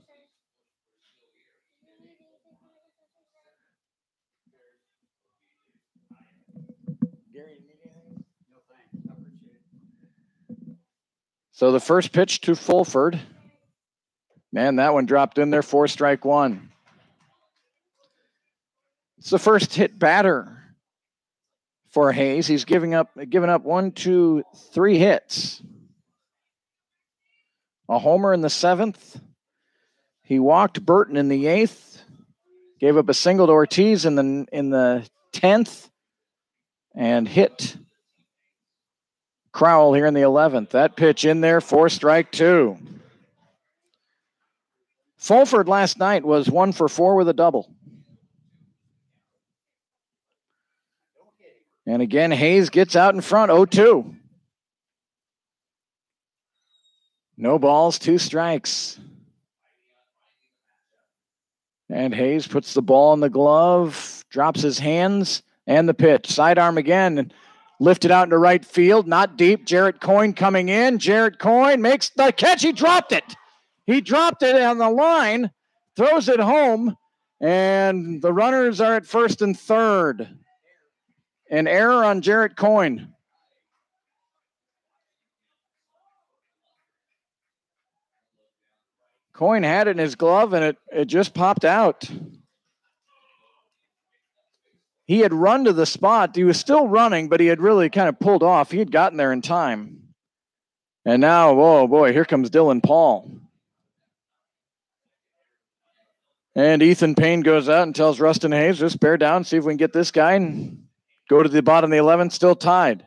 So the first pitch to Fulford. Man, that one dropped in there for strike 1. It's the first hit batter for Hayes. He's given up 1, 2, 3 hits. A homer in the 7th. He walked Burton in the 8th. Gave up a single to Ortiz in the 10th. And hit Crowell here in the 11th. That pitch in there for strike 2. Fulford last night was 1 for 4 with a double. And again, Hayes gets out in front, 0-2. No balls, 2 strikes. And Hayes puts the ball in the glove, drops his hands, and the pitch. Sidearm again, and lifted out into right field, not deep. Jarrett Coyne coming in. Jarrett Coyne makes the catch. He dropped it. He dropped it on the line, throws it home. And the runners are at first and third. An error on Jarrett Coyne. Coyne had it in his glove, and it just popped out. He had run to the spot. He was still running, but he had really kind of pulled off. He had gotten there in time. And now, oh boy, here comes Dylan Paul. And Ethan Payne goes out and tells Rustin Hayes, just bear down, see if we can get this guy and go to the bottom of the 11th, still tied.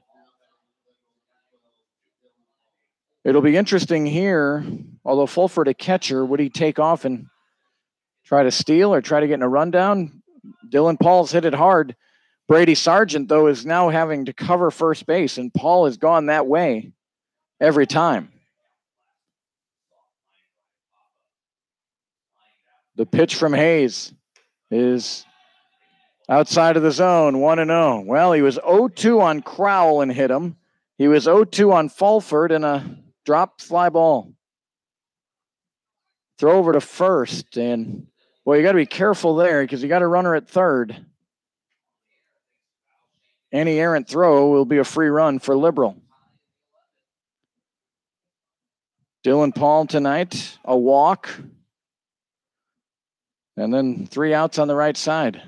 It'll be interesting here, although Fulford a catcher, would he take off and try to steal or try to get in a rundown? Dylan Paul's hit it hard. Brady Sargent, though, is now having to cover first base, and Paul has gone that way every time. The pitch from Hayes is outside of the zone, 1-0. Well, he was 0-2 on Crowell and hit him. He was 0-2 on Fulford and a drop fly ball. Throw over to first, and well, you got to be careful there because you got a runner at third. Any errant throw will be a free run for Liberal. Dylan Paul tonight, a walk, and then 3 outs on the right side.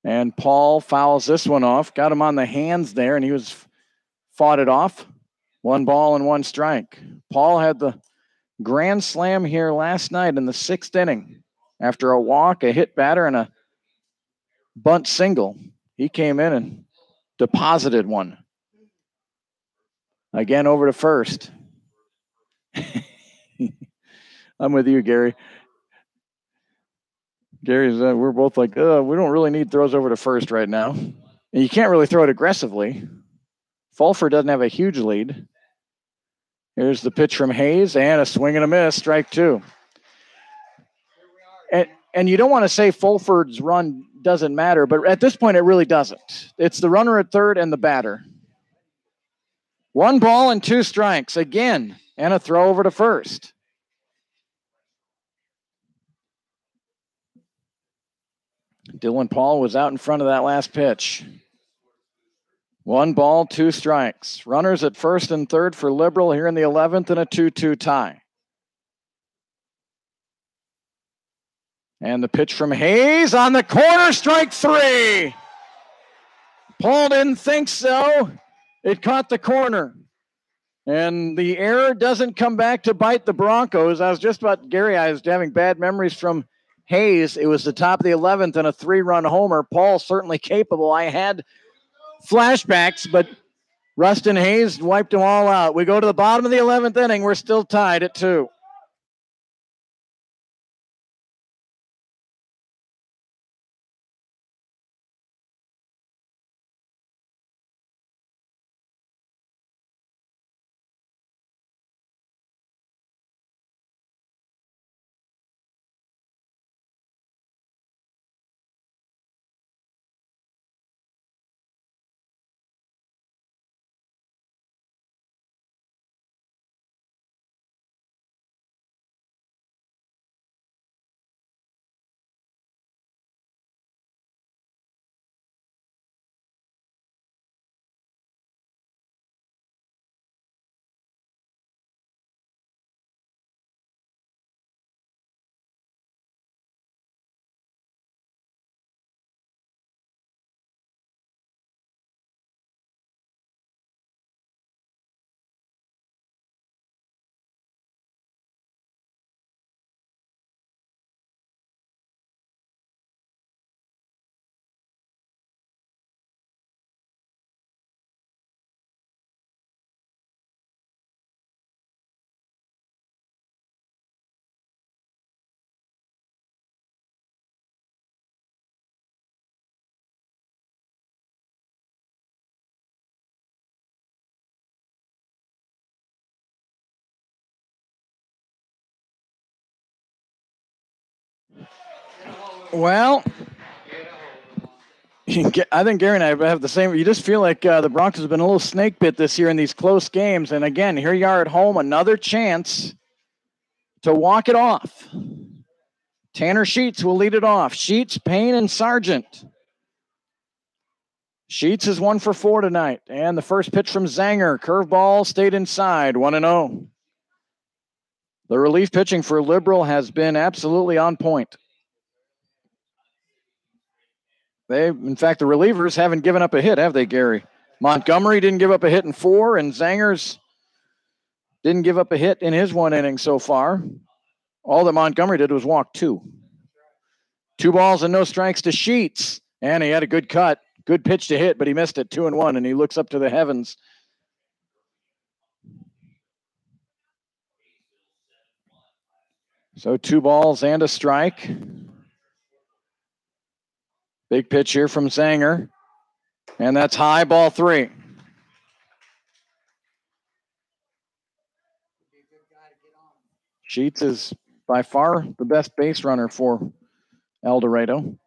And Paul fouls this one off, got him on the hands there, and he fought it off. 1 ball and 1 strike. Paul had the grand slam here last night in the 6th inning. After a walk, a hit batter, and a bunt single, he came in and deposited one. Again, over to first. I'm with you, Gary. Gary's, we're both like, we don't really need throws over to first right now. And you can't really throw it aggressively. Fulford doesn't have a huge lead. Here's the pitch from Hayes, and a swing and a miss, strike 2. And you don't want to say Fulford's run doesn't matter, but at this point it really doesn't. It's the runner at third and the batter. 1 ball and 2 strikes again, and a throw over to first. Dylan Paul was out in front of that last pitch. 1 ball, 2 strikes. Runners at first and third for Liberal here in the 11th and a 2-2 tie. And the pitch from Hayes on the corner, strike 3. Paul didn't think so. It caught the corner. And the error doesn't come back to bite the Broncos. I was just about, Gary, I was having bad memories from Hayes. It was the top of the 11th and a 3-run homer. Paul certainly capable. I had flashbacks, but Rustin Hayes wiped them all out. We go to the bottom of the 11th inning. We're still tied at 2. Well, I think Gary and I have the same. You just feel like the Broncos have been a little snake bit this year in these close games. And again, here you are at home, another chance to walk it off. Tanner Sheets will lead it off. Sheets, Payne, and Sargent. Sheets is 1 for 4 tonight. And the first pitch from Zanger. Curveball stayed inside, 1-0. The relief pitching for Liberal has been absolutely on point. In fact, the relievers haven't given up a hit, have they, Gary? Montgomery didn't give up a hit in 4, and Zangers didn't give up a hit in his 1 inning so far. All that Montgomery did was walk 2. 2 balls and no strikes to Sheets. And he had a good cut. Good pitch to hit, but he missed it, 2-1, and he looks up to the heavens. So 2 balls and a strike. Big pitch here from Zanger. And that's high, ball 3. Sheets is by far the best base runner for El Dorado.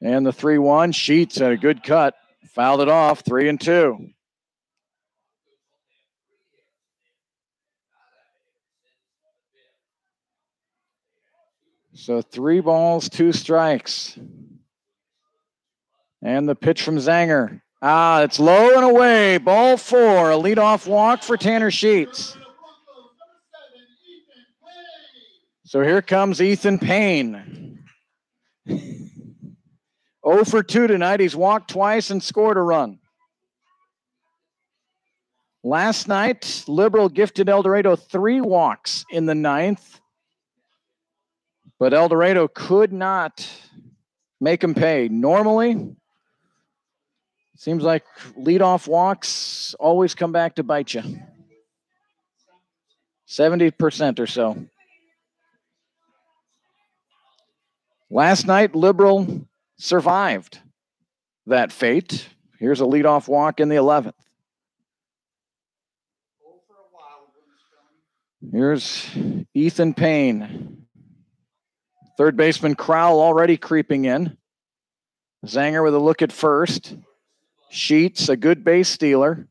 And the 3-1, Sheets had a good cut. Fouled it off, 3-2. So 3 balls, 2 strikes. And the pitch from Zanger. It's low and away. Ball 4, a leadoff walk for Tanner Sheets. So here comes Ethan Payne. 0 for 2 tonight. He's walked twice and scored a run. Last night, Liberal gifted El Dorado 3 walks in the 9th. But El Dorado could not make him pay. Normally, seems like leadoff walks always come back to bite you. 70% or so. Last night, Liberal survived that fate. Here's a leadoff walk in the 11th. Here's Ethan Payne. Third baseman Crowell already creeping in. Zanger with a look at first. Sheets, a good base stealer.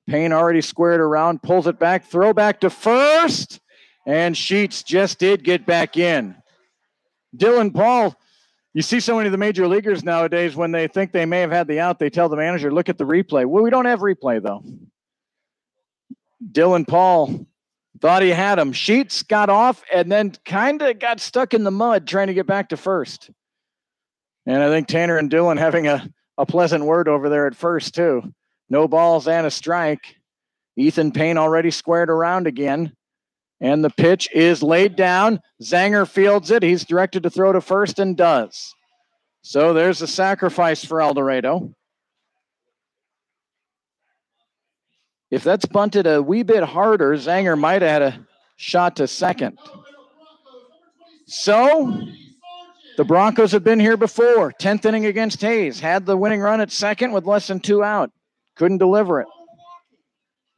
Payne already squared around, pulls it back, throw back to first. And Sheets just did get back in. Dylan Paul, you see so many of the major leaguers nowadays, when they think they may have had the out, they tell the manager, look at the replay. Well, we don't have replay, though. Dylan Paul thought he had him. Sheets got off and then kind of got stuck in the mud trying to get back to first. And I think Tanner and Dylan having a pleasant word over there at first, too. No balls and a strike. Ethan Payne already squared around again. And the pitch is laid down. Zanger fields it. He's directed to throw to first and does. So there's a sacrifice for El Dorado. If that's bunted a wee bit harder, Zanger might have had a shot to second. So the Broncos have been here before. 10th inning against Hayes. Had the winning run at second with less than 2 out. Couldn't deliver it.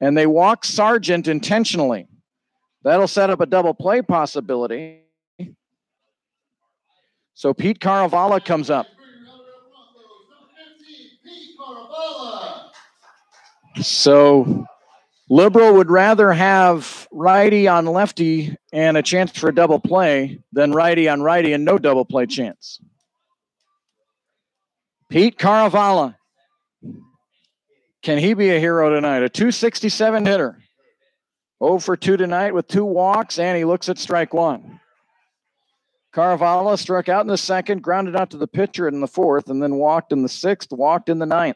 And they walked Sargent intentionally. That'll set up a double play possibility. So Pete Caravala comes up. So Liberal would rather have righty on lefty and a chance for a double play than righty on righty and no double play chance. Pete Caravala. Can he be a hero tonight? A 267 hitter. 0 for 2 tonight with 2 walks, and he looks at strike 1. Caravala struck out in the 2nd, grounded out to the pitcher in the 4th, and then walked in the 6th, walked in the 9th.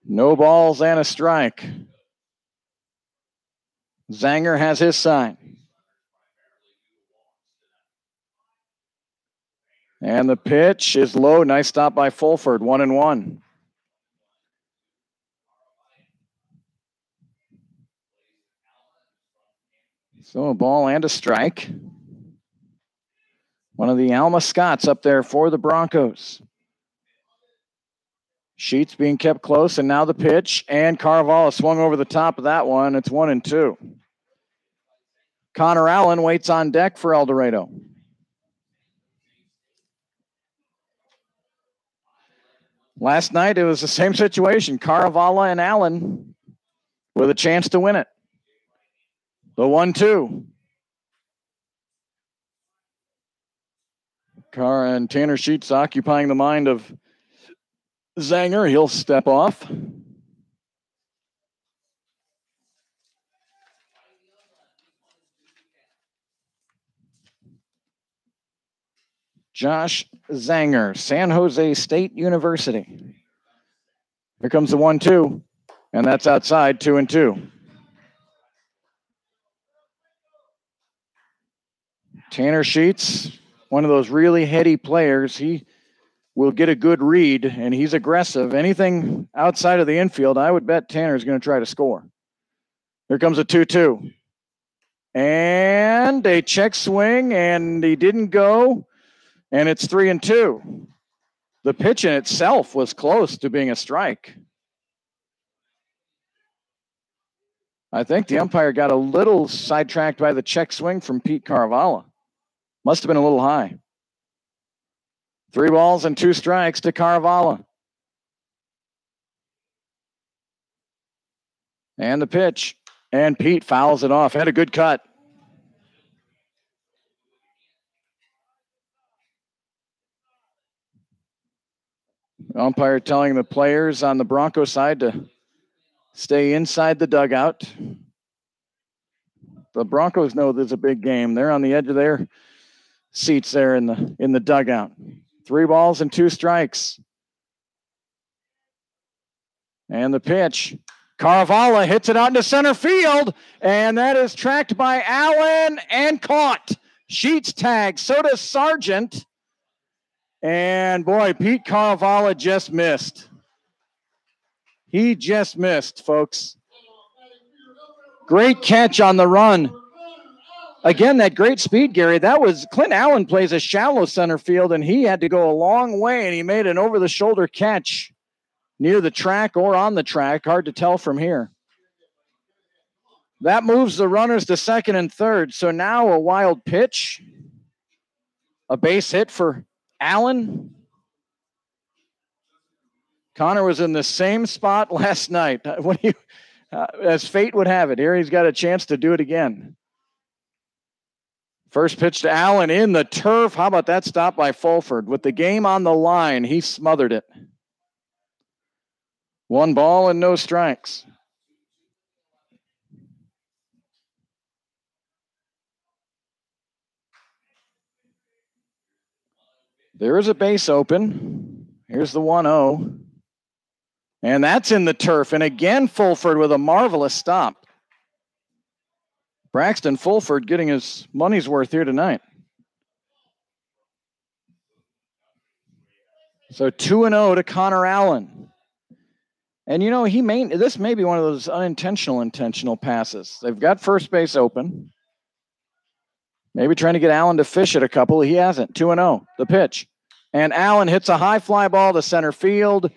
No balls and a strike. Zanger has his sign. And the pitch is low. Nice stop by Fulford. 1-1. So a ball and a strike. One of the Alma Scots up there for the Broncos. Sheets being kept close, and now the pitch. And Caravala swung over the top of that one. It's 1-2. Connor Allen waits on deck for El Dorado. Last night, it was the same situation. Caravala and Allen with a chance to win it. The 1-2. Carr and Tanner Sheets occupying the mind of Zanger. He'll step off. Josh Zanger, San Jose State University. Here comes the 1-2, and that's outside, 2-2. Tanner Sheets, one of those really heady players. He will get a good read, and he's aggressive. Anything outside of the infield, I would bet Tanner's going to try to score. Here comes a 2-2. And a check swing, and he didn't go, and it's 3-2. The pitch in itself was close to being a strike. I think the umpire got a little sidetracked by the check swing from Pete Caravala. Must have been a little high. 3 balls and 2 strikes to Caravala. And the pitch. And Pete fouls it off. Had a good cut. Umpire telling the players on the Broncos side to stay inside the dugout. The Broncos know there's a big game. They're on the edge of their seats there in the dugout. 3 balls and 2 strikes. And the pitch. Caravala hits it out into center field, and that is tracked by Allen and caught. Sheets tag. So does Sargent. And boy, Pete Caravala just missed. He just missed, folks. Great catch on the run. Again, that great speed, Gary. That was Clint Allen plays a shallow center field, and he had to go a long way, and he made an over-the-shoulder catch near the track or on the track. Hard to tell from here. That moves the runners to second and third. So now a wild pitch. A base hit for Allen. Connor was in the same spot last night. As fate would have it, here he's got a chance to do it again. First pitch to Allen in the turf. How about that stop by Fulford? With the game on the line, he smothered it. 1 ball and no strikes. There is a base open. Here's the 1-0. And that's in the turf. And again, Fulford with a marvelous stop. Braxton Fulford getting his money's worth here tonight. So 2-0 to Connor Allen. And you know, this may be one of those intentional passes. They've got first base open. Maybe trying to get Allen to fish at a couple. He hasn't. 2-0. The pitch. And Allen hits a high fly ball to center field.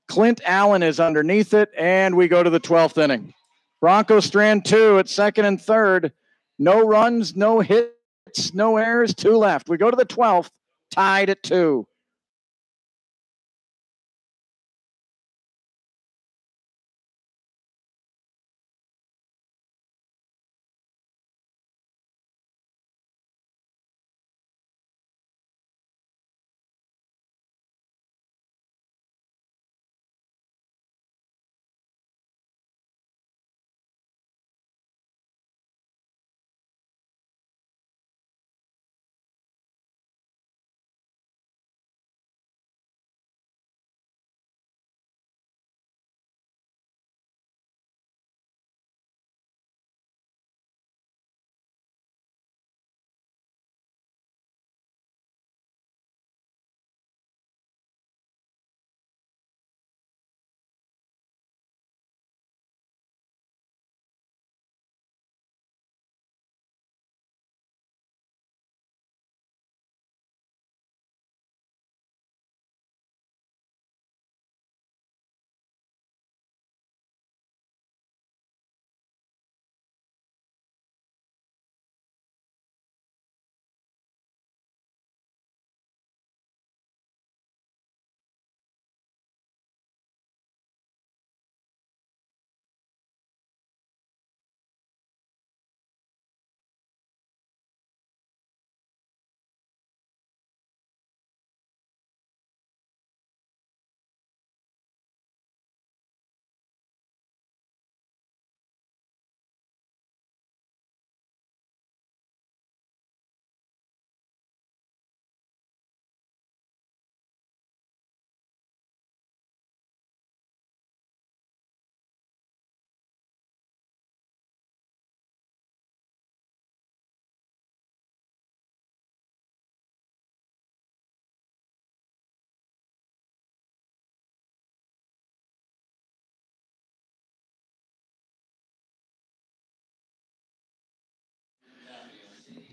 Clint Allen is underneath it, and we go to the 12th inning. Broncos strand 2 at second and third. No runs, no hits, no errors, 2 left. We go to the 12th, tied at 2.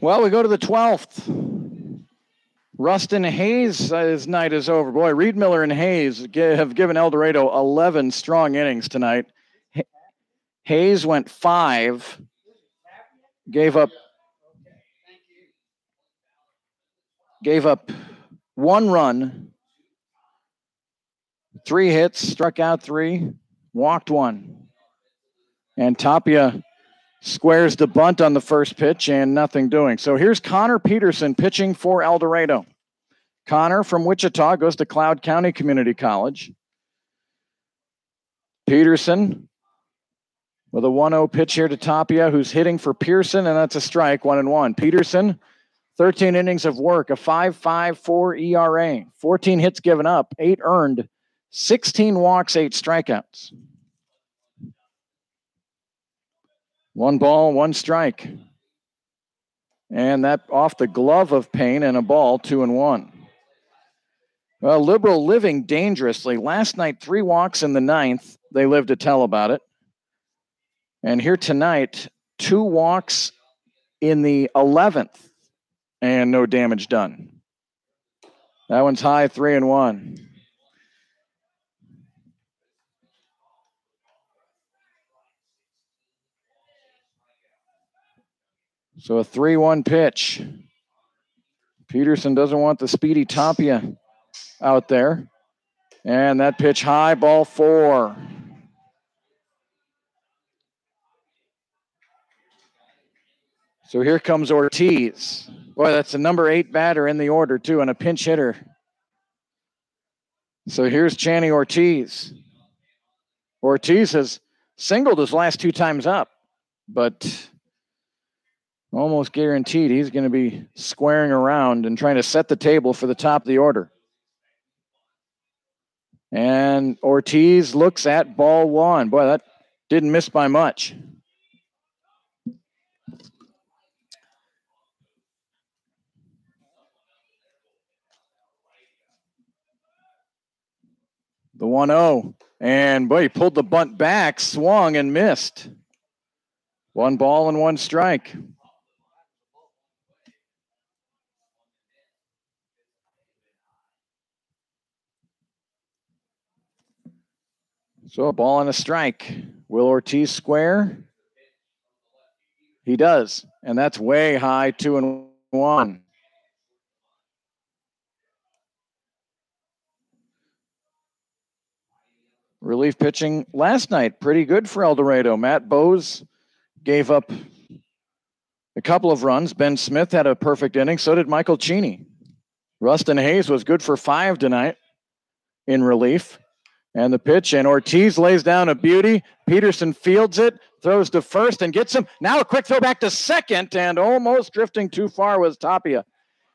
Well, we go to the 12th. Rustin Hayes' his night is over. Boy, Reed Miller and Hayes have given El Dorado 11 strong innings tonight. Hayes went 5, gave up 1 run, 3 hits, struck out 3, walked 1. And Tapia squares the bunt on the first pitch and nothing doing. So here's Connor Peterson pitching for El Dorado. Connor from Wichita goes to Cloud County Community College. Peterson with a 1-0 pitch here to Tapia, who's hitting for Pearson, and that's a strike, 1-1. Peterson, 13 innings of work, a 5.54 ERA, 14 hits given up, 8 earned, 16 walks, 8 strikeouts. 1 ball, 1 strike. And that off the glove of Payne, and a ball, 2-1. Well, Liberal living dangerously. Last night, 3 walks in the 9th. They live to tell about it. And here tonight, 2 walks in the 11th, and no damage done. That one's high, 3-1. So a 3-1 pitch. Peterson doesn't want the speedy Tapia out there. And that pitch high, ball 4. So here comes Ortiz. Boy, that's the number 8 batter in the order, too, and a pinch hitter. So here's Channy Ortiz. Ortiz has singled his last 2 times up, but almost guaranteed he's going to be squaring around and trying to set the table for the top of the order. And Ortiz looks at ball 1. Boy, that didn't miss by much. The 1-0. And boy, he pulled the bunt back, swung and missed. 1 ball and 1 strike. So a ball and a strike. Will Ortiz square? He does. And that's way high, 2-1. Relief pitching last night, pretty good for El Dorado. Matt Bose gave up a couple of runs. Ben Smith had a perfect inning. So did Michael Cheney. Rustin Hayes was good for 5 tonight in relief. And the pitch, and Ortiz lays down a beauty. Peterson fields it, throws to first and gets him. Now a quick throw back to second, and almost drifting too far was Tapia.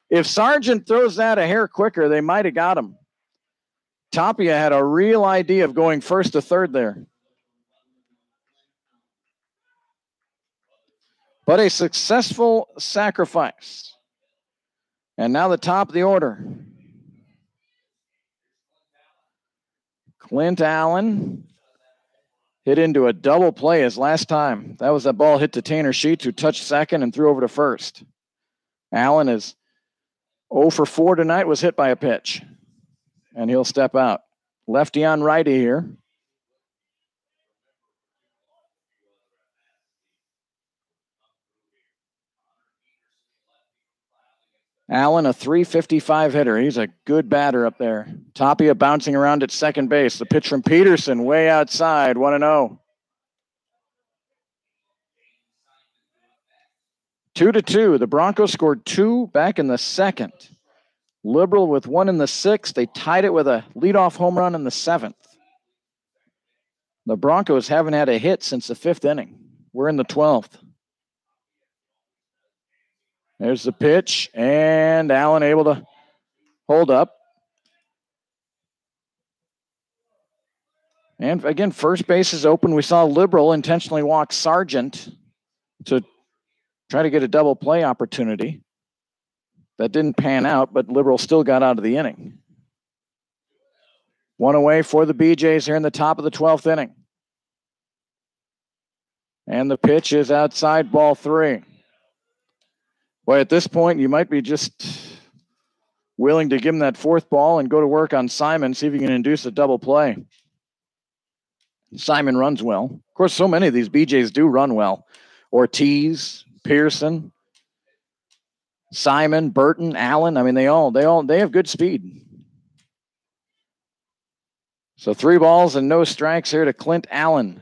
If Sargent throws that a hair quicker, they might have got him. Tapia had a real idea of going first to third there. But a successful sacrifice. And now the top of the order. Clint Allen hit into a double play his last time. That was a ball hit to Tanner Sheets, who touched second and threw over to first. Allen is 0 for 4 tonight, was hit by a pitch. And he'll step out. Lefty on righty here. Allen, a .355 hitter. He's a good batter up there. Tapia bouncing around at second base. The pitch from Peterson way outside, 1-0. 2-2. The Broncos scored 2 back in the second. Liberal with 1 in the 6th. They tied it with a leadoff home run in the 7th. The Broncos haven't had a hit since the 5th inning. We're in the 12th. There's the pitch, and Allen able to hold up. And again, first base is open. We saw Liberal intentionally walk Sargent to try to get a double play opportunity. That didn't pan out, but Liberal still got out of the inning. 1 away for the BeeJays here in the top of the 12th inning. And the pitch is outside, ball 3. Boy, at this point, you might be just willing to give him that fourth ball and go to work on Simon, see if you can induce a double play. Simon runs well. Of course, so many of these BeeJays do run well. Ortiz, Pearson, Simon, Burton, Allen. I mean, they have good speed. So 3 balls and no strikes here to Clint Allen.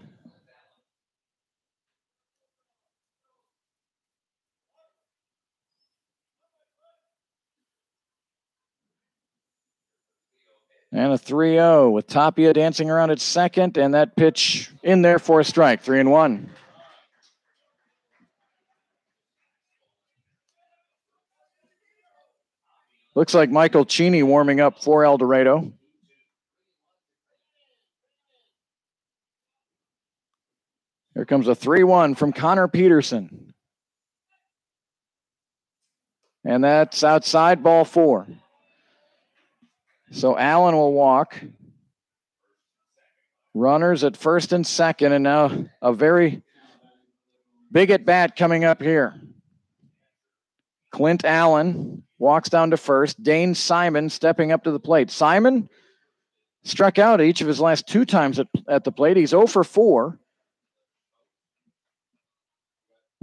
And a 3-0 with Tapia dancing around at second, and that pitch in there for a strike, 3-1. Looks like Michael Cheney warming up for El Dorado. Here comes a 3-1 from Connor Peterson. And that's outside, ball 4. So Allen will walk. Runners at first and second, and now a very big at bat coming up here. Clint Allen walks down to first. Dane Simon stepping up to the plate. Simon struck out each of his last 2 times at the plate. He's 0 for 4.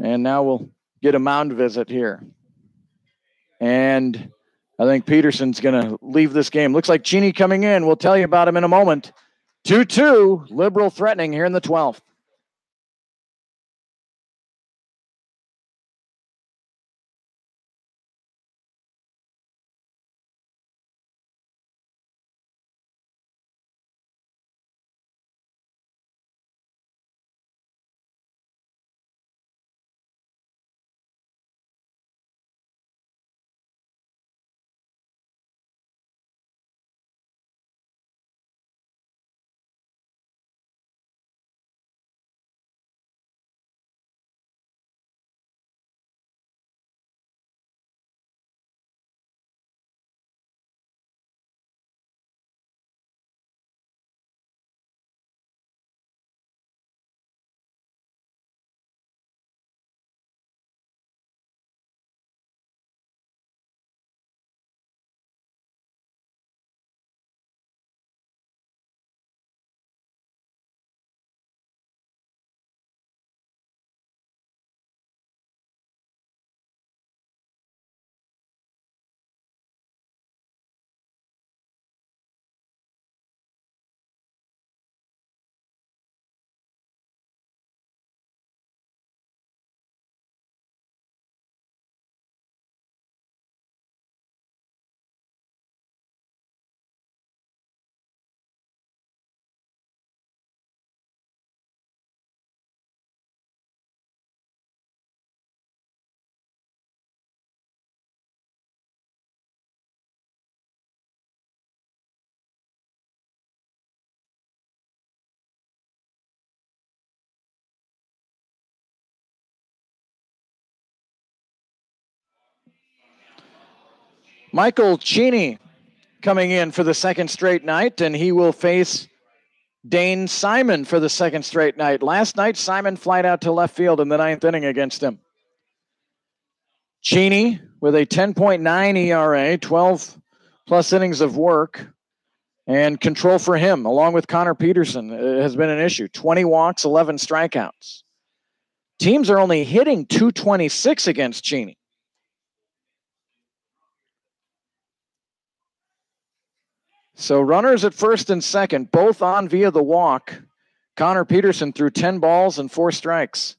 And now we'll get a mound visit here. And I think Peterson's going to leave this game. Looks like Cheney coming in. We'll tell you about him in a moment. 2-2, Liberal threatening here in the 12th. Michael Cheney coming in for the second straight night, and he will face Dane Simon for the second straight night. Last night, Simon flied out to left field in the 9th inning against him. Cheney with a 10.9 ERA, 12 plus innings of work, and control for him, along with Connor Peterson, has been an issue. 20 walks, 11 strikeouts. Teams are only hitting .226 against Cheney. So runners at first and second, both on via the walk. Connor Peterson threw 10 balls and 4 strikes.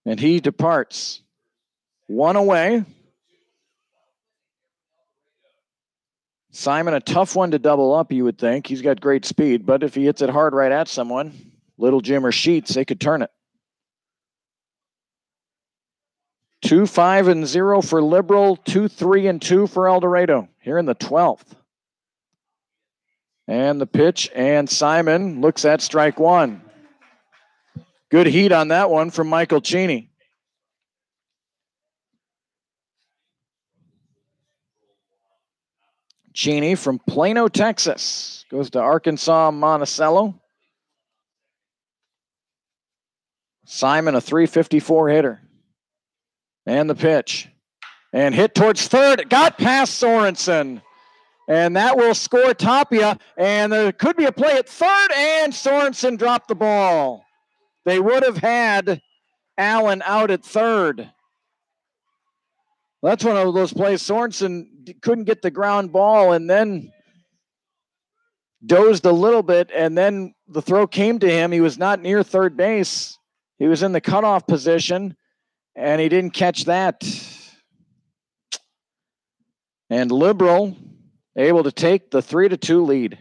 And he departs. 1 away. Simon, a tough one to double up, you would think. He's got great speed, but if he hits it hard right at someone, Little Jim or Sheets, they could turn it. 2-5-0 for Liberal, 2-3-2 for El Dorado here in the 12th. And the pitch, and Simon looks at strike 1. Good heat on that one from Michael Cheney. Cheney from Plano, Texas, goes to Arkansas Monticello. Simon, a .354 hitter. And the pitch. And hit towards third. Got past Sorensen. And that will score Tapia. And there could be a play at third. And Sorensen dropped the ball. They would have had Allen out at third. That's one of those plays. Sorensen couldn't get the ground ball and then dozed a little bit. And then the throw came to him. He was not near third base. He was in the cutoff position. And he didn't catch that. And Liberal able to take the 3-2 lead.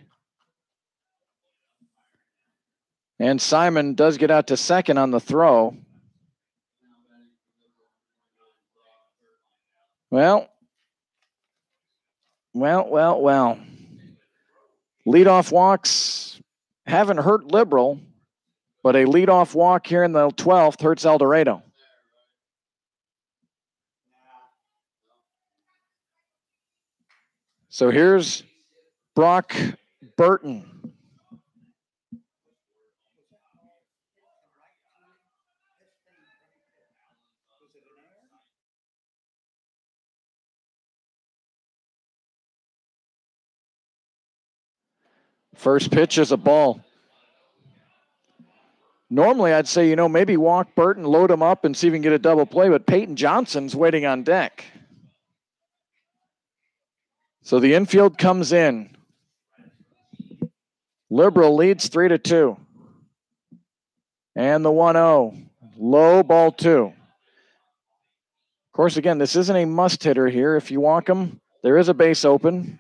And Simon does get out to second on the throw. Well. Leadoff walks haven't hurt Liberal, but a leadoff walk here in the 12th hurts El Dorado. So here's Brock Burton. First pitch is a ball. Normally, I'd say, maybe walk Burton, load him up, and see if we can get a double play, but Peyton Johnson's waiting on deck. So the infield comes in. Liberal leads 3-2. And the 1-0. Low ball 2. Of course, again, this isn't a must hitter here. If you walk him, there is a base open.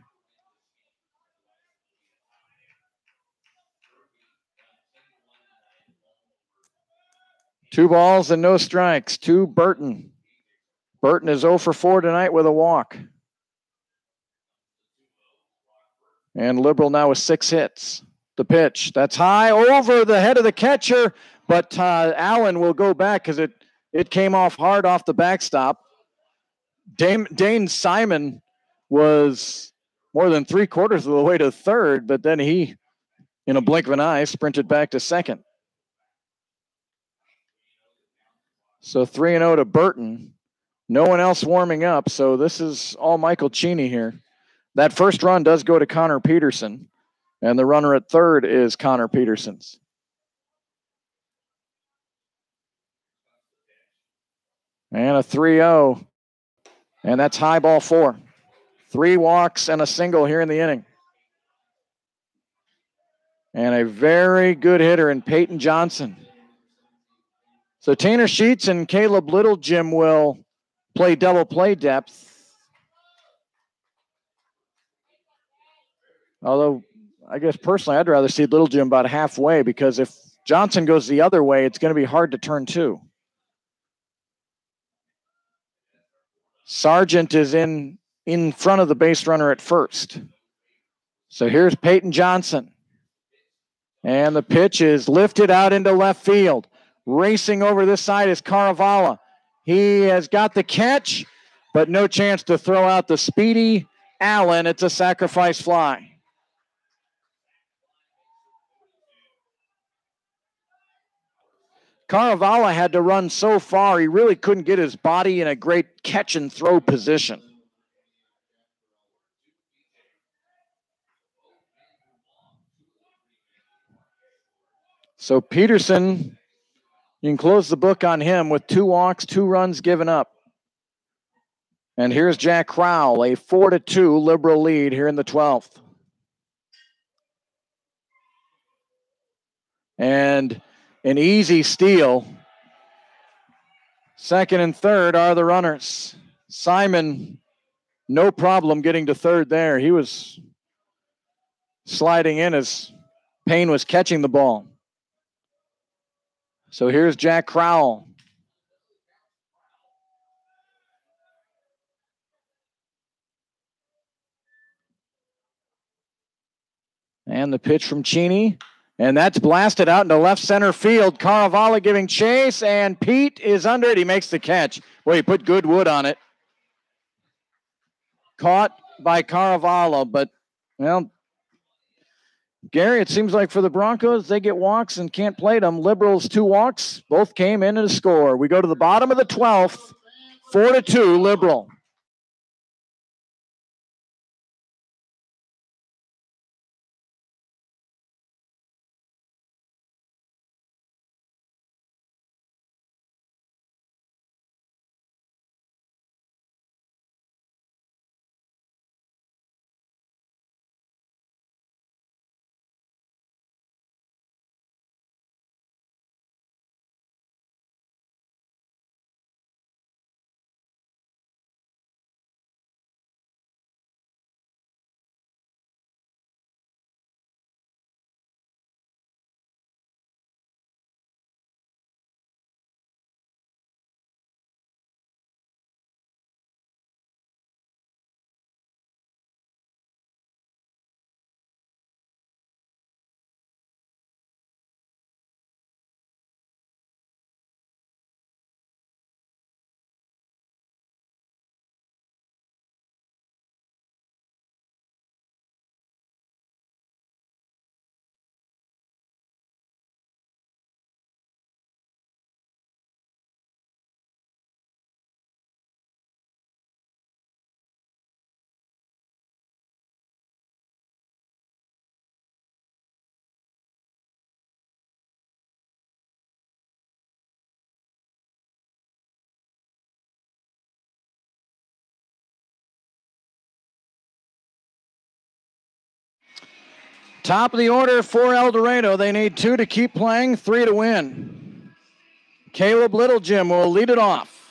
Two balls and no strikes to Burton. Burton is 0 for 4 tonight with a walk. And Liberal now with 6 hits. The pitch. That's high over the head of the catcher, but Allen will go back because it came off hard off the backstop. Dane Simon was more than 3/4 of the way to third, but then he, in a blink of an eye, sprinted back to second. So 3-0 to Burton. No one else warming up, so this is all Michael Cheney here. That first run does go to Connor Peterson, and the runner at third is Connor Peterson's. And a 3-0, and that's high ball 4. 3 walks and a single here in the inning. And a very good hitter in Peyton Johnson. So Tanner Sheets and Caleb Littlegym will play double play depth. Although, I guess personally, I'd rather see Littlegym about halfway, because if Johnson goes the other way, it's going to be hard to turn 2. Sargent is in front of the base runner at first. So here's Peyton Johnson. And the pitch is lifted out into left field. Racing over this side is Caravala. He has got the catch, but no chance to throw out the speedy Allen. It's a sacrifice fly. Caravala had to run so far, he really couldn't get his body in a great catch and throw position. So Peterson, you can close the book on him with 2 walks, 2 runs given up. And here's Jack Crowell, a 4-2 Liberal lead here in the 12th. And an easy steal. Second and third are the runners. Simon, no problem getting to third there. He was sliding in as Payne was catching the ball. So here's Jack Crowell. And the pitch from Cheney. And that's blasted out into left center field. Caravala giving chase, and Pete is under it. He makes the catch. Boy, he put good wood on it. Caught by Caravala, but, well, Gary, it seems like for the Broncos, they get walks and can't play them. Liberals 2 walks, both came in to score. We go to the bottom of the 12th. 4-2 Liberal. Top of the order for El Dorado. They need 2 to keep playing, 3 to win. Caleb Littlejim will lead it off.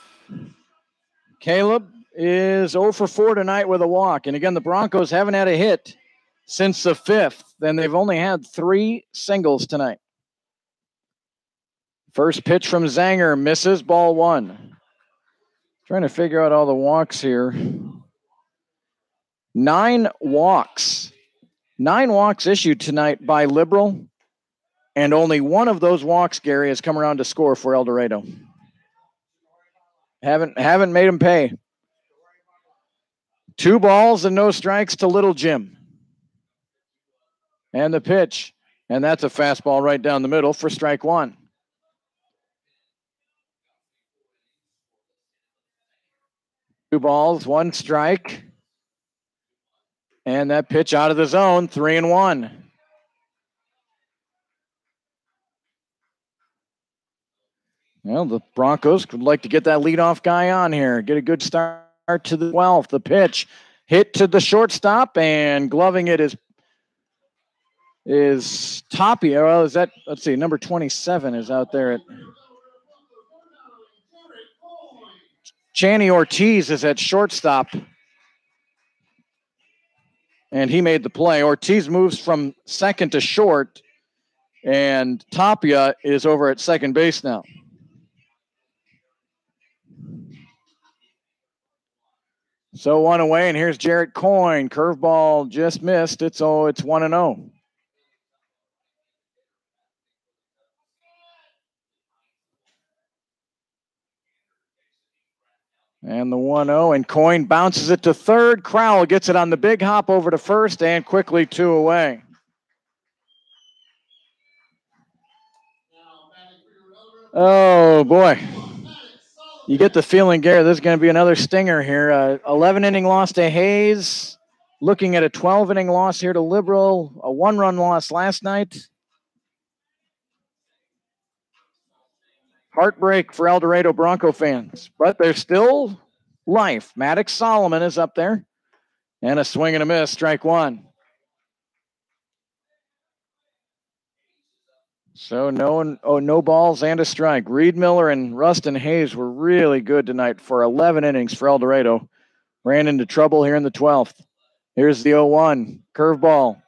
Caleb is 0 for 4 tonight with a walk. And again, the Broncos haven't had a hit since the 5th. Then they've only had 3 singles tonight. First pitch from Zanger, misses, ball 1. Trying to figure out all the walks here. 9 walks. 9 walks issued tonight by Liberal. And only one of those walks, Gary, has come around to score for El Dorado. Haven't made him pay. 2 balls and no strikes to Littlejim. And the pitch. And that's a fastball right down the middle for strike 1. Two balls, 1 strike. And that pitch out of the zone, 3-1. Well, the Broncos would like to get that leadoff guy on here. Get a good start to the 12th. The pitch hit to the shortstop, and gloving it is Tapia. Well, is that, let's see, number 27 is out there at Channy Ortiz is at shortstop. And he made the play. Ortiz moves from second to short, and Tapia is over at second base now. So 1 away, and here's Jarrett Coyne. Curveball just missed. It's 1-0. And the 1-0, and Coyne bounces it to third. Crowell gets it on the big hop over to first, and quickly 2 away. Oh, boy. You get the feeling, Gary, this is going to be another stinger here. 11-inning loss to Hayes. Looking at a 12-inning loss here to Liberal. A 1-run loss last night. Heartbreak for El Dorado Bronco fans. But there's still life. Maddox Solomon is up there. And a swing and a miss, strike 1. So no balls and a strike. Reed Miller and Rustin Hayes were really good tonight for 11 innings for El Dorado. Ran into trouble here in the 12th. Here's the 0-1. Curveball.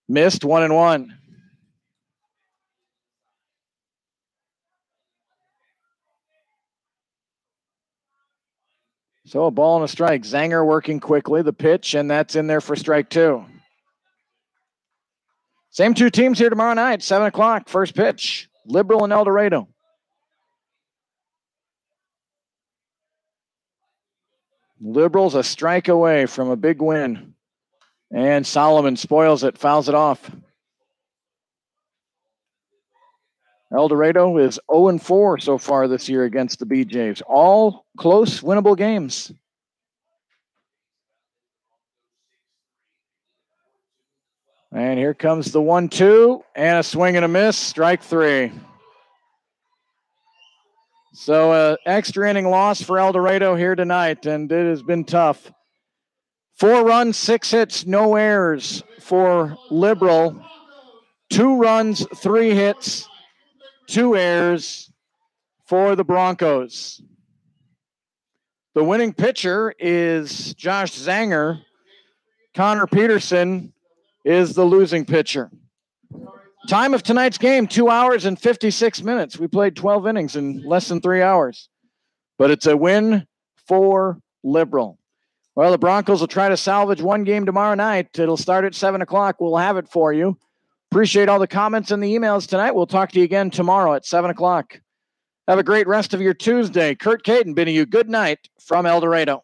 Missed, 1-1. So a ball and a strike. Zanger working quickly. The pitch, and that's in there for strike 2. Same 2 teams here tomorrow night, 7 o'clock. First pitch. Liberal and El Dorado. Liberals a strike away from a big win. And Solomon spoils it, fouls it off. El Dorado is 0-4 so far this year against the BeeJays. All close, winnable games. And here comes the 1-2 and a swing and a miss. Strike 3. So extra inning loss for El Dorado here tonight, and it has been tough. 4 runs, 6 hits, no errors for Liberal. 2 runs, 3 hits, 2 errors for the Broncos. The winning pitcher is Josh Zanger. Connor Peterson is the losing pitcher. Time of tonight's game, 2 hours and 56 minutes. We played 12 innings in less than 3 hours. But it's a win for Liberal. Well, the Broncos will try to salvage one game tomorrow night. It'll start at 7 o'clock. We'll have it for you. Appreciate all the comments and the emails tonight. We'll talk to you again tomorrow at 7 o'clock. Have a great rest of your Tuesday. Kurt Caden bidding you good night from El Dorado.